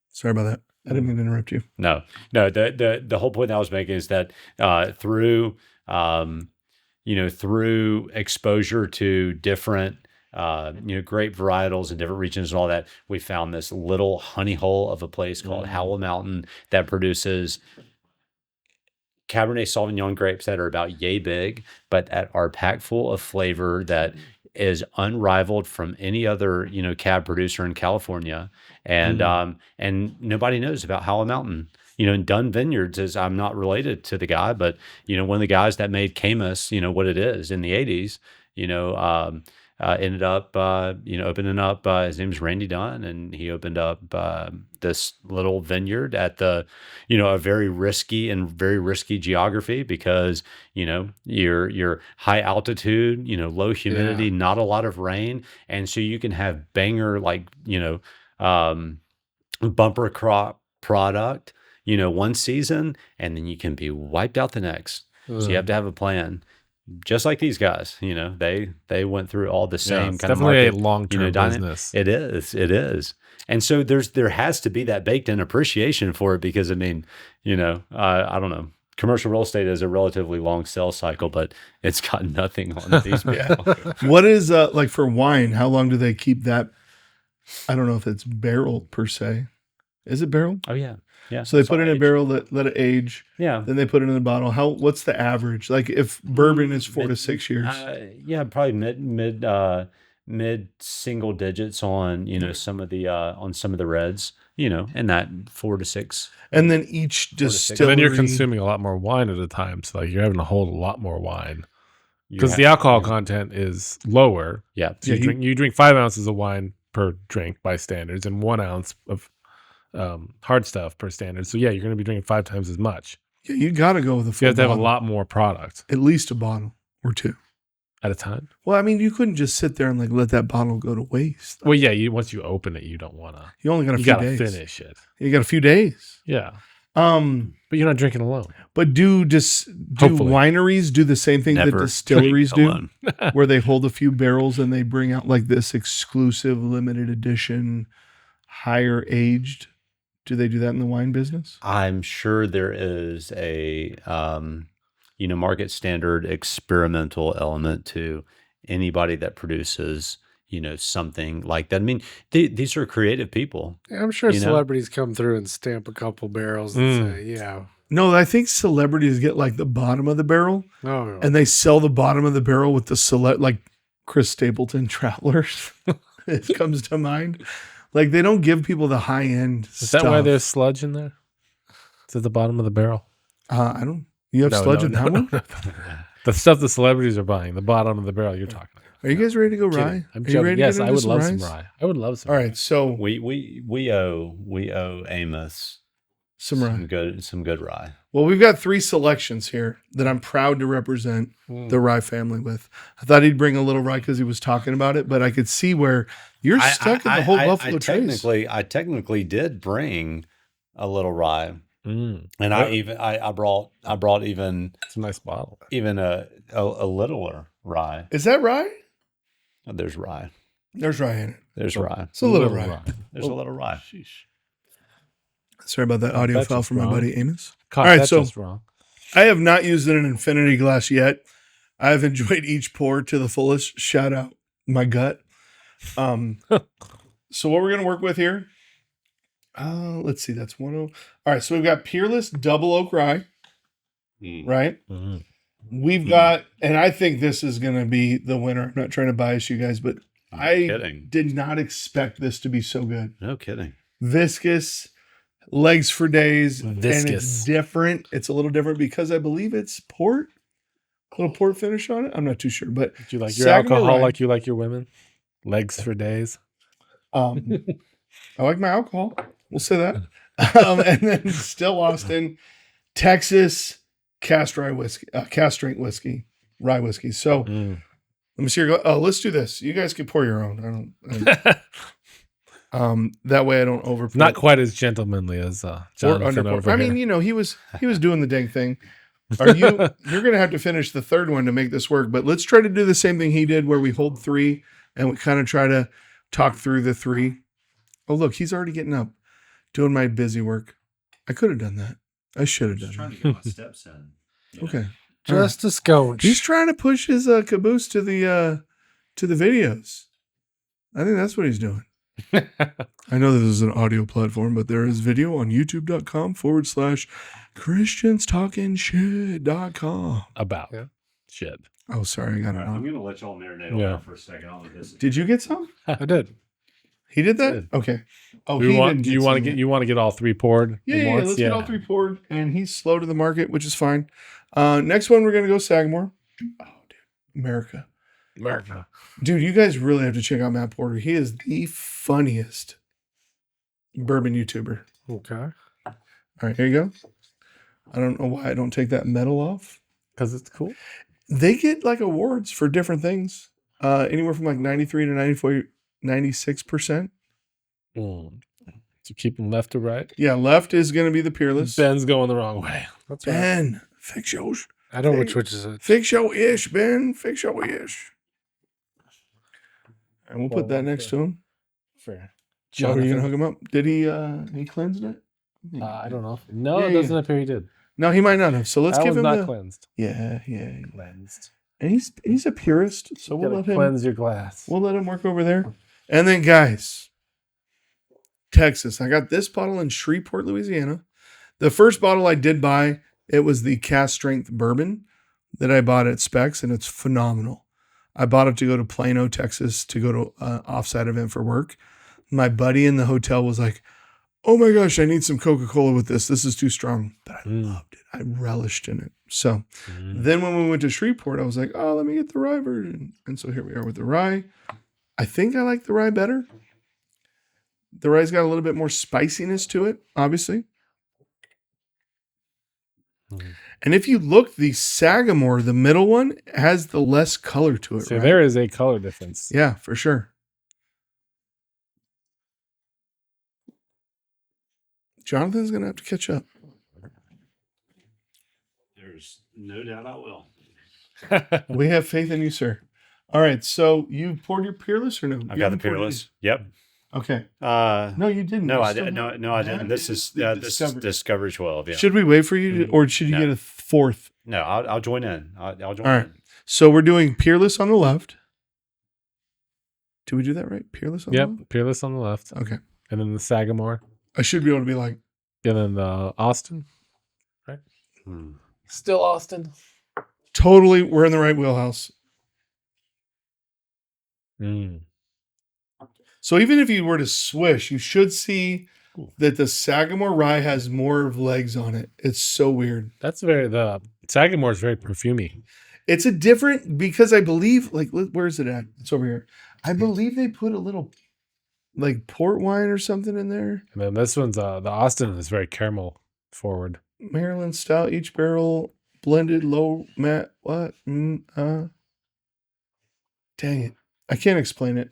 Sorry about that. I didn't mean to interrupt you. No. The whole point I was making is that through exposure to different grape varietals in different regions and all that, we found this little honey hole of a place called Howell Mountain that produces Cabernet Sauvignon grapes that are about yay big, but that are packed full of flavor that is unrivaled from any other cab producer in California, and nobody knows about Howell Mountain. And Dunn Vineyards is, I'm not related to the guy, but one of the guys that made Camus, what it is in the 80s, ended up opening up, his name's Randy Dunn, and he opened up this little vineyard at a very risky geography, because you're high altitude, low humidity, not a lot of rain, and so you can have banger bumper crop product one season, and then you can be wiped out the next. So you have to have a plan. Just like these guys, they went through all the same kind of market. Definitely a long-term business. It is. And so there has to be that baked in appreciation for it, because I don't know. Commercial real estate is a relatively long sales cycle, but it's got nothing on these people. What is like for wine? How long do they keep that? I don't know if it's barreled per se. Is it barreled? Oh yeah. Yeah. So they put it in a barrel, let it age. Yeah. Then they put it in a bottle. What's the average? Like if bourbon is 4 to 6 years. Probably mid single digits on some of the reds. In that 4 to 6. And then each distillery. And then you're consuming a lot more wine at a time, so like you're having to hold a lot more wine because the alcohol content is lower. Yeah. So you drink 5 ounces of wine per drink by standards, and 1 ounce of hard stuff per standard. So yeah, you're going to be drinking 5 times as much. Yeah, you got to go with a full You have to have bottle. a lot more product At least a bottle or 2 at a time. Well, I mean, you couldn't just sit there and let that bottle go to waste. Well, yeah, once you open it, you don't want to. You only got a You few got to days. finish it. You got a few days. Yeah, but you're not drinking alone. But do Hopefully. wineries do the same thing that Never distilleries drink do, alone. where they hold a few barrels and they bring out like this exclusive limited edition, higher aged? Do they do that in the wine business? I'm sure there is a market standard experimental element to anybody that produces something like that. I mean, these are creative people. Yeah, I'm sure celebrities come through and stamp a couple barrels and say, yeah. No, I think celebrities get like the bottom of the barrel, and they sell the bottom of the barrel with the like Chris Stapleton Travelers. It comes to mind. Like they don't give people the high end stuff. Is that why there's sludge in there? It's at the bottom of the barrel. I don't. You have sludge in that one? The stuff the celebrities are buying, the bottom of the barrel you're talking about. Are you guys ready to go rye? I'm Are you joking. ready to Yes, get I into would love rye? some rye. I would love some. All rye. right, so We owe Amos some rye. some good rye. Well, we've got 3 selections here that I'm proud to represent the rye family with. I thought he'd bring a little rye because he was talking about it, but I could see where you're stuck in the whole Buffalo Trace. I technically did bring a little rye, Mm. and I brought even It's a nice bottle. a littler rye. Is that rye? Oh, there's rye. There's rye in it. There's rye. It's a little rye. There's a little rye. Sheesh. Sorry about that audio that's file just from my wrong. buddy Amos. Caught All right, that so just wrong. I have not used an infinity glass yet. I've enjoyed each pour to the fullest. Shout out my gut. So what we're gonna work with here? Let's see. That's 10. All right, so we've got Peerless Double Oak Rye, right? Mhm. We've got, and I think this is gonna be the winner. I'm not trying to bias you guys, but I Kidding. did not expect this to be so good. No kidding. Viscous, legs for days, and it's Viscous. different. It's a little different because I believe it's port, a little port finish on it. I'm not too sure, but Do you like your Sagamore alcohol rye. like you like your women? Legs for days. I like my alcohol. We'll say that. And then Still Austin, Texas cast strength whiskey, rye whiskey. So Mm. let me see your. Let's do this. You guys can pour your own. That way I don't over. Not quite as gentlemanly as or Jonathan underpour. over I mean, here. he was doing the dang thing. You're gonna have to finish the third one to make this work, but let's try to do the same thing he did where we hold 3 and we kind of try to talk through the 3. Oh, look, he's already getting up, doing my busy work. I could have done that. I should have done to get my steps in. that. Okay. Just a scone. He's trying to push his caboose to the videos. I think that's what he's doing. I know this is an audio platform, but there is video on youtube.com/christianstalkingshit.com. About Yeah. shit. Oh, sorry. I got it I'm on. going to let y'all marinate on Yeah. that for a second. I'll listen. Did you get some? I did. He did that? Did. Okay. Oh, Do he you want? didn't Do you want to some get? yet. You want to get all 3 poured? Yeah, at yeah, once? let's get all 3 poured. And he's slow to the market, which is fine. Next one, we're going to go Sagamore. Oh, dude. America. America. Dude, you guys really have to check out Matt Porter. He is the funniest bourbon YouTuber. Okay. All right, here you go. I don't know why I don't take that medal off. Because it's cool. They get like awards for different things. Anywhere from like 93 to 94, 96%. Mm. So keep them left to right. Yeah, left is going to be the Peerless. Ben's going the wrong way. That's right. Ben, fix your I know which is it. Fix your ish, Ben. Fix your ish. And we'll put that next to him. Fair. Oh, are you gonna hook him up? Did he cleansed it? I don't know. No, Yeah, it doesn't appear he did. No, he might not have. So let's That give was him not the cleansed. yeah. Cleansed. And he's a purist, so we'll Gotta let him cleanse your glass. work over there. And then guys, Texas. I got this bottle in Shreveport, Louisiana. The first bottle I did buy, it was the cast strength bourbon that I bought at Specs, and it's phenomenal. I bought it to go to Plano, Texas, to go to an offsite event for work. My buddy in the hotel was like, "Oh my gosh, I need some Coca-Cola with this. This is too strong." But I loved it. I relished in it. So then when we went to Shreveport, I was like, "Oh, let me get the rye version." And so here we are with the rye. I think I like the rye better. The rye's got a little bit more spiciness to it, obviously. And if you look, the Sagamore, the middle one, has the less color to it. So right? there is a color difference. Yeah, for sure. Jonathan's going to have to catch up. There's no doubt I will. We have faith in you, sir. All right. So you poured your Peerless or no? I've You got the haven't poured Peerless. it? Yep. Okay. No, No, you didn't. I You still didn't. have- No, I That didn't. This is the this is Discovery 12. Yeah. Should we wait for you to, or should you No. get a fourth? No, I'll join in. I'll join All right. in. So we're doing Peerless on the left. Did we do that right? Peerless on the Yep. left? Peerless on the left. Okay. And then the Sagamore. I should be able to be like, And then the Austin. Right? Hmm. Still Austin. totally, we're in the right wheelhouse. Mm. So even if you were to swish, you should see that the Sagamore rye has more legs on it. It's so weird. That's the Sagamore is very perfumey. It's a different, because I believe, like, where is it at? It's over here. I believe they put a little, like, port wine or something in there. And then this one's the Austin is very caramel forward. Maryland stout, each barrel blended low mat. What? Dang it. I can't explain it.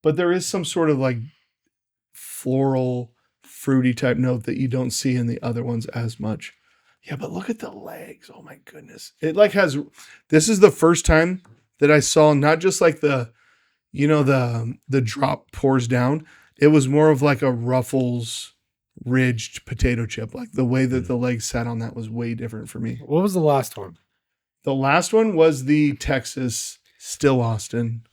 But there is some sort of like floral fruity type note that you don't see in the other ones as much. Yeah, but look at the legs. Oh my goodness. It like has, this is the first time that I saw not just like the, the drop pours down. It was more of like a Ruffles ridged potato chip. Like the way that the legs sat on that was way different for me. What was the last one? The last one was the Texas Still Austin.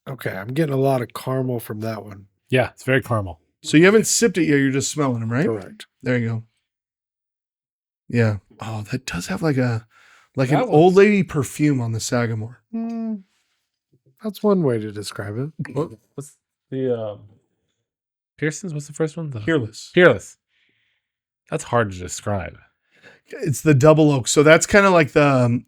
Okay, I'm getting a lot of caramel from that one. Yeah, it's very caramel. So you haven't sipped it yet. You're just smelling them, right? Correct. There you go. Yeah. Oh, that does have like an That old one's- lady perfume on the Sagamore. That's one way to describe it. What's the Pearson's? What's the first one? Peerless. Peerless. That's hard to describe. It's the double oak. So that's kind of like the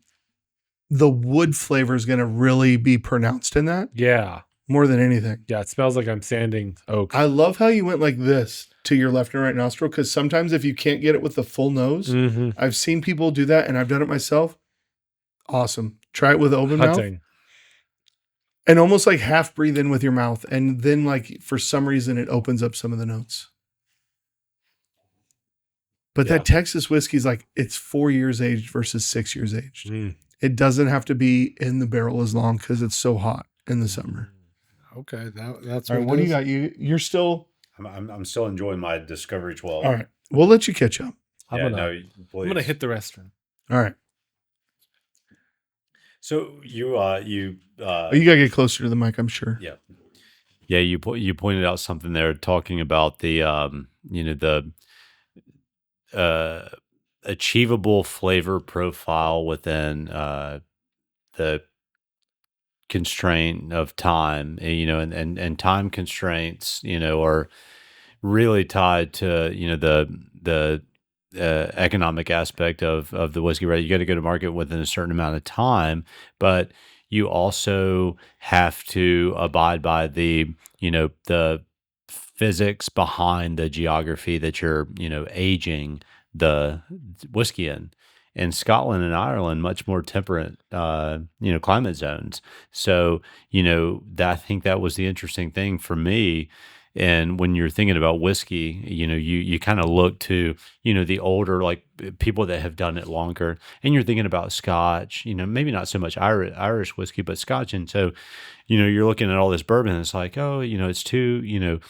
wood flavor is going to really be pronounced in that Yeah. more than anything. Yeah, it smells like I'm sanding oak. I love how you went like this to your left and right nostril, because sometimes if you can't get it with the full nose, Mm-hmm. I've seen people do that and I've done it myself. Awesome. Try it with open mouth Hunting. and almost like half breathe in with your mouth. And then like for some reason it opens up some of the notes. But Yeah. that Texas whiskey is like, it's 4 years aged versus 6 years aged. Mm. It doesn't have to be in the barrel as long because it's so hot in the summer. Okay, that's All right, what do you got? You're still I'm still enjoying my Discovery 12. all right. We'll let you catch up. I'm No, gonna please. hit the restroom. All right. So you Oh, you gotta get closer to the mic, I'm sure. Yeah, you pointed out something there, talking about the the achievable flavor profile within the constraint of time, and time constraints, are really tied to the economic aspect of the whiskey. Right, you got to go to market within a certain amount of time, but you also have to abide by the physics behind the geography that you're aging the whiskey in. In Scotland and Ireland, much more temperate, climate zones. So, I think that was the interesting thing for me. And when you're thinking about whiskey, you kind of look to, the older, like people that have done it longer, and you're thinking about Scotch, maybe not so much Irish whiskey, but Scotch. And so, you're looking at all this bourbon, and it's like, oh, it's 2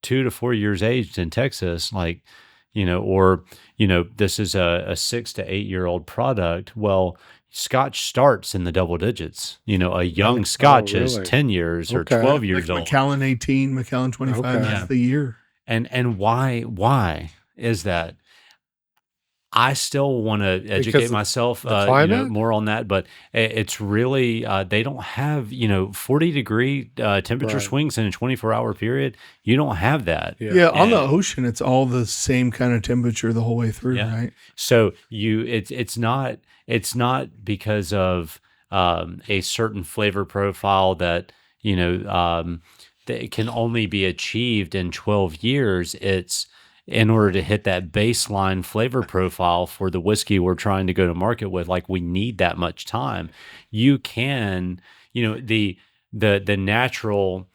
to 4 years aged in Texas, like, or, this is a 6 to 8 year old product. Well, Scotch starts in the double digits. A young Scotch is really? 10 years or Okay. 12 years old. Macallan 18, Macallan 25, Okay. that's the year. And why is that? I still want to educate of myself, the climate? more on that, but it's really they don't have 40-degree temperature Right. swings in a 24-hour period. You don't have that. Yeah, on the And- ocean, it's all the same kind of temperature the whole way through, Yeah. right? So it's not because of a certain flavor profile that that can only be achieved in 12 years. It's in order to hit that baseline flavor profile for the whiskey we're trying to go to market with. Like, we need that much time. You can, the natural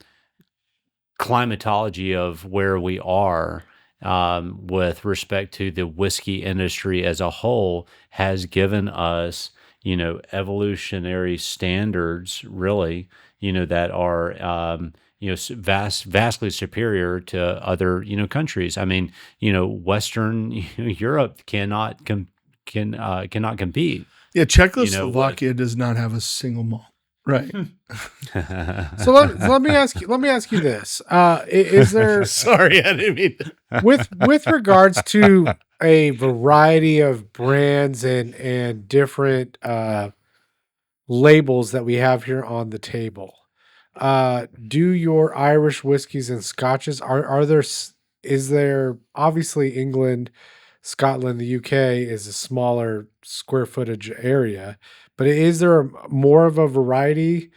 climatology of where we are with respect to the whiskey industry as a whole has given us, evolutionary standards, really, that are, vastly superior to other, countries. I mean, Western Europe cannot compete. Yeah, Czechoslovakia does not have a single malt. Right. So let me ask you this: is there Sorry, I didn't mean to. with regards to a variety of brands and different labels that we have here on the table? Do your Irish whiskeys and scotches is there obviously England, Scotland, the UK is a smaller square footage area, but is there more of a variety,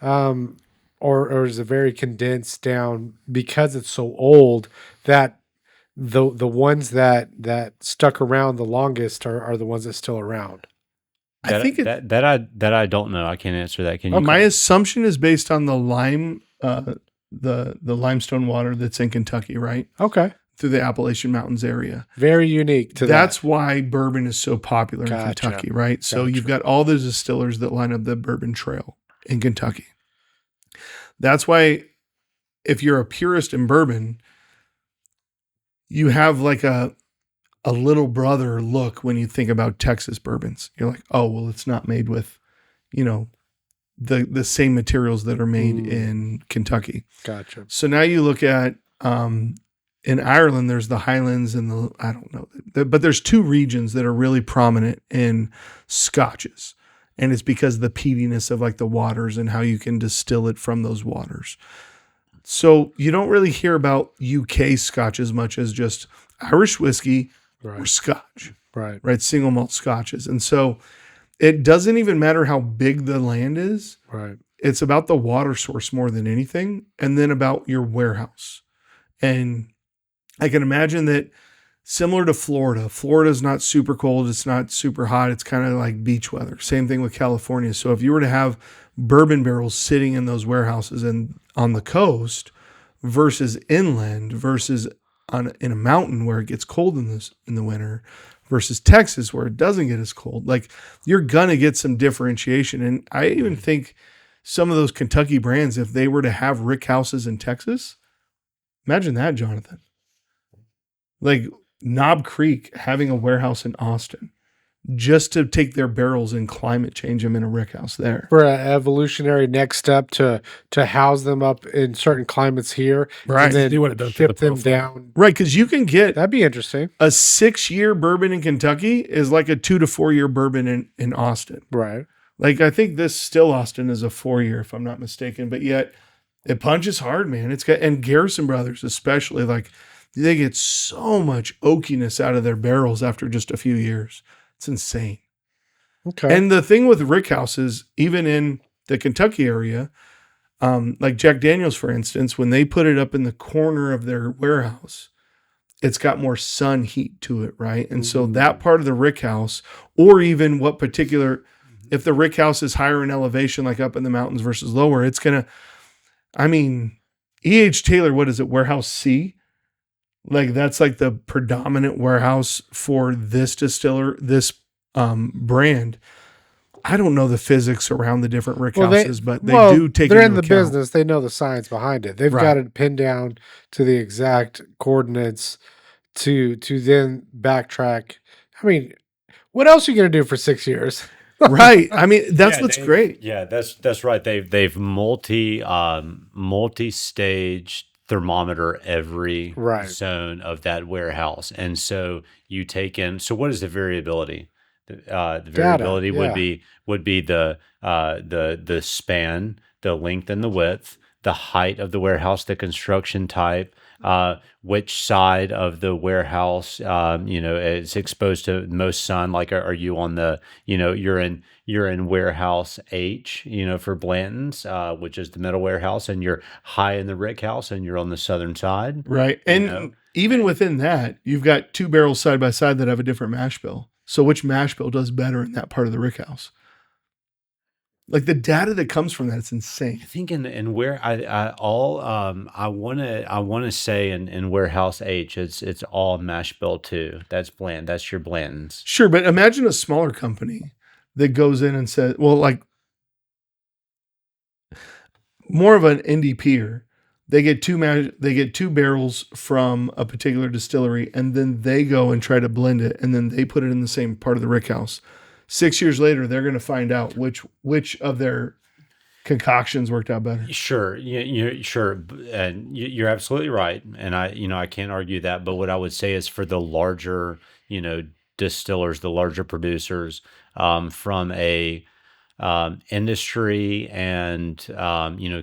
or is it very condensed down because it's so old that the ones that stuck around the longest are the ones that still around? I think that I don't know. I can't answer that. Can you? my assumption is based on the lime, the limestone water that's in Kentucky, right? Okay. through the Appalachian Mountains area. Very unique to That's why bourbon is so popular in Gotcha. Kentucky, right? So you've Gotcha. got all the distillers that line up the bourbon trail in Kentucky. That's why if you're a purist in bourbon, you have like a little brother look when you think about Texas bourbons. You're like, oh, well, it's not made with, you know, the same materials that are made in Kentucky. Gotcha. So now you look at in Ireland, there's the Highlands and I don't know, but there's two regions that are really prominent in Scotches. And it's because of the peatiness of like the waters and how you can distill it from those waters. So you don't really hear about UK Scotch as much as just Irish whiskey or Scotch, right? Single malt Scotches. And so it doesn't even matter how big the land is. Right. It's about the water source more than anything. And then about your warehouse. And I can imagine that similar to Florida, Florida's not super cold. It's not super hot. It's kind of like beach weather. Same thing with California. So if you were to have bourbon barrels sitting in those warehouses and on the coast versus inland versus in a mountain where it gets cold in the winter versus Texas where it doesn't get as cold, like you're going to get some differentiation. And I even think some of those Kentucky brands, if they were to have rick houses in Texas, imagine that, Jonathan. Like Knob Creek having a warehouse in Austin just to take their barrels and climate change them in a rick house there. For an evolutionary next step to house them up in certain climates here. Right. And then Do what it does to ship the them profile. down. Right, because you can get That'd be interesting. a 6-year bourbon in Kentucky is like a 2 to 4 year bourbon in Austin. Right. Like I think this still Austin is a 4-year, if I'm not mistaken, but yet it punches hard, man. It's got, and Garrison Brothers especially, like they get so much oakiness out of their barrels after just a few years. It's insane. Okay. And the thing with rick houses, even in the Kentucky area, like Jack Daniels, for instance, when they put it up in the corner of their warehouse, it's got more sun heat to it, right? And so that part of the rick house, or even what particular, if the rick house is higher in elevation, like up in the mountains versus lower, it's going to, I mean, E.H. Taylor, what is it, Warehouse C? Like that's like the predominant warehouse for this distiller, this brand. I don't know the physics around the different rick houses, but they do take they're into in the account. business. They know the science behind it. They've got it pinned down to the exact coordinates to then backtrack. I mean, what else are you going to do for 6 years? Right. I mean, that's what's great. Yeah, that's right. They've multi-stage thermometer every zone of that warehouse, and so you take in. So what is the variability? The variability would be the span, the length and the width, the height of the warehouse, the construction type, which side of the warehouse is exposed to most sun. Like, are you on the, you're in warehouse H, for Blanton's, which is the middle warehouse, and you're high in the rick house, and you're on the southern side, right? And even within that, you've got two barrels side by side that have a different mash bill. So which mash bill does better in that part of the rick house? Like the data that comes from that, it's insane. I think in where I want to say in warehouse H, it's all mash bill too. That's Bland. That's your Blanton's. Sure, but imagine a smaller company that goes in and says, well, like more of an indie peer. They get two barrels from a particular distillery, and then they go and try to blend it, and then they put it in the same part of the rick house. 6 years later, they're going to find out which of their concoctions worked out better. Sure, sure, and you're absolutely right, and I can't argue that. But what I would say is for the larger, distillers, the larger producers, from a industry and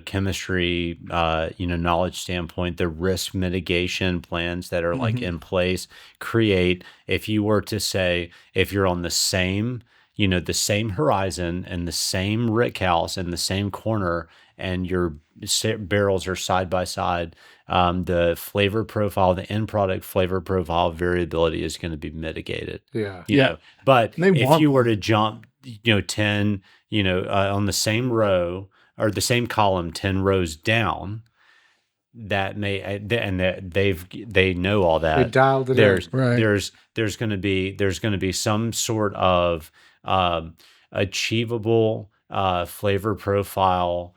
chemistry knowledge standpoint, the risk mitigation plans that are like in place create, if you were to say, if you're on the same horizon and the same rick house and the same corner, and your barrels are side by side, the flavor profile, the end product flavor profile variability is going to be mitigated. Yeah. But if you were to jump 10, on the same row or the same column, 10 rows down, that may and that they know all They that. dialed it There's in. Right. there's going to be some sort of um, achievable flavor profile.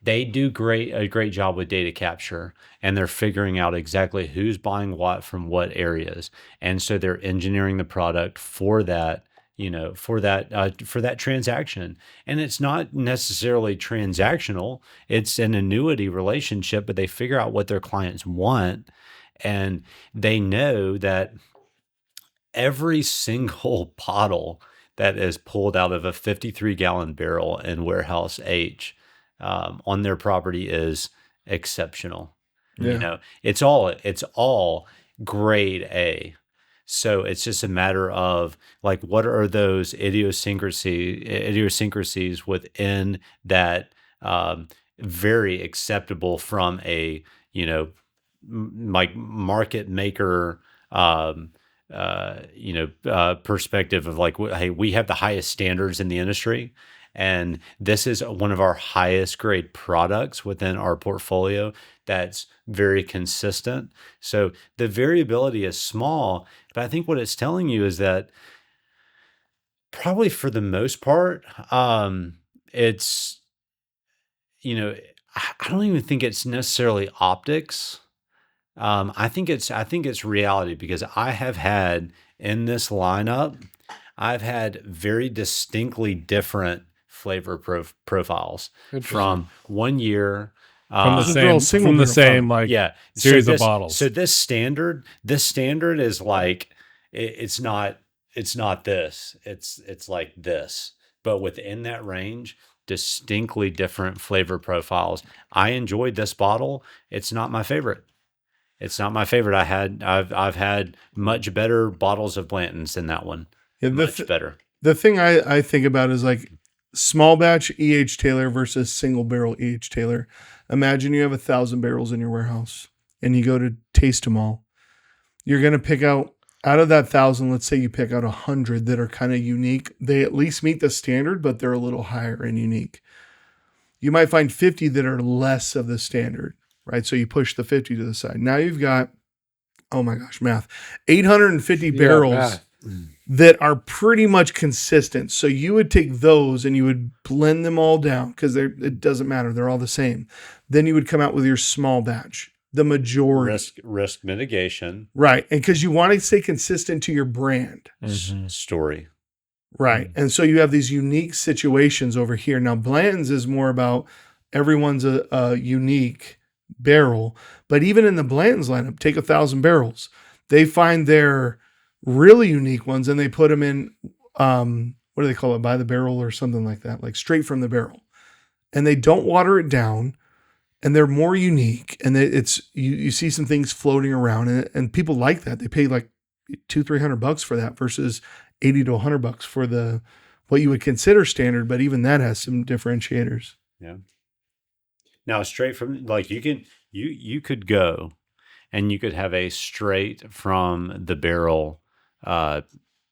They do a great job with data capture, and they're figuring out exactly who's buying what from what areas, and so they're engineering the product for that. For that transaction, and it's not necessarily transactional. It's an annuity relationship, but they figure out what their clients want, and they know that every single bottle that is pulled out of a 53-gallon barrel in warehouse H on their property is exceptional. Yeah. It's all grade A. So it's just a matter of like, what are those idiosyncrasies within that very acceptable from a like market maker perspective of like, hey, we have the highest standards in the industry, and this is one of our highest grade products within our portfolio that's very consistent. So the variability is small, but I think what it's telling you is that probably for the most part, it's, I don't even think it's necessarily optics. I think it's reality, because I have had in this lineup, I've had very distinctly different flavor profiles Interesting. from one year. From the This is real same single from the barrel. same like Yeah, series so of bottles. So this standard is like it's not this. It's like this, but within that range, distinctly different flavor profiles. I enjoyed this bottle. It's not my favorite. It's not my favorite. I've had much better bottles of Blanton's than that one. Yeah, Much better. The thing I think about is like small batch E.H. Taylor versus single barrel E.H. Taylor. Imagine you have 1,000 barrels in your warehouse and you go to taste them all. You're going to pick out of that 1,000, let's say you pick out 100 that are kind of unique. They at least meet the standard, but they're a little higher and unique. You might find 50 that are less of the standard, right? So you push the 50 to the side. Now you've got, oh my gosh, math, 850 barrels math. that are pretty much consistent. So you would take those and you would blend them all down, because it doesn't matter. They're all the same. Then you would come out with your small batch, the majority. Risk mitigation. Right. And because you want to stay consistent to your brand. Story. Right. And so you have these unique situations over here. Now, Blanton's is more about everyone's a unique barrel. But even in the Blanton's lineup, take 1,000 barrels. They find their really unique ones and they put them in, what do they call it? By the barrel or something like that, like straight from the barrel. And they don't water it down, and they're more unique. And it's, you see some things floating around, and people like that. They pay like $200-300 for that versus $80 to $100 for the, what you would consider standard. But even that has some differentiators. Yeah. Now, straight from, like, you could go and you could have a straight from the barrel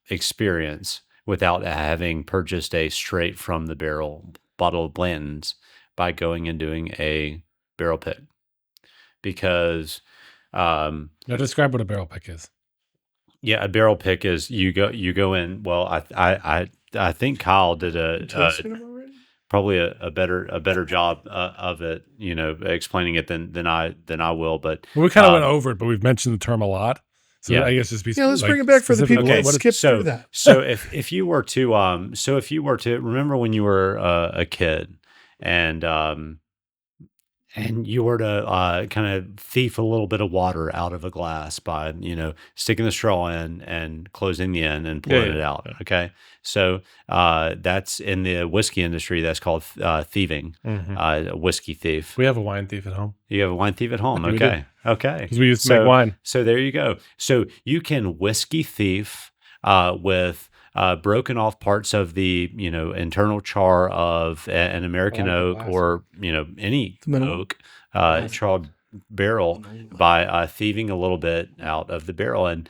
experience without having purchased a straight from the barrel bottle of Blanton's by going and doing a barrel pick. Because Now describe what a barrel pick is. yeah, a barrel pick is you go in. Well, I think Kyle did probably a better job of it, explaining it than I will. But Well, we kind of went over it, but we've mentioned the term a lot. So Yeah. I guess just be Let's bring it back for the specific. people Okay, that skip through that. So if you were to remember when you were a kid and you were to kind of thief a little bit of water out of a glass by, sticking the straw in and closing the end and pulling it out. Okay. So that's in the whiskey industry. That's called thieving, a whiskey thief. We have a wine thief at home You have a wine thief at home. We Okay. Okay. because we used to make wine. So there you go. So you can whiskey thief with broken off parts of the internal char of an American I like the oak, glass or any The middle oak charred barrel by thieving a little bit out of the barrel, and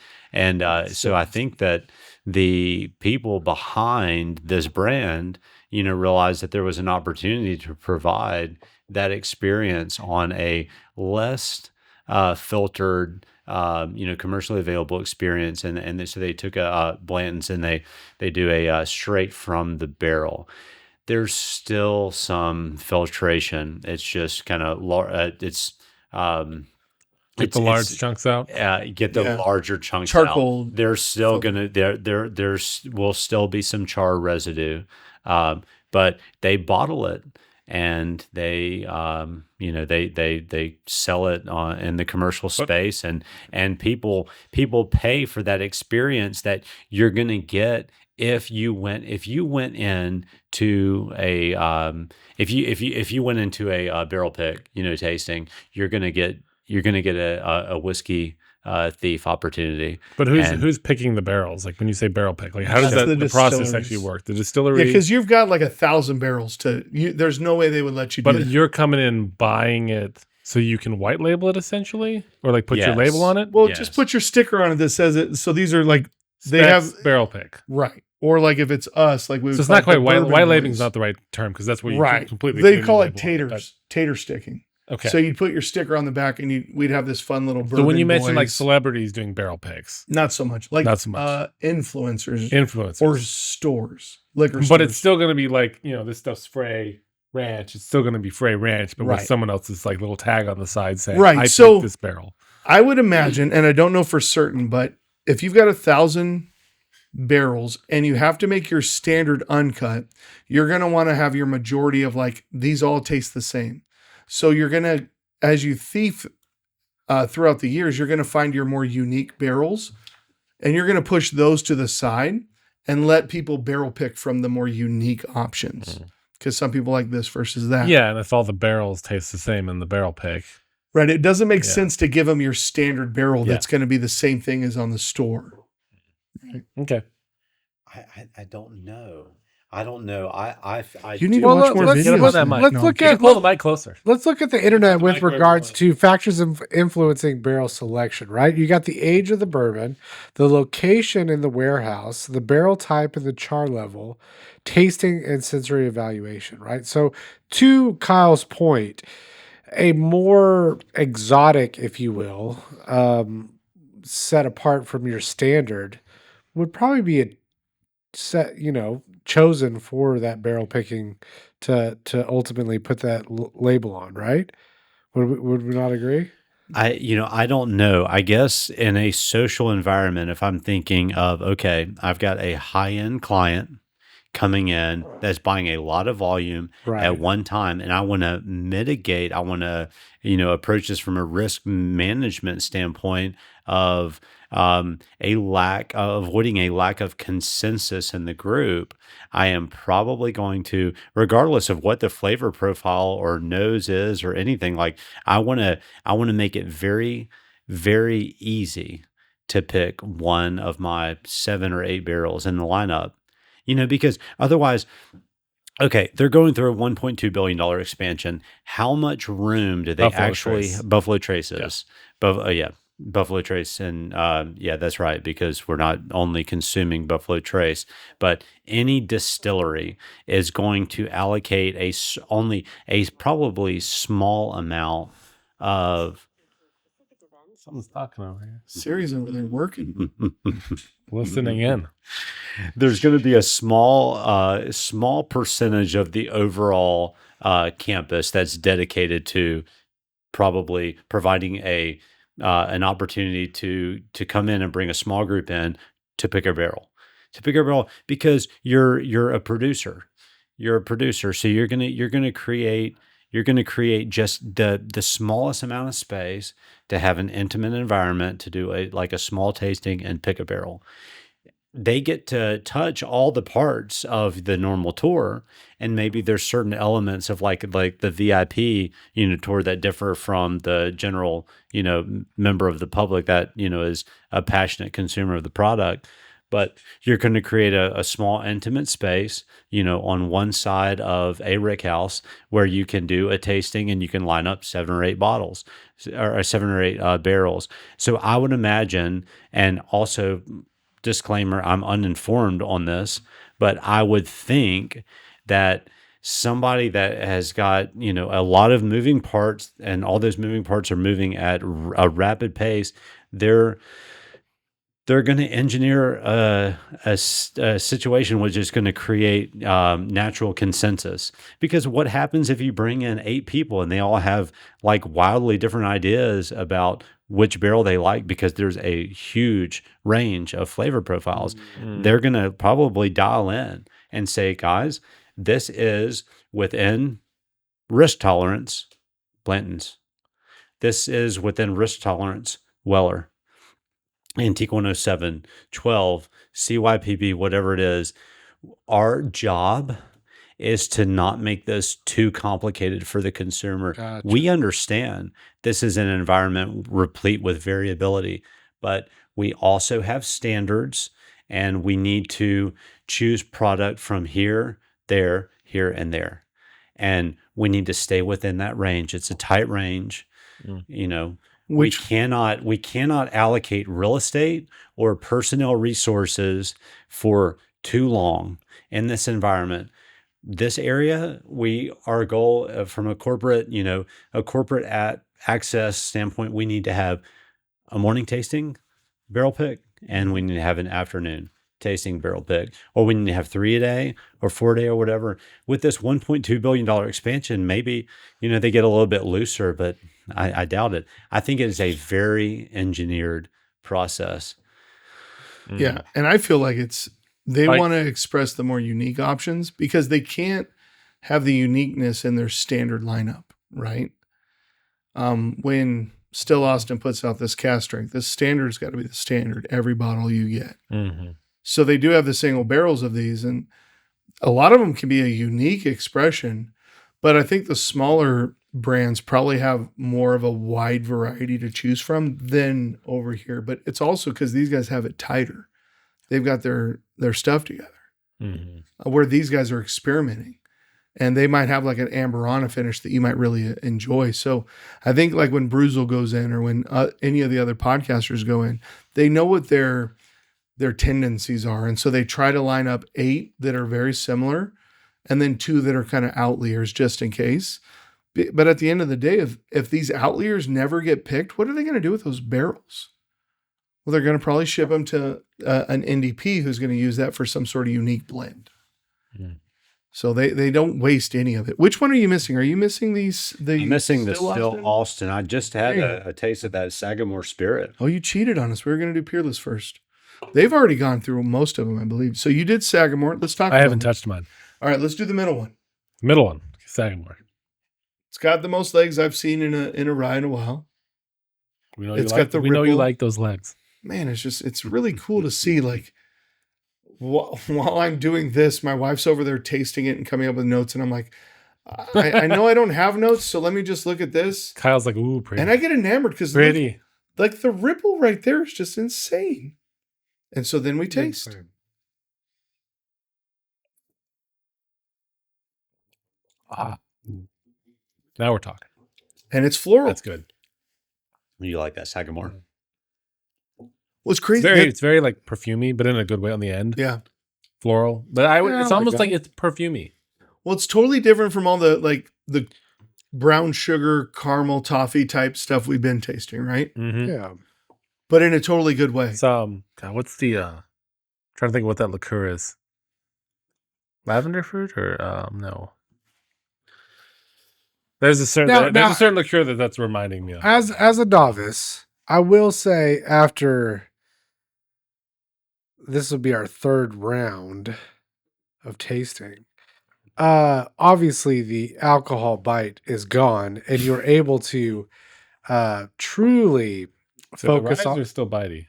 so I think that the people behind this brand realized that there was an opportunity to provide that experience on a less filtered, commercially available experience, so they took Blanton's and they do a straight from the barrel. There's still some filtration. It's just kind of Get the large chunks out. Get the larger chunks Charcoal out. There's still there's will still be some char residue, but they bottle it and they they sell it in the commercial space, and people pay for that experience that you're going to get if you went in to a if you went into a barrel pick tasting, you're going to get a whiskey thief opportunity. But who's picking the barrels? Like when you say barrel pick, like how does the process actually work? The distillery? Yeah, because you've got like 1,000 barrels there's no way they would let you do that. But you're coming in buying it so you can white label it essentially, or like put your label on it. Well, just put your sticker on it that says it. So these are like they have barrel pick, right? Or like if it's us, like we. So it's not quite white labeling is not the right term because that's what you completely. They call it tater sticking. Okay. So you'd put your sticker on the back, and we'd have this fun little. So when you mention like celebrities doing barrel picks, not so much. Influencers or stores, liquor stores. But it's still going to be like this stuff's Frey Ranch. It's still going to be Frey Ranch, but with someone else's like little tag on the side saying, "I picked this barrel." I would imagine, and I don't know for certain, but if you've got 1,000 barrels and you have to make your standard uncut, you're going to want to have your majority of like these all taste the same. So you're going to, as you thief throughout the years, you're going to find your more unique barrels and you're going to push those to the side and let people barrel pick from the more unique options. Because some people like this versus that. Yeah, and if all the barrels taste the same in the barrel pick. Right. It doesn't make sense to give them your standard barrel that's going to be the same thing as on the store. Right. Okay. I don't know. I you need to watch more videos. Let's look at pull the mic closer. Let's look at the internet with regards to factors influencing barrel selection. Right, you got the age of the bourbon, the location in the warehouse, the barrel type, and the char level, tasting and sensory evaluation. Right. So to Kyle's point, a more exotic, if you will, set apart from your standard would probably be a set, chosen for that barrel picking to ultimately put that label on, right? Would we not agree? I don't know. I guess in a social environment, if I'm thinking of, okay, I've got a high-end client coming in that's buying a lot of volume at one time, and I want to mitigate, I want to, approach this from a risk management standpoint of avoiding a lack of consensus in the group. I am probably going to, regardless of what the flavor profile or nose is or anything, like I want to make it very, very easy to pick one of my 7 or 8 barrels in the lineup. Because otherwise, okay, they're going through a $1.2 billion expansion. How much room do they Buffalo Traces? Yeah. Buffalo Trace, and that's right, because we're not only consuming Buffalo Trace, but any distillery is going to allocate only a probably small amount of. Someone's talking over here. Siri's over there working, listening in. There's going to be a small percentage of the overall campus that's dedicated to probably providing an opportunity to come in and bring a small group in to pick a barrel, because you're a producer. So you're gonna create just the smallest amount of space to have an intimate environment to do a small tasting and pick a barrel. They get to touch all the parts of the normal tour, and maybe there's certain elements of like the VIP tour that differ from the general member of the public that is a passionate consumer of the product. But you're going to create a small intimate space on one side of a rick house where you can do a tasting and you can line up 7 or 8 bottles or 7 or 8 barrels. So I would imagine, and also disclaimer, I'm uninformed on this, but I would think that somebody that has got, a lot of moving parts, and all those moving parts are moving at a rapid pace, they're going to engineer a situation which is going to create natural consensus. Because what happens if you bring in 8 people and they all have like wildly different ideas about which barrel they like, because there's a huge range of flavor profiles? They're going to probably dial in and say, guys, this is within risk tolerance, Blanton's. This is within risk tolerance, Weller. Antique 107, 12, CYPB, whatever it is. Our job is to not make this too complicated for the consumer. Gotcha. We understand this is an environment replete with variability, but we also have standards, and we need to choose product from here, there, here, and there. And we need to stay within that range. It's a tight range, we cannot allocate real estate or personnel resources for too long in this environment. This area, our goal from a corporate access standpoint, we need to have a morning tasting barrel pick, and we need to have an afternoon tasting barrel pick, or we need to have 3 a day or 4 a day or whatever. With this $1.2 billion expansion, maybe, they get a little bit looser, but I doubt it. I think it is a very engineered process. Yeah. And I feel like they want to express the more unique options, because they can't have the uniqueness in their standard lineup, right? When Still Austin puts out this cast strength, the standard's got to be the standard, every bottle you get. Mm-hmm. So they do have the single barrels of these, and a lot of them can be a unique expression, but I think the smaller brands probably have more of a wide variety to choose from than over here. But it's also because these guys have it tighter. They've got their stuff together, where these guys are experimenting, and they might have like an Amberana finish that you might really enjoy. So I think like when Bruzel goes in, or when any of the other podcasters go in, they know what their tendencies are. And so they try to line up 8 that are very similar, and then 2 that are kind of outliers just in case. But at the end of the day, if these outliers never get picked, what are they going to do with those barrels? Well, they're going to probably ship them to an NDP who's going to use that for some sort of unique blend. So they don't waste any of it. Which one are you missing? Are you missing I'm missing the Still Austin. I just had a taste of that Sagamore Spirit. Oh, you cheated on us. We were going to do Peerless first. They've already gone through most of them, I believe. So you did Sagamore. Let's talk about I haven't them. touched mine. All right, let's do the middle one. Middle one, Sagamore. It's got the most legs I've seen in a rye in a while. We know It's you got like, the we know you ripple. like those legs. Man, it's really cool to see, like, while I'm doing this, my wife's over there tasting it and coming up with notes, and I'm like, I know I don't have notes, so let me just look at this. Kyle's like, ooh, pretty. And I get enamored because pretty. like the ripple right there is just insane. And so then we taste. Now we're talking. And it's floral. That's good. You like that Sagamore? Well, it's crazy. It's very like perfumey, but in a good way on the end. Yeah. Floral. But it's almost like it's perfumey. Well, it's totally different from all the brown sugar, caramel, toffee type stuff we've been tasting, right? Mm-hmm. Yeah. But in a totally good way. It's, God, what's the, trying to think of what that liqueur is. Lavender fruit or, no. There's a certain liqueur that's reminding me of. As a novice, I will say after this will be our 3rd round of tasting. Obviously the alcohol bite is gone, and you're able to truly focus on. Are still bitey.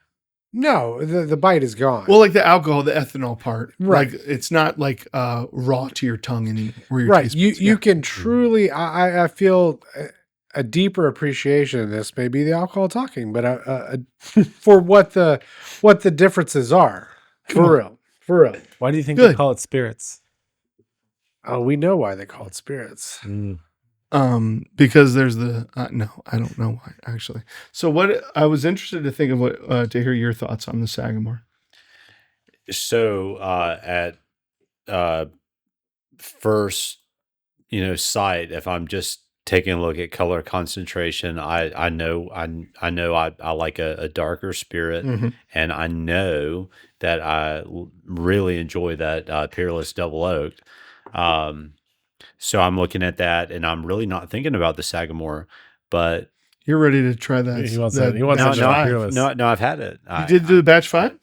No, the bite is gone. Well, like the alcohol, the ethanol part, right? Like it's not like raw to your tongue anymore. Right. You can truly. I feel a deeper appreciation of this. Maybe the alcohol talking, but for what the differences are. For real. Why do you think they call it spirits? Oh, we know why they call it spirits. Because there's no, I don't know why actually. So what I was interested to think of to hear your thoughts on the Sagamore. So at first, sight, if I'm just taking a look at color concentration, I know I like a darker spirit, Mhm. and I know that I really enjoy that Peerless Double Oak. So I'm looking at that, and I'm really not thinking about the Sagamore, but You're ready to try that. He wants that that. He wants batch that no, five. Peerless. no, I've had it. You did do the batch 5?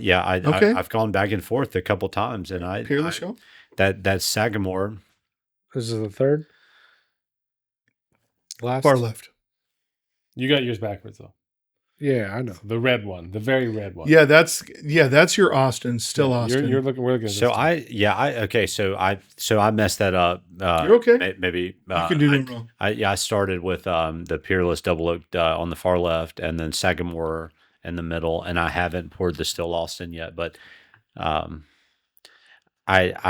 Yeah, Okay. I've gone back and forth a couple times, and Peerless show? that Sagamore. This is the third. Last. Far left. You got yours backwards though. Yeah, I know. The red one, the very red one. Yeah, that's your Austin. Still Yeah, Austin. We're looking at this. So too. okay, so I messed that up. You're okay. Maybe you can do no wrong. I started with the Peerless Double Oak on the far left, and then Sagamore in the middle, and I haven't poured the Still Austin yet, but I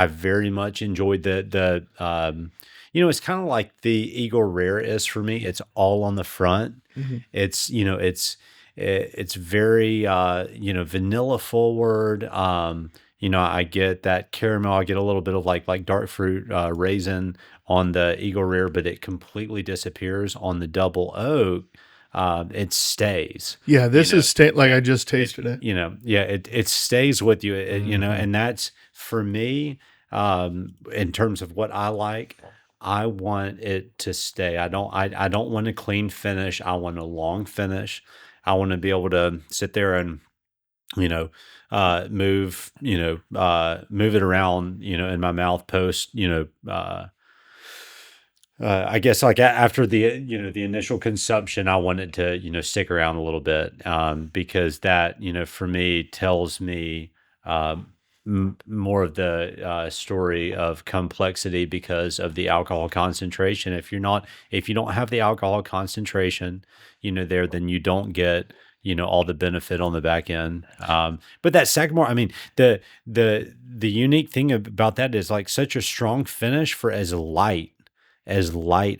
very much enjoyed the it's kind of like the Eagle Rare is for me. It's all on the front. Mhm. It's very vanilla forward. I get that caramel. I get a little bit of like dark fruit raisin on the Eagle Rare, but it completely disappears on the Double Oak. It stays. Yeah, this is like I just tasted it. It stays with you. And that's for me. In terms of what I like, I want it to stay. I don't want a clean finish. I want a long finish. I want to be able to sit there and move it around in my mouth post I guess like after the the initial consumption, I want it to stick around a little bit because that for me tells me more of the story of complexity because of the alcohol concentration. If you don't have the alcohol concentration there, then you don't get all the benefit on the back end. But that Sagamore, I mean, the unique thing about that is like such a strong finish for as light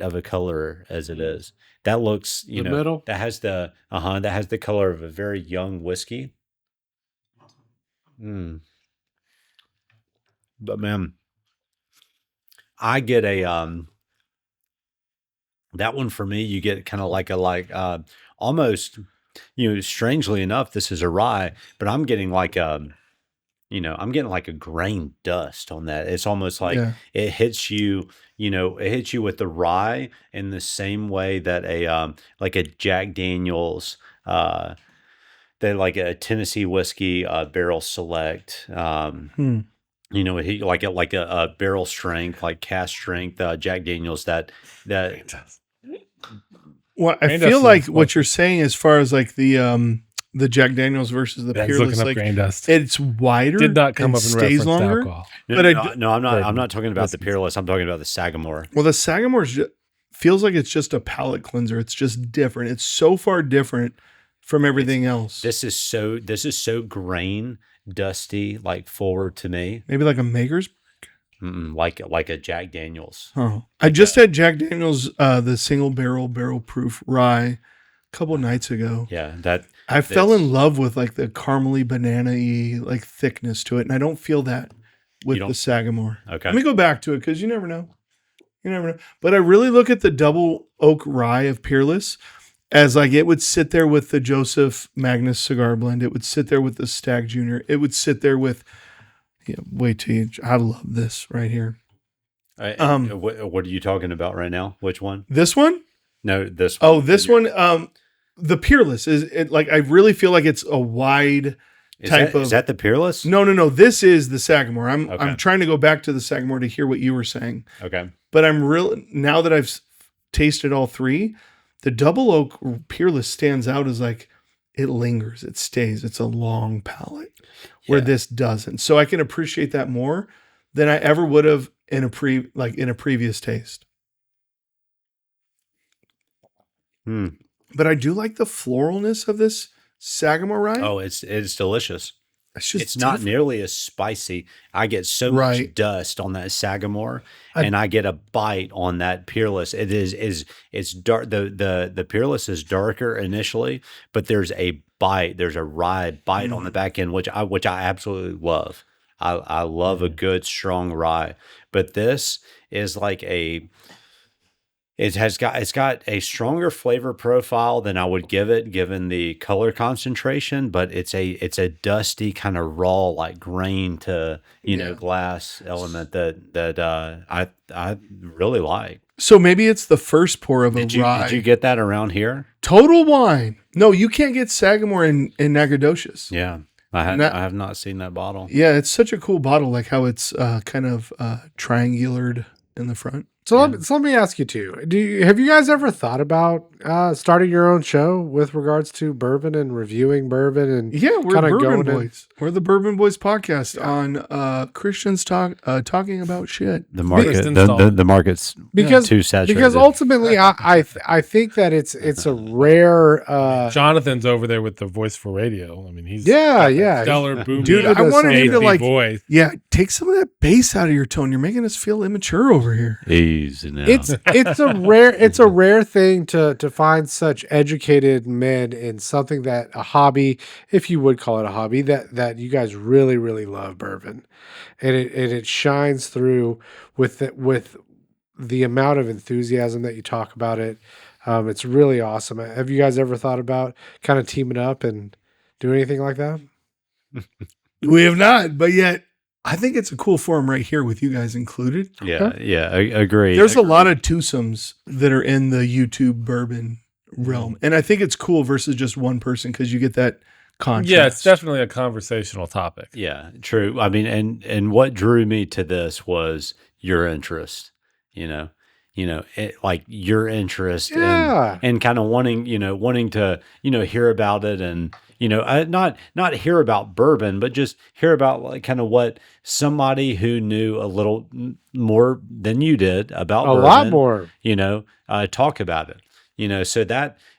of a color as it is. That looks, The middle? that has the color of a very young whiskey. But man, I get that one for me, you get kind of like almost, strangely enough, this is a rye, but I'm getting like I'm getting like a grain dust on that. It's almost like Yeah. it hits you, it hits you with the rye in the same way that like a Jack Daniel's, they like a Tennessee whiskey barrel select, like a barrel strength, like cast strength Jack Daniel's that Well, I Grain feel dust like is what you're saying as far as like the Jack Daniels versus the Ben's Peerless, looking up like grain dust. it's wider. Did not come and up in stays reference longer. to alcohol. But I'm not Bourbon talking about the whiskeys. Peerless. I'm talking about the Sagamore. Well, the Sagamore feels like it's just a palate cleanser. It's just different. It's so far different from everything else. This is so grain dusty, like forward to me. Maybe like a Maker's. Like a Jack Daniel's. Oh, I just had Jack Daniel's, the single barrel proof rye a couple nights ago. Yeah, I fell in love with like the caramely banana-y like thickness to it, and I don't feel that with the Sagamore. Okay. Let me go back to it because you never know. But I really look at the Double Oak Rye of Peerless as like it would sit there with the Joseph Magnus Cigar Blend. It would sit there with the Stag Junior. It would sit there with. Yeah, wait till you. I love this right here. What are you talking about right now? Which one? This one? No, this one. Oh, this one. The Peerless is it. Like I really feel like it's a wide type of. Is that the Peerless? No. This is the Sagamore. I'm Okay. trying to go back to the Sagamore to hear what you were saying. Okay. But I'm really now that I've tasted all three, the Double Oak Peerless stands out as like it lingers, it stays. It's a long palate. Where this doesn't. So I can appreciate that more than I ever would have in a previous taste. But I do like the floralness of this Sagamore rye. Oh, it's delicious. It's not nearly as spicy. I get so much dust on that Sagamore, and I get a bite on that Peerless. It's dark. The Peerless is darker initially, but there's a bite. There's a rye bite on the back end, which I absolutely love. I love a good strong rye, but this is like it's got a stronger flavor profile than I would give it given the color concentration, but it's a dusty kind of raw like grain to Yeah. glass element that I really like. So maybe it's the first pour of a rye. Did you get that around here? Total Wine. No, you can't get Sagamore in Nacogdoches. Yeah. I have not seen that bottle. Yeah, it's such a cool bottle, like how it's kind of triangulared in the front. So let me ask you too. Have you guys ever thought about starting your own show with regards to bourbon and reviewing bourbon and Yeah, we're kinda Bourbon going in- Boys. We're the Bourbon Boys podcast on Christians talking about shit. The market First install. the market's because too saturated. because ultimately I think that it's a rare Jonathan's over there with the voice for radio. I mean, he's Yeah, got that yeah. stellar boom. Dude, I does wanted sound him to AD like, voice. yeah, take some of that bass out of your tone. You're making us feel immature over here. easy now. it's a rare thing to find such educated men in something that a hobby, if you would call it a hobby, that you guys really really love bourbon, and it shines through with the amount of enthusiasm that you talk about it. It's really awesome. Have you guys ever thought about kind of teaming up and doing anything like that? We have not, but yet I think it's a cool forum right here with you guys included. Yeah, I agree. There's a lot of twosomes that are in the YouTube bourbon realm, and I think it's cool versus just one person because you get that contrast. Yeah, it's definitely a conversational topic. Yeah, true. I mean, and what drew me to this was your interest. Like your interest Yeah. and kind of wanting to hear about it, and not hear about bourbon, but just hear about like kind of what somebody who knew a little more than you did about A bourbon, lot more. talk about it. So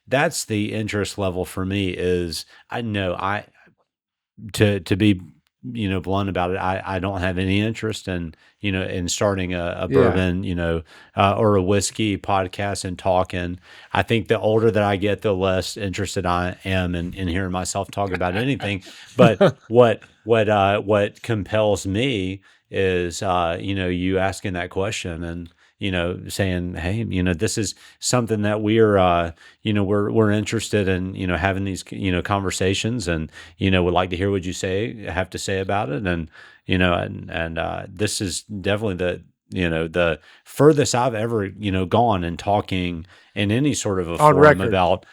that's the interest level for me. Is I know to be blunt about it, I don't have any interest in starting a bourbon or a whiskey podcast and talking. I think the older that I get, the less interested I am in hearing myself talk about anything. But what compels me is you asking that question and saying, hey, this is something that we're interested in, having these, conversations, and, would like to hear what you have to say about it. And, this is definitely the furthest I've ever, gone in talking in any sort of a On forum record. about,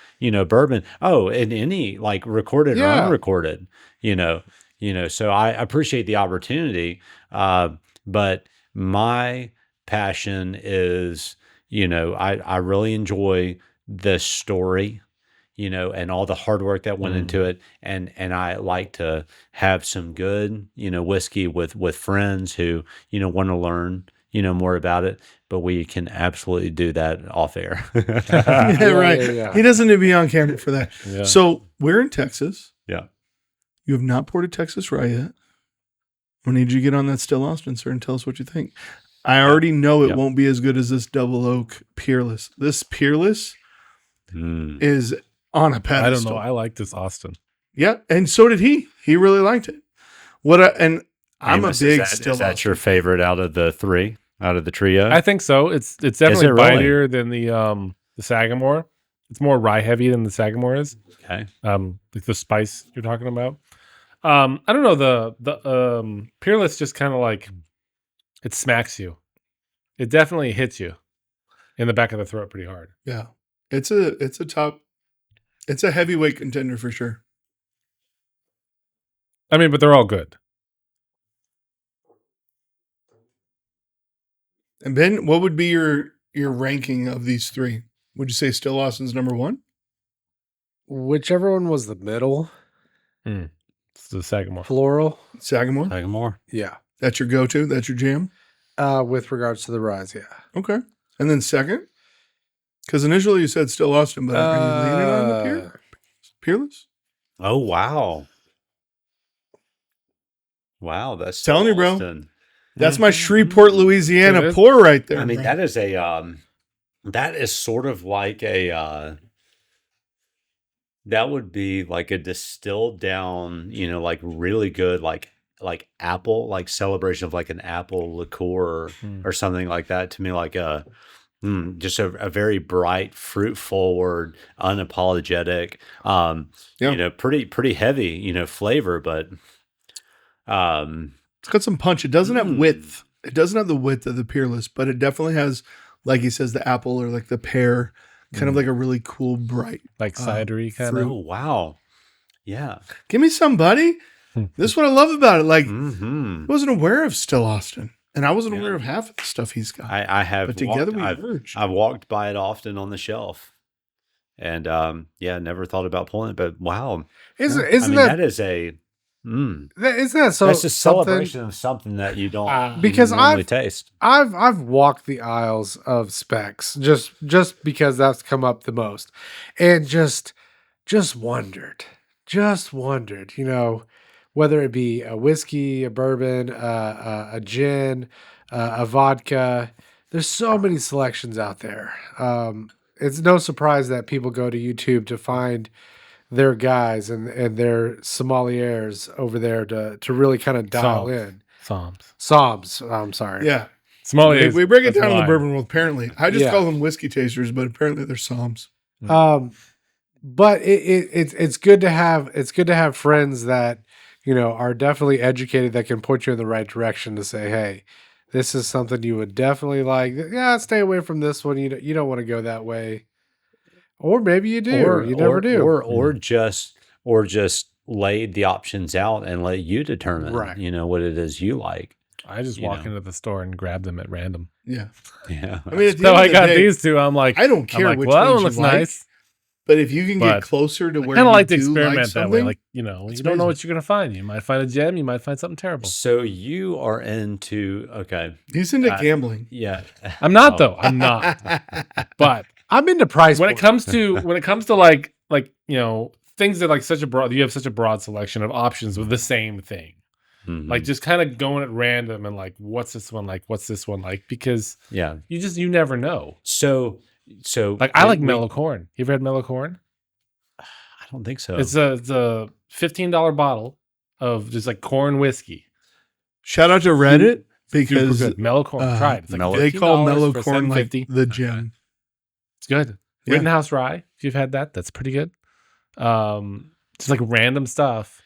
bourbon. Oh, in any like recorded or Yeah. unrecorded, so I appreciate the opportunity. But my passion is, I really enjoy the story, and all the hard work that went into it. And I like to have some good, whiskey with friends who, want to learn, more about it, but we can absolutely do that off air. Yeah, right. Yeah. He doesn't need to be on camera for that. Yeah. So we're in Texas. Yeah. You have not poured a Texas rye yet. I need you to get on that Still Austin, sir, and tell us what you think. I already know it Yep. won't be as good as this Double Oak Peerless. This Peerless is on a I pedestal. don't know. I like this Austin. Yeah, and so did he. He really liked it. I'm Amos, a big is Still that Austin. your favorite out of the trio? I think so. It's definitely it really? bitier than the Sagamore. It's more rye heavy than the Sagamore is. Okay. Like the spice you're talking about. I don't know, the Peerless just kind of like it smacks you. It definitely hits you in the back of the throat pretty hard. Yeah, it's a heavyweight contender for sure. I mean, but they're all good. And Ben, what would be your ranking of these three? Would you say Still Austin's number one? Whichever one was the middle, It's the Sagamore. floral. Sagamore? Sagamore. Yeah. That's your go-to? That's your jam? With regards to the rise, yeah. Okay. And then second? Because initially you said Still Austin, but are you leaning on the Peerless? Oh, wow. Wow, that's Telling you, bro. Austin. That's my Shreveport, It Louisiana is? pour right there. I mean, bro. that is that is sort of like that would be like a distilled down, like really good, like like apple, like celebration of like an apple liqueur or something like that. To me, like just a very bright, fruit forward, unapologetic, pretty heavy, flavor, but It's got some punch. It doesn't have width. It doesn't have the width of the Peerless, but it definitely has, like he says, the apple or like the pear, kind of like a really cool, bright, like cidery kind fruit. of. oh wow, yeah. Give me some, buddy. This is what I love about it. Like, Mm-hmm. I wasn't aware of Still Austin, and I wasn't aware of half of the stuff he's got. I have, but together we I've merged. walked by it often on the shelf, and never thought about pulling it. But wow, Isn't that is a isn't that so? that's a something- celebration of something that you don't because normally taste. I've walked the aisles of specs just because that's come up the most, and just wondered, whether it be a whiskey, a bourbon, a gin, a vodka. There's so many selections out there. It's no surprise that people go to YouTube to find their guys and their sommeliers over there to really kind of dial in. Psalms. I'm sorry. Yeah. Sommeliers, We break it that's down in the wine. bourbon world, apparently. I just Yeah. call them whiskey tasters, but apparently they're psalms. But it's good to have friends that are definitely educated, that can point you in the right direction to say, hey, this is something you would definitely like. Yeah, stay away from this one. You don't want to go that way, or maybe you do. You never do. Or just lay the options out and let you determine, Right. What it is you like. I just walk into the store and grab them at random. Yeah. Yeah. I mean, at the So end I of the got day, these two. I'm like, I don't care which well, that ones one you looks like, nice. but if you can But get closer to where Kind of you like to do experiment like that something, way. Like, you it's don't know amazing. what you're going to find. You might find a gem. You might find something terrible. So you are into He's into gambling. yeah. I'm not though. I'm not. But I'm into price. when it comes to like things that like you have such a broad selection of options with the same thing. Mhm. Like just kind of going at random and like, what's this one like? What's this one like? Because Yeah. you never know. So Like I like mellow corn. You ever had mellow corn? I don't think so. It's a $15 bottle of just like corn whiskey. Shout out to Reddit Super because good. Mellow corn. Try it. It's like they call $15 mellow for corn like $7.50. the gem. It's good. Yeah. Rittenhouse rye. If you've had that, that's pretty good. Just like random stuff.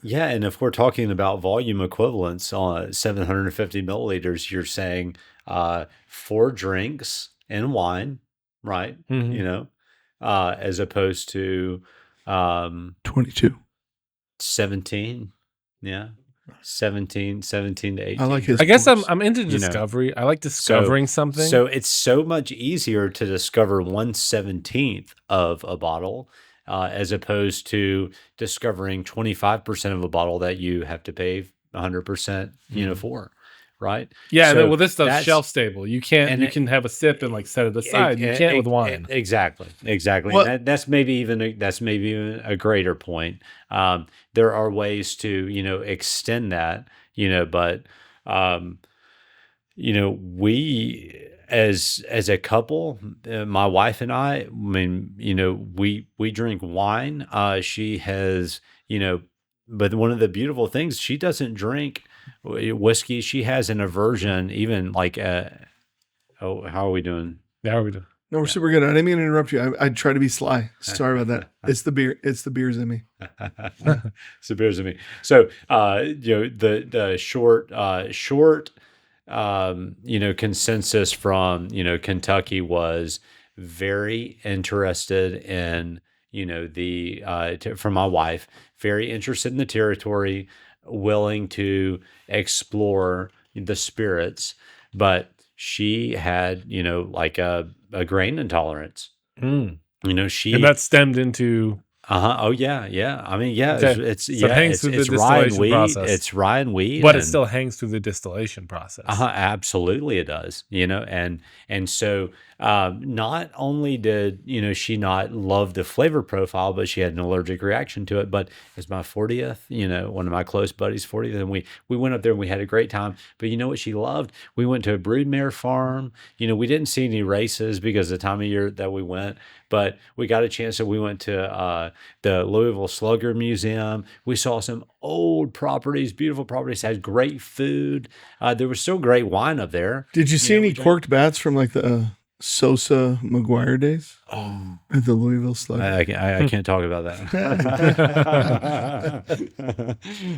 Yeah, and if we're talking about volume equivalents on 750 milliliters, you're saying 4 drinks and wine, right? Mhm. As opposed to 22. 17. Yeah. 17 to 18. I like his. I guess pours. I'm into discovery. I like discovering something. So it's so much easier to discover 1/17 of a bottle as opposed to discovering 25% of a bottle that you have to pay 100%, for, right? yeah, So well, this stuff's that's- shelf stable. You can't. and You it- can have a sip and like set it aside. You can't with wine. Exactly. Well- And that's maybe even a greater point. There are ways to extend that. But we as a couple, my wife and I mean, we drink wine. She has but one of the beautiful things, she doesn't drink whiskey. She has an aversion, even like how are we doing? There we go. No, we're super good. I didn't mean to interrupt you. I try to be sly. Sorry about that. It's the beer. It's the beers in me. So bears to me. So the short consensus from Kentucky was very interested in from my wife, very interested in the territory, willing to explore the spirits, but she had like a grain intolerance. Mm. She And that stemmed into oh yeah. I mean, yeah, Okay. it's So it hangs through the it's rye and distillation wheat. process. It's rye and wheat, but it and- still hangs through the distillation process. absolutely it does. And so not only did she not love the flavor profile, but she had an allergic reaction to it. But it's my 40th, one of my close buddies' 40th, and we went up there and we had a great time. But you know what she loved? We went to a broodmare farm. We didn't see any races because of the time of year that we went, but we got a chance. So we went to the Louisville Slugger Museum. We saw some old properties, beautiful properties, had great food. There was still great wine up there. Did you see any corked bats from like the Sosa McGuire days at the Louisville Slug? I can't talk about that.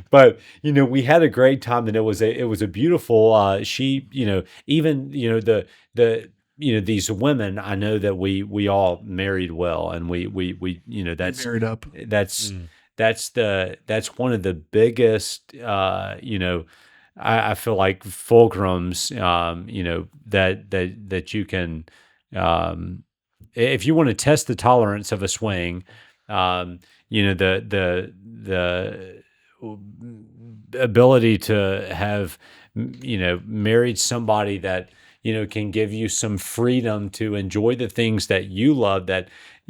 But we had a great time, and it was a beautiful. Even these women, I know that we all married well, and we that's Married up. that's one of the biggest I feel like fulcrums that you can if you want to test the tolerance of a swing, the ability to have married somebody that can give you some freedom to enjoy the things that you love that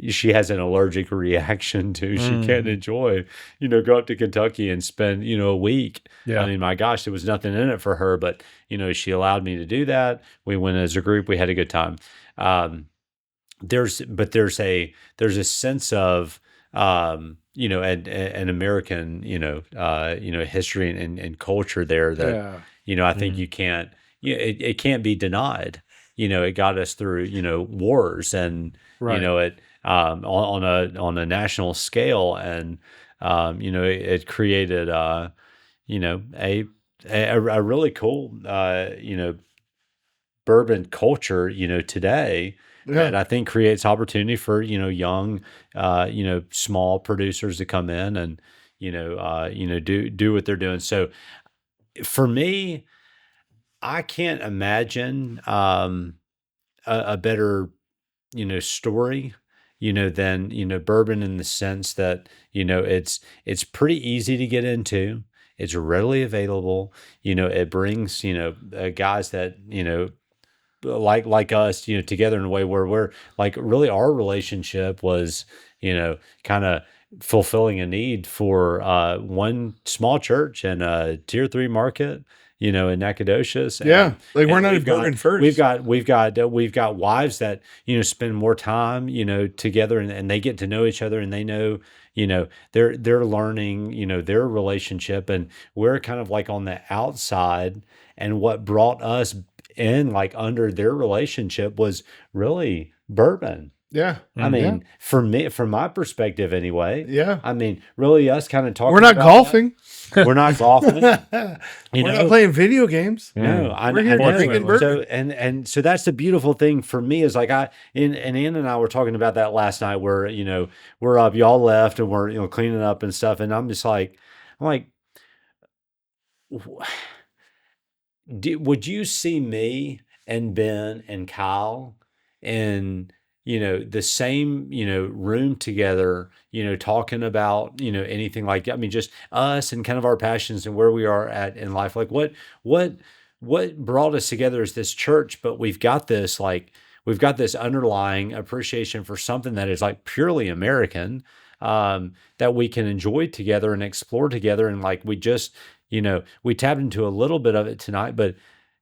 she has an allergic reaction to. She can't enjoy, go up to Kentucky and spend, a week. Yeah. I mean, my gosh, there was nothing in it for her, but, she allowed me to do that. We went as a group, we had a good time. There's a sense of, an American, history and culture there that, I think you can't, it can't be denied. It got us through, wars and, Right. It, on a national scale, and it created a really cool bourbon culture today that I think creates opportunity for young small producers to come in and do what they're doing. So for me, I can't imagine a better story than bourbon, in the sense that it's pretty easy to get into, it's readily available, it brings guys that like us together in a way where we're like, really our relationship was kind of fulfilling a need for one small church and a tier 3 market in Nacogdoches. Yeah, like we're not we've got- bourbon first. We've got wives that spend more time together, and they get to know each other, and they know they're learning their relationship, and we're kind of like on the outside. And what brought us in like under their relationship was really bourbon. Yeah, I mean, for me, from my perspective anyway. yeah. I mean, really, us kind of talking. We're not about golfing. that. We're not golfing. We're not playing video games. No, We're here know. drinking bourbon. So that's the beautiful thing for me is like and Ann and I were talking about that last night, where we're up, y'all left, and we're cleaning up and stuff, and I'm like, would you see me and Ben and Kyle in the same room together, talking about anything like, I mean, just us and kind of our passions and where we are at in life? Like what brought us together is this church, but we've got this underlying appreciation for something that is like purely American, that we can enjoy together and explore together. And like we just we tapped into a little bit of it tonight, but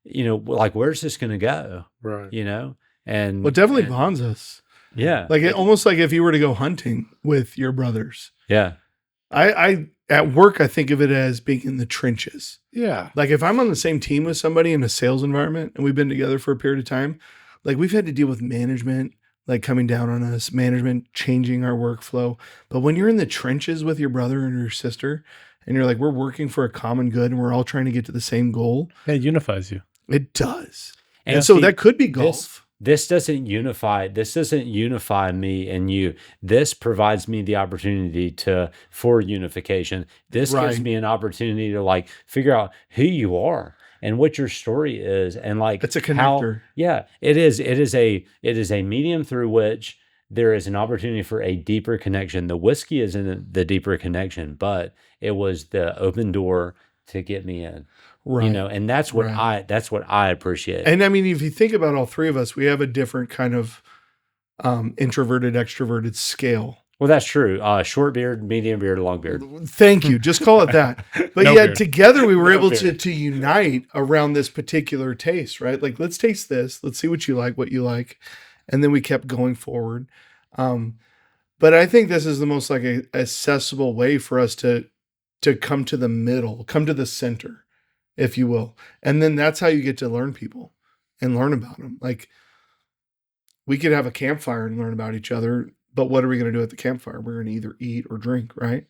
like, where's this going to go? Right. And Well, it definitely bonds us. yeah, Like almost like if you were to go hunting with your brothers. yeah, I at work, I think of it as being in the trenches. Yeah. Like if I'm on the same team with somebody in a sales environment and we've been together for a period of time, like we've had to deal with management, like coming down on us, management changing our workflow. But when you're in the trenches with your brother and your sister, and you're like, we're working for a common good and we're all trying to get to the same goal, It unifies you. it does. And And so see, that could be golf. This doesn't unify me and you. This provides me the opportunity for unification. This gives Right. me an opportunity to like figure out who you are and what your story is, and like It's a how- connector. yeah, it is. It is a medium through which there is an opportunity for a deeper connection. The whiskey is in the deeper connection, but it was the open door to get me in. Right. You know, and that's what Right. I appreciate. And I mean, if you think about all three of us, we have a different kind of introverted, extroverted scale. Well, that's true. Short beard, medium beard, long beard. Thank you. Just call it that. But No yet beard. together we were No able beard. to unite around this particular taste, right? Like, let's taste this. Let's see what you like. And then we kept going forward. But I think this is the most like accessible way for us to come to the middle, come to the center, if you will. And then that's how you get to learn people and learn about them. Like, we could have a campfire and learn about each other, but what are we going to do at the campfire? We're going to either eat or drink, right?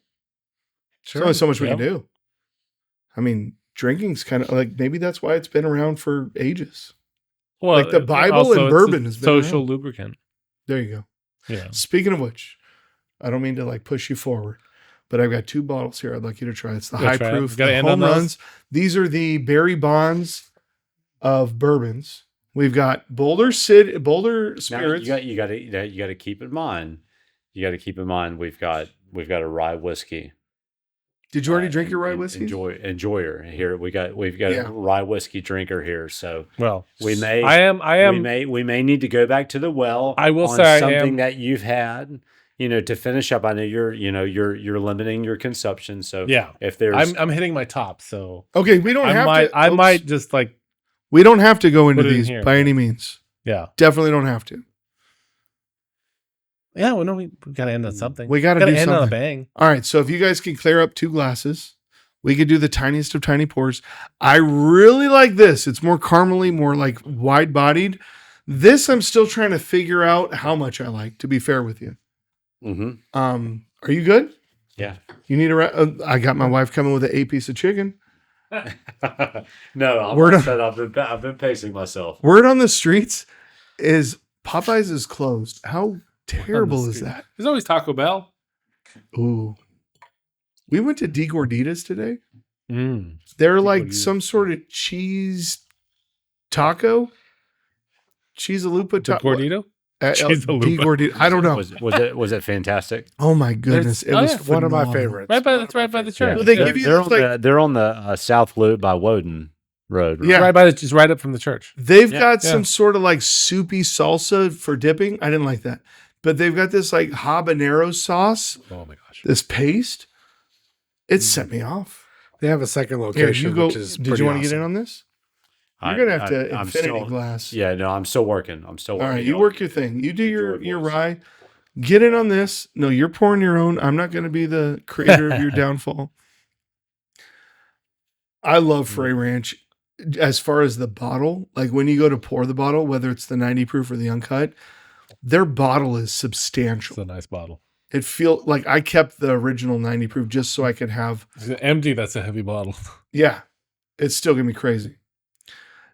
There's only so much we can do. I mean, drinking's kind of like, maybe that's why it's been around for ages. Well, Like the Bible also, and bourbon it's has a been social around. lubricant. There you go. Yeah. Speaking of which, I don't mean to like push you forward, but I've got 2 bottles here I'd like you to try. It's the Yeah, high try it. proof, Gotta the end on home those. runs. These are the Barry Bonds of bourbons. We've got Boulder Now, Spirits. you got to keep in mind. You got to keep in mind we've got a rye whiskey. Did you already drink your rye whiskey? Enjoyer here. We've got Yeah. a rye whiskey drinker here. So Well, we may I am. we may need to go back to the well. I will on say I something am- that you've had. You know, to finish up. I know you're limiting your consumption. So Yeah. if there's I'm hitting my top, so Okay, we don't have to. I folks, might just like We don't have to go into put it in these here. by any means. yeah. Definitely don't have to. Yeah, well, no, we gotta end on something. We gotta gotta do end on a something. bang. All right, so if you guys can clear up 2 glasses, we could do the tiniest of tiny pours. I really like this. It's more caramely, more like wide bodied. This I'm still trying to figure out how much I like, to be fair with you. Mhm. Are you good? Yeah. You need I got my wife coming with an 8 piece of chicken. No, I'm Word all on- set. I've been pacing myself. Word on the streets is Popeyes is closed. How terrible is street. that? There's always Taco Bell. Ooh. We went to D Gorditas today. Mm. They're like Gorditas. some sort of cheese taco. Cheese-a-lupa The taco. Gordito. D Cheese-a-lupa. Gordita. I don't know. Was it fantastic? Oh my goodness. It There's- was One of my phenomenal. favorites. Right by the church. Well, they they're, give you they're this, on like- they're on the South Loop by Woden Road. Right? Yeah. Right by the, just right up from the church. They've Yeah, got yeah. some sort of like soupy salsa for dipping. I didn't like that. But they've got this like habanero sauce, Oh my gosh. this paste. It set me off. They have a second Here, location, you go. which is Did pretty you want to get awesome. in on this? You're going to have to I'm infinity still- glass. Yeah, no, I'm still working. I'm still All working. right, you Y'all- work your thing. You do your Enjoy, boys. rye. Get in on this. No, you're pouring your own. I'm not going to be the creator of your downfall. I love Frey Ranch as far as the bottle. Like when you go to pour the bottle, whether it's the 90 proof or the uncut, their bottle is substantial. It's a nice bottle. It feels like I kept the original 90 proof just so I could have. It's empty. That's a heavy bottle. Yeah, it's still gonna be crazy.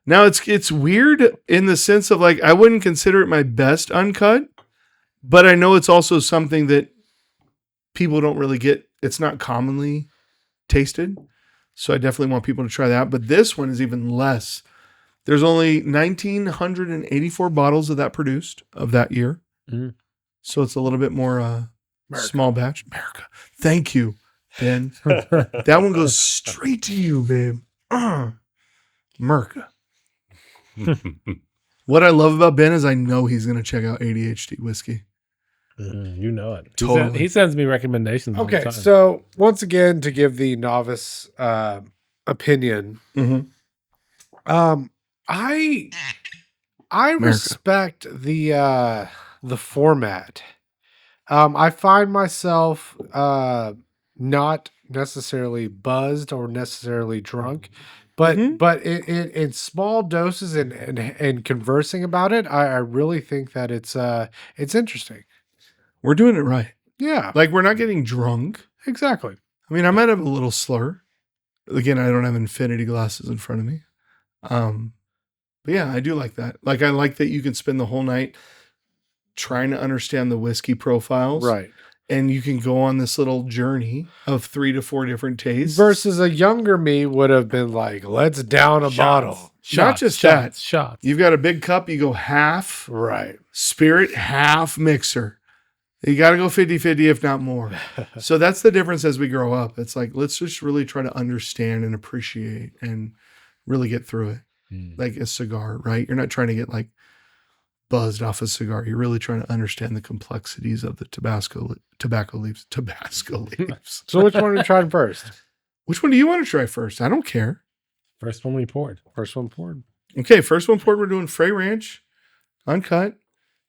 Now it's weird in the sense of like I wouldn't consider it my best uncut, but I know it's also something that people don't really get. It's not commonly tasted, so I definitely want people to try that. But this one is even less. There's only 1,984 bottles of that produced of that year, Mhm. so it's a little bit more America. small batch. America, thank you, Ben. That one goes straight to you, babe. Merca. What I love about Ben is I know he's going to check out ADHD whiskey. You know it. Totally. He sends me recommendations. all the Okay, time. so once again, to give the novice opinion, I America. respect the format. I find myself not necessarily buzzed or necessarily drunk, but Mhm. but in small doses and conversing about it, I really think that it's interesting. We're doing it right. Yeah, Like we're not getting drunk. exactly. I mean, I might have a little slur. Again, I don't have infinity glasses in front of me. But yeah, I do like that. Like I like that you can spend the whole night trying to understand the whiskey profiles. Right. And you can go on this little journey of 3 to 4 different tastes. Versus a younger me would have been like, let's down a bottle. Not just that. Shots. You've got a big cup, you go half Right. spirit, half mixer. You got to go 50-50, if not more. So that's the difference as we grow up. It's like, let's just really try to understand and appreciate and really get through it. Like a cigar, right? You're not trying to get like buzzed off a cigar. You're really trying to understand the complexities of the tobacco leaves. So which one are we trying first? Which one do you want to try first? I don't care. First one we poured. First one poured. Okay, first one poured. We're doing Frey Ranch, uncut.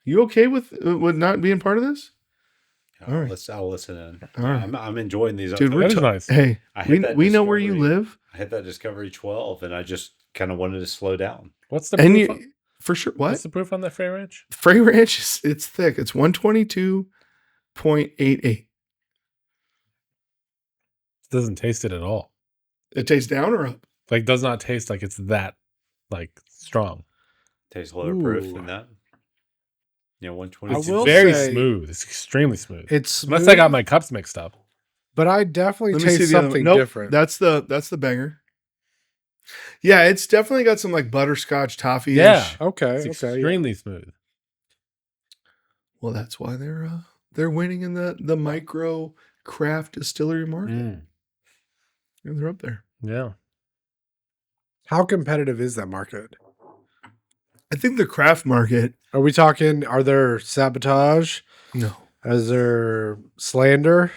You okay with not being part of this? All right. I'll listen in. All right. I'm enjoying these. Dude, That is nice. Hey, I hit that we know where you Discovery. live. I hit that Discovery 12, and I just kind of wanted to slow down. What's the And proof? you, for sure. What? What's the proof on that Frey Ranch? Frey Ranch, it's thick. It's 122.88. It doesn't taste it at all. It tastes down or up? Like, does not taste like it's that like strong. Tastes lower proof Ooh. than that. Yeah, I 122. will Very say- smooth. It's extremely smooth. It's Unless I smooth, got my cups mixed up. but I definitely Let me see taste the other something one. Nope, different. That's the banger. Yeah, it's definitely got some like butterscotch toffee. Yeah. Okay. It's Okay. yeah. extremely smooth. Well, that's why they're winning in the micro craft distillery market. And they're up there. Yeah. How competitive is that market? I think the craft market. Are we talking? Are there sabotage? No, Is there slander?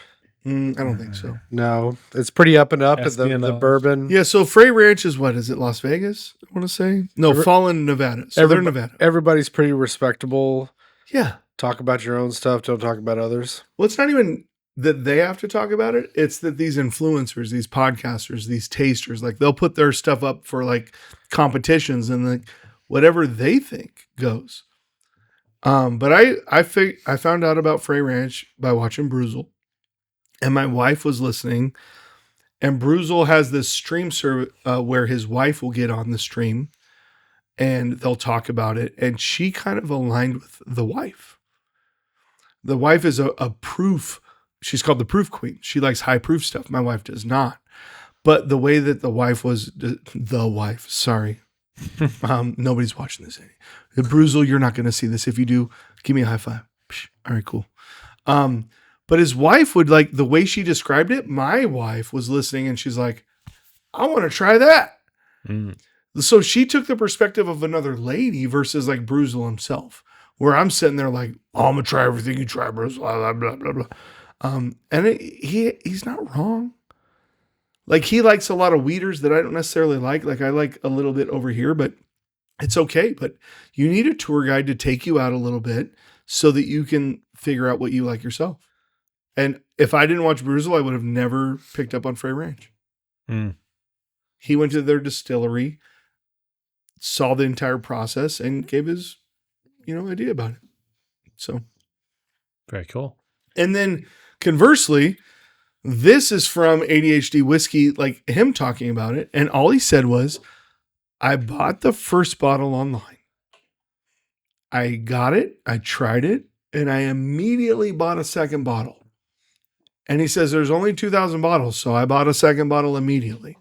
I don't think so. No, it's pretty up and up at the Espionage. bourbon. Yeah, so Frey Ranch is what? Is it Las Vegas? I want to say no, Fallen, Nevada. So they're Nevada. Everybody's pretty respectable. Yeah. Talk about your own stuff. Don't talk about others. Well, it's not even that they have to talk about it. It's that these influencers, these podcasters, these tasters, like they'll put their stuff up for like competitions and like whatever they think goes. But I found out about Frey Ranch by watching Bruzel, and my wife was listening. And Bruzel has this stream service where his wife will get on the stream, and they'll talk about it. And she kind of aligned with the wife. The wife is a proof. She's called the proof queen. She likes high proof stuff. My wife does not. But the way that the wife, sorry. Nobody's watching this. Bruzel, you're not going to see this. If you do, give me a high five. Psh, all right, cool. But his wife would like the way she described it. My wife was listening and she's like, I want to try that. So she took the perspective of another lady versus like Bruzel himself, where I'm sitting there like, oh, I'm going to try everything you try, Bruzel, blah, blah, blah, blah. And he's not wrong. Like he likes a lot of weeders that I don't necessarily like. Like I like a little bit over here, but it's okay. But you need a tour guide to take you out a little bit so that you can figure out what you like yourself. And if I didn't watch Bruzel, I would have never picked up on Frey Ranch. He went to their distillery, saw the entire process, and gave his, idea about it. So Very cool. And then conversely, this is from ADHD Whiskey, like him talking about it. And all he said was, I bought the first bottle online. I got it. I tried it. And I immediately bought a second bottle. And he says, there's only 2,000 bottles. So I bought a second bottle immediately.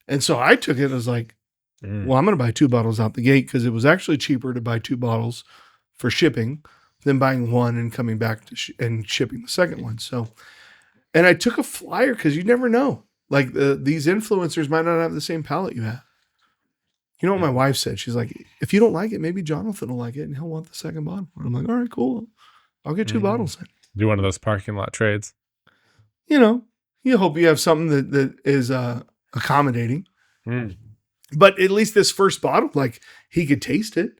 And so I took it as like, well, I'm going to buy 2 bottles out the gate because it was actually cheaper to buy 2 bottles for shipping than buying one and coming back and shipping the second one. So, and I took a flyer because you never know. Like these influencers might not have the same palate you have. You know what my wife said? She's like, if you don't like it, maybe Jonathan will like it and he'll want the second bottle. And I'm like, all right, cool. I'll get 2 bottles then. Do one of those parking lot trades. You hope you have something that is accommodating. But at least this first bottle, like he could taste it.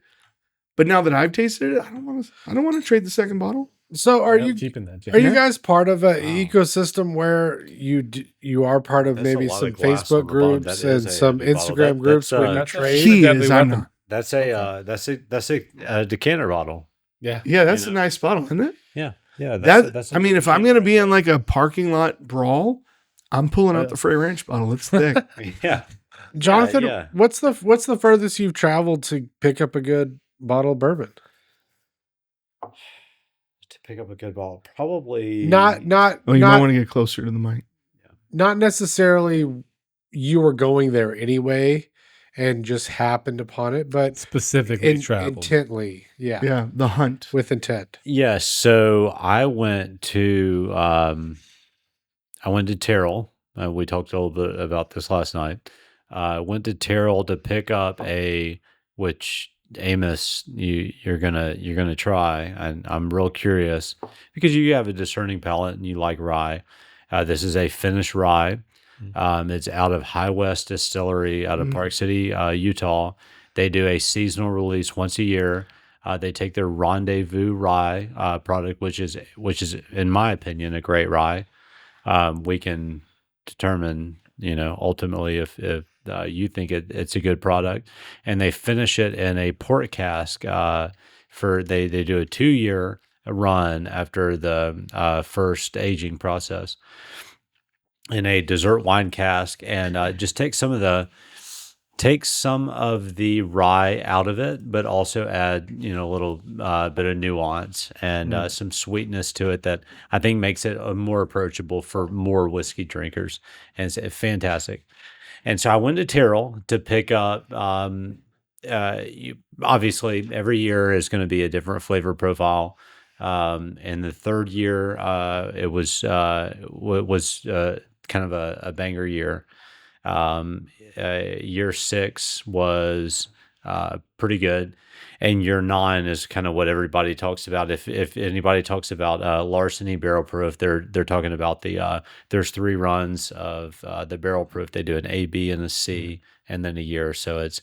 But now that I've tasted it, I don't want to trade the second bottle. So are you keeping that? Are you guys part of an ecosystem where you are part of That's maybe a lot some of glass Facebook on the bottom. groups That is and a some heavy bottle. Instagram groups That's, where you that's trade? He deadly is. I'm weapon. not. That's a decanter bottle. Yeah. Yeah, that's a nice bottle, isn't it? Yeah, yeah. That's I mean, if I'm going to be in like a parking lot brawl, I'm pulling out the Frey Ranch bottle. It's thick. yeah. Jonathan, yeah. what's the furthest you've traveled to pick up a good bottle of bourbon? To pick up a good bottle, probably Not Oh, you might want to get closer to the mic. not necessarily you were going there anyway and just happened upon it, but Specifically traveled. intently. Yeah. Yeah, the hunt. With intent. Yes. So I went to Terrell. We talked a little bit about this last night. I went to Terrell to pick up which Amos you're gonna try, and I'm real curious because you have a discerning palate and you like rye. This is a finished rye. It's out of High West Distillery out of Park City, Utah. They do a seasonal release once a year. They take their Rendezvous rye product, which is in my opinion a great rye. We can determine, ultimately if you think it's a good product, and they finish it in a port cask. They do a 2-year run after the first aging process in a dessert wine cask, and just take some of the rye out of it, but also add a little bit of nuance and some sweetness to it that I think makes it more approachable for more whiskey drinkers, and it's fantastic. And so I went to Terrell to pick up. Obviously, every year is going to be a different flavor profile. And the third year, it was kind of a banger year. Year 6 was pretty good, and year 9 is kind of what everybody talks about. If anybody talks about larceny barrel proof, they're talking about there's 3 runs of the barrel proof. They do an A, B, and a C, and then a year. So it's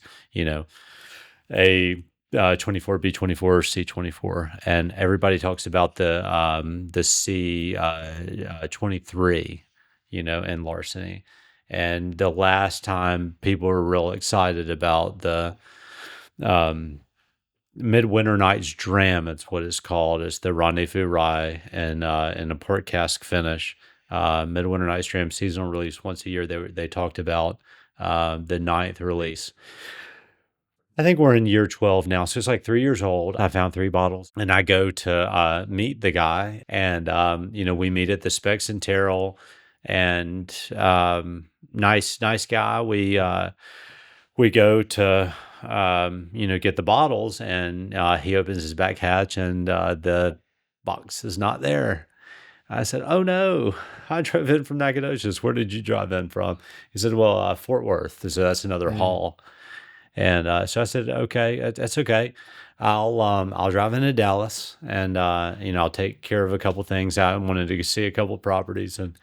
a 24, B24, C24, and everybody talks about the C 23, and larceny. And the last time people were real excited about the Midwinter Night's Dram, it's what it's called. It's the Rendezvous Rye and a port cask finish. Midwinter Night's Dram seasonal release once a year. They talked about the 9th release. I think we're in year 12 now, so it's like 3 years old. I found 3 bottles, and I go to meet the guy, and we meet at the Specs and Terrell, and nice guy. We go to get the bottles, and he opens his back hatch, and the box is not there. I said, "Oh no, I drove in from Nacogdoches. Where did you drive in from?" He said, "Well, Fort Worth. So that's another haul." And so I said, "Okay, that's okay. I'll drive into Dallas, and I'll take care of a couple things. I wanted to see a couple properties, and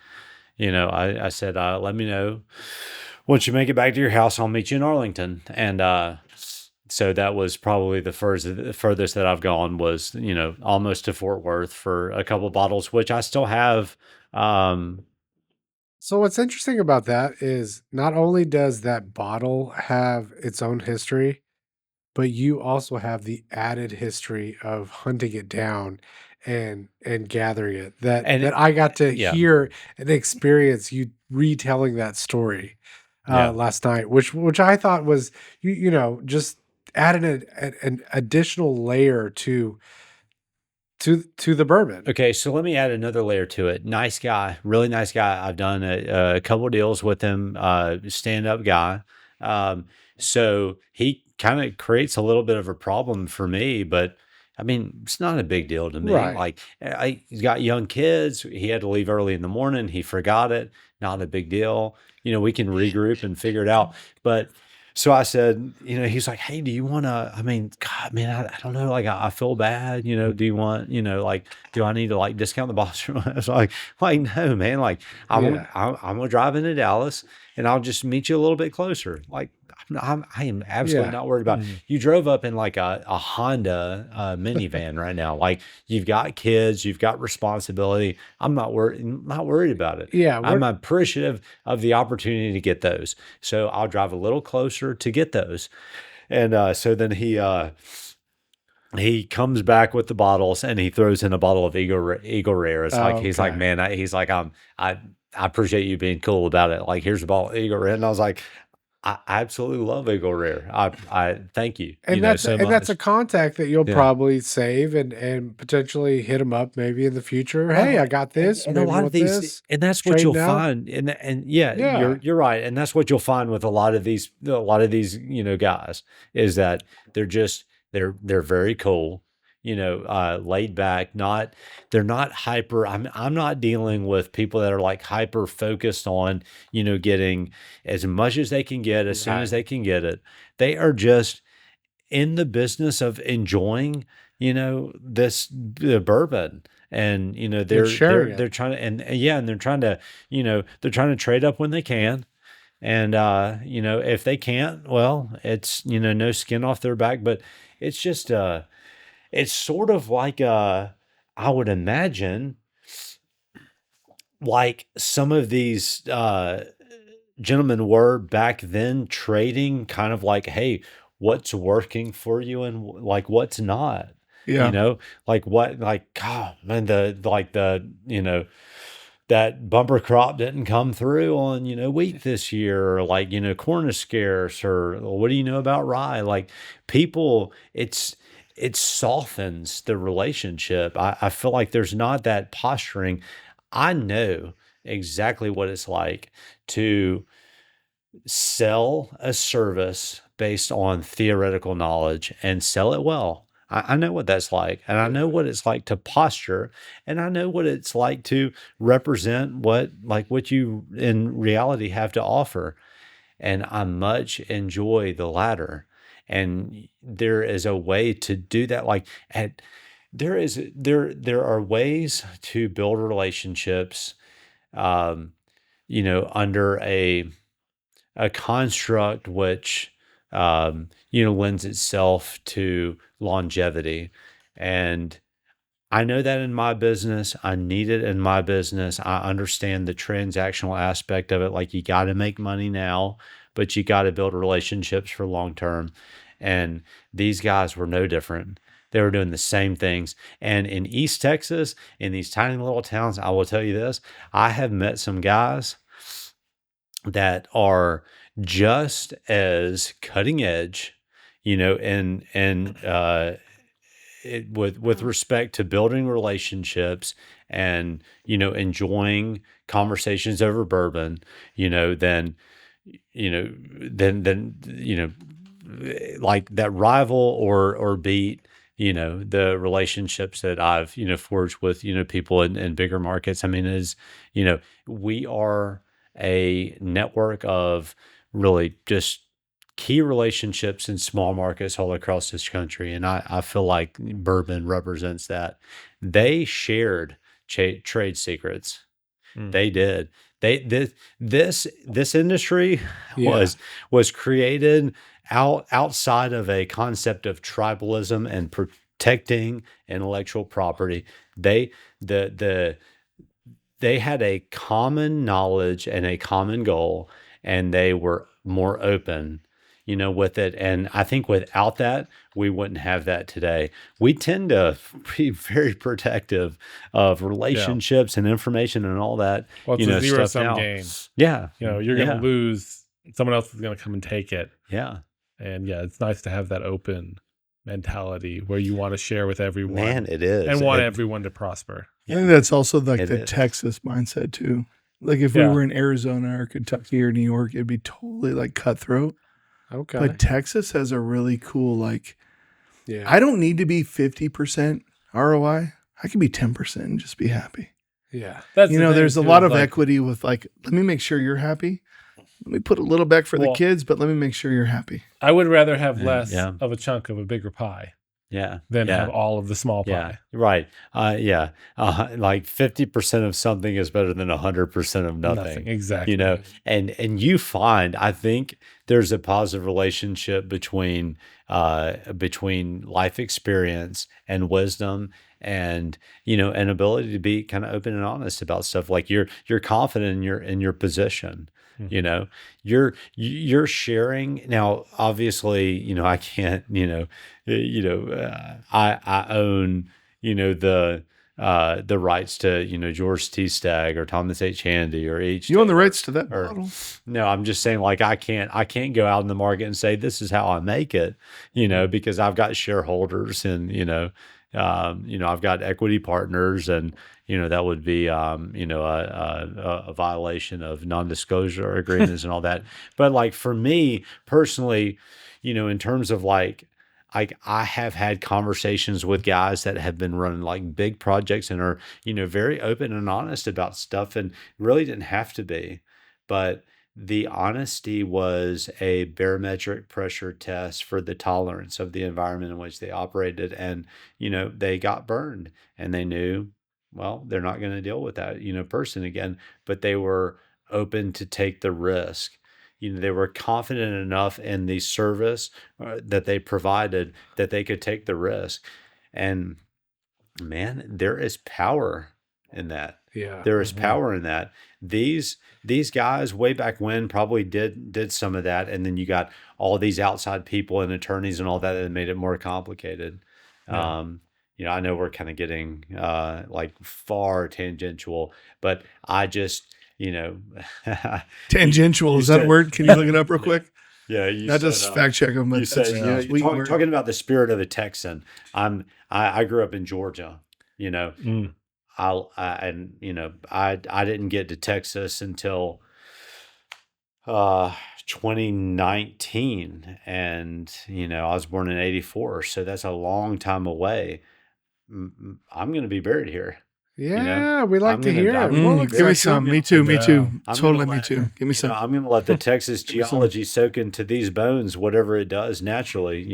I said, let me know once you make it back to your house. I'll meet you in Arlington." And so that was probably the furthest that I've gone was almost to Fort Worth for a couple bottles, which I still have. So what's interesting about that is not only does that bottle have its own history, but you also have the added history of hunting it down and gathering it. That I got to hear and experience you retelling that story last night, which I thought was just added an additional layer to the bourbon. Okay, so let me add another layer to it. Nice guy, really nice guy. I've done a couple of deals with him, stand-up guy. So he kind of creates a little bit of a problem for me, but I mean, it's not a big deal to me. Right. Like he's got young kids. He had to leave early in the morning. He forgot it. Not a big deal. We can regroup and figure it out. But so I said, he's like, "Hey, do you want to, I mean, God, man, I don't know. Like, I feel bad, do you want, like, do I need to like discount the box?" I was like, no, man, like I'm going to drive into Dallas and I'll just meet you a little bit closer. Like, I am absolutely not worried about it. You drove up in like a Honda minivan right now. Like, you've got kids, you've got responsibility. I'm not worried about it. Yeah, I'm appreciative of the opportunity to get those. So I'll drive a little closer to get those. And so then he comes back with the bottles and he throws in a bottle of Eagle Rare. It's like, he's like, "Man, he's like, I appreciate you being cool about it. Like, here's a bottle of Eagle Rare." And I was like, I absolutely love Eagle Rare. I thank you. And You know that's so and that's a much. contact that you'll Yeah. probably save and potentially hit them up maybe in the future. Hey, Well, I got this. and a Maybe lot you of want these, this. and that's what you'll Trading out. find. And yeah, Yeah. you're right, and that's what you'll find with a lot of these guys is that they're just they're very cool. Laid back. They're not hyper. I'm not dealing with people that are like hyper focused on getting as much as they can get as soon as Right. they can get it. They are just in the business of enjoying, this the bourbon. And sharing it. they're trying to, and they're trying to, they're trying to trade up when they can. And if they can't, well, it's no skin off their back. But it's just it's sort of like I would imagine like some of these gentlemen were back then trading kind of like, hey, what's working for you and like what's not, Yeah. like what, like, God, man, that bumper crop didn't come through on, wheat this year, or like, corn is scarce, or what do you know about rye? Like people, it softens the relationship. I feel like there's not that posturing. I know exactly what it's like to sell a service based on theoretical knowledge and sell it well. I know what that's like. And I know what it's like to posture. And I know what it's like to represent what you in reality have to offer. And I much enjoy the latter. And there is a way to do that. There are ways to build relationships, under a construct which lends itself to longevity. And I know that in my business, I need it in my business. I understand the transactional aspect of it. Like you got to make money now, but you got to build relationships for long term. And these guys were no different. They were doing the same things. And in East Texas, in these tiny little towns, I will tell you this, I have met some guys that are just as cutting edge, with respect to building relationships and enjoying conversations over bourbon, than like that rival or beat the relationships that I've forged with people in bigger markets. I mean, we are a network of really just key relationships in small markets all across this country. And I feel like bourbon represents that. They shared trade secrets. Mm. They did. This industry Yeah. was created outside of a concept of tribalism and protecting intellectual property. They had a common knowledge and a common goal, and they were more open, with it. And I think without that, we wouldn't have that today. We tend to be very protective of relationships and information and all that. Well, it's a zero stuff sum now. game. Yeah. You're going to lose. Someone else is going to come and take it. Yeah. And yeah, it's nice to have that open mentality where you want to share with everyone. Man, it is. And want everyone to prosper. I think that's also like It the is. Texas mindset too. Like if we Yeah. were in Arizona or Kentucky or New York, it'd be totally like cutthroat. Okay. But Texas has a really cool, like, yeah. I don't need to be 50% ROI. I can be 10% and just be happy. yeah. That's You the know, thing, there's a too, lot is of like, equity with like, let me make sure you're happy. Let me put a little back for the Well- kids, but let me make sure you're happy. I would rather have less Yeah. of a chunk of a bigger pie Yeah. than yeah. have all of the small Yeah, pie. right. Yeah. Like 50% of something is better than 100% of nothing. Exactly. And you find, I think there's a positive relationship between life experience and wisdom and an ability to be kind of open and honest about stuff. Like you're confident in your position. Mhm. You're sharing now. Obviously, I can't. I own the the rights to, George T. Stagg or Thomas H. Handy or H. You own the Taylor rights to that or- bottle. No, I'm just saying, like, I can't go out in the market and say this is how I make it, because I've got shareholders and, I've got equity partners and, that would be, a violation of non-disclosure agreements and all that. But like for me personally, in terms of like I have had conversations with guys that have been running like big projects and are, very open and honest about stuff and really didn't have to be. But the honesty was a barometric pressure test for the tolerance of the environment in which they operated. And, they got burned and they knew, well, they're not going to deal with that, person again, but they were open to take the risk. They were confident enough in the service that they provided that they could take the risk. And man, there is power in that. Yeah. There is power in that. These guys way back when probably did some of that, and then you got all these outside people and attorneys and all that made it more complicated. Yeah. I know we're kind of getting like far tangential, but I just Tangential, you is that a said- word? Can you look it up real quick? yeah, you Not said, just fact check them, but you said that's a sweet word. talking about the spirit of a Texan. I grew up in Georgia. Mm. I didn't get to Texas until 2019, and I was born in '84, so that's a long time away. I'm going to be buried here. Yeah, we like I'm to gonna hear die. it. We'll Give me accept some. it. Me too. Me Yeah. too. I'm Totally gonna me let- too. Give me some. I'm going to let the Texas me some. geology soak into these bones, whatever it does naturally.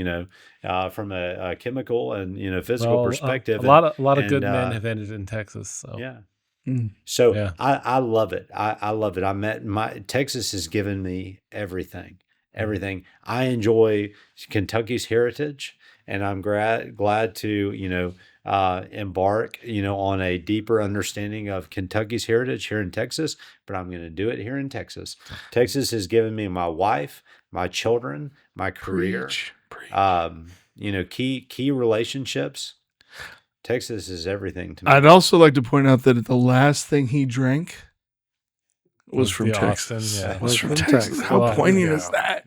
From a chemical and physical Well, perspective. a lot of good and, men have ended in Texas. So Yeah. Mm. So Yeah. I love it. I love it. Texas has given me everything. I enjoy Kentucky's heritage, and I'm glad to embark on a deeper understanding of Kentucky's heritage here in Texas. But I'm going to do it here in Texas. Texas has given me my wife, my children, my career. Preach. Key relationships. Texas is everything to me. I'd also like to point out that the last thing he drank was from the Texas. Austin, yeah. Was from Was from Texas. Texas. How Well, poignant yeah. is that?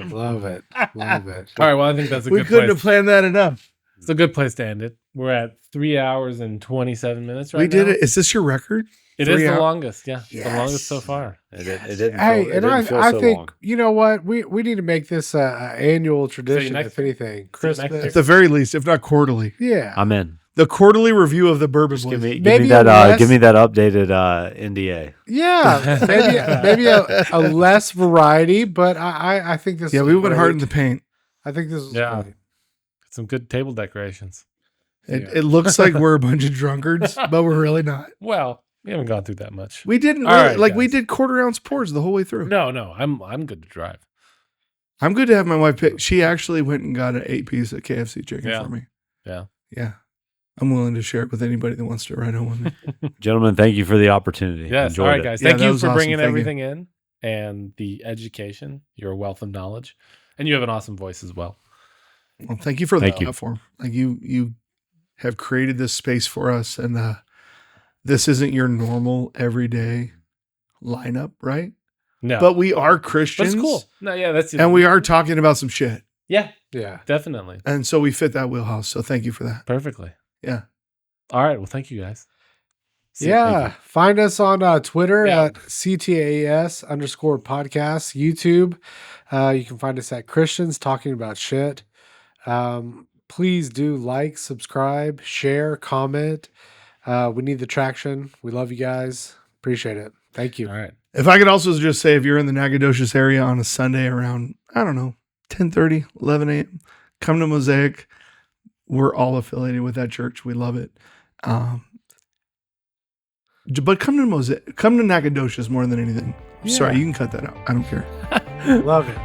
Love it. Love it. All right. Well, I think that's a We good couldn't place. have planned that enough. It's a good place to end it. We're at 3 hours and 27 minutes right We did now. it. Is this your record? It is 3 the hours? longest. Yeah. The longest so Yes. far. It didn't Hey, feel, it and didn't feel I so think long. you know what we need to make this a annual tradition, next if anything. next Christmas. year. At the very least, if not quarterly. Yeah. I'm in. The quarterly review of the Bourbon Just Boys. give me Maybe that less- give me that updated NDA. Yeah. Maybe a less variety, but I think this. Yeah, is we went great. hard in the paint. I think this is Yeah. great. Some good table decorations. It looks like we're a bunch of drunkards, but we're really not. Well, we haven't gone through that much. We didn't All really, right, we guys. did quarter-ounce pours the whole way through. No, I'm good to drive. I'm good to have my wife pick. She actually went and got an 8-piece of KFC chicken Yeah. for me. Yeah. Yeah. I'm willing to share it with anybody that wants to ride home with me. Gentlemen, thank you for the opportunity. Yes. Enjoyed All right, it. guys. Yeah, Thank that you was for awesome. bringing Thank you. everything in and the education. You're a wealth of knowledge, and you have an awesome voice as well. Well, thank you for the Thank you. platform. Like you have created this space for us, and this isn't your normal everyday lineup, right? No, But we are But Christians, it's cool. No, yeah, that's and we are talking about some shit, Yeah, Yeah. definitely, and so we fit that wheelhouse. So thank you for that. perfectly. Yeah. All right. Well, thank you guys. See you. Yeah. Find us on Twitter Yeah. at CTAS_podcast, YouTube. You can find us at Christians Talking About Shit. Please do like, subscribe, share, comment. We need the traction. We love you guys. Appreciate it. Thank you. All right. If I could also just say, if you're in the Nacogdoches area on a Sunday around, 10:30, 11 a.m., come to Mosaic. We're all affiliated with that church. We love it. But come to Nacogdoches more than anything. Yeah. Sorry, you can cut that out. I don't care. Love it.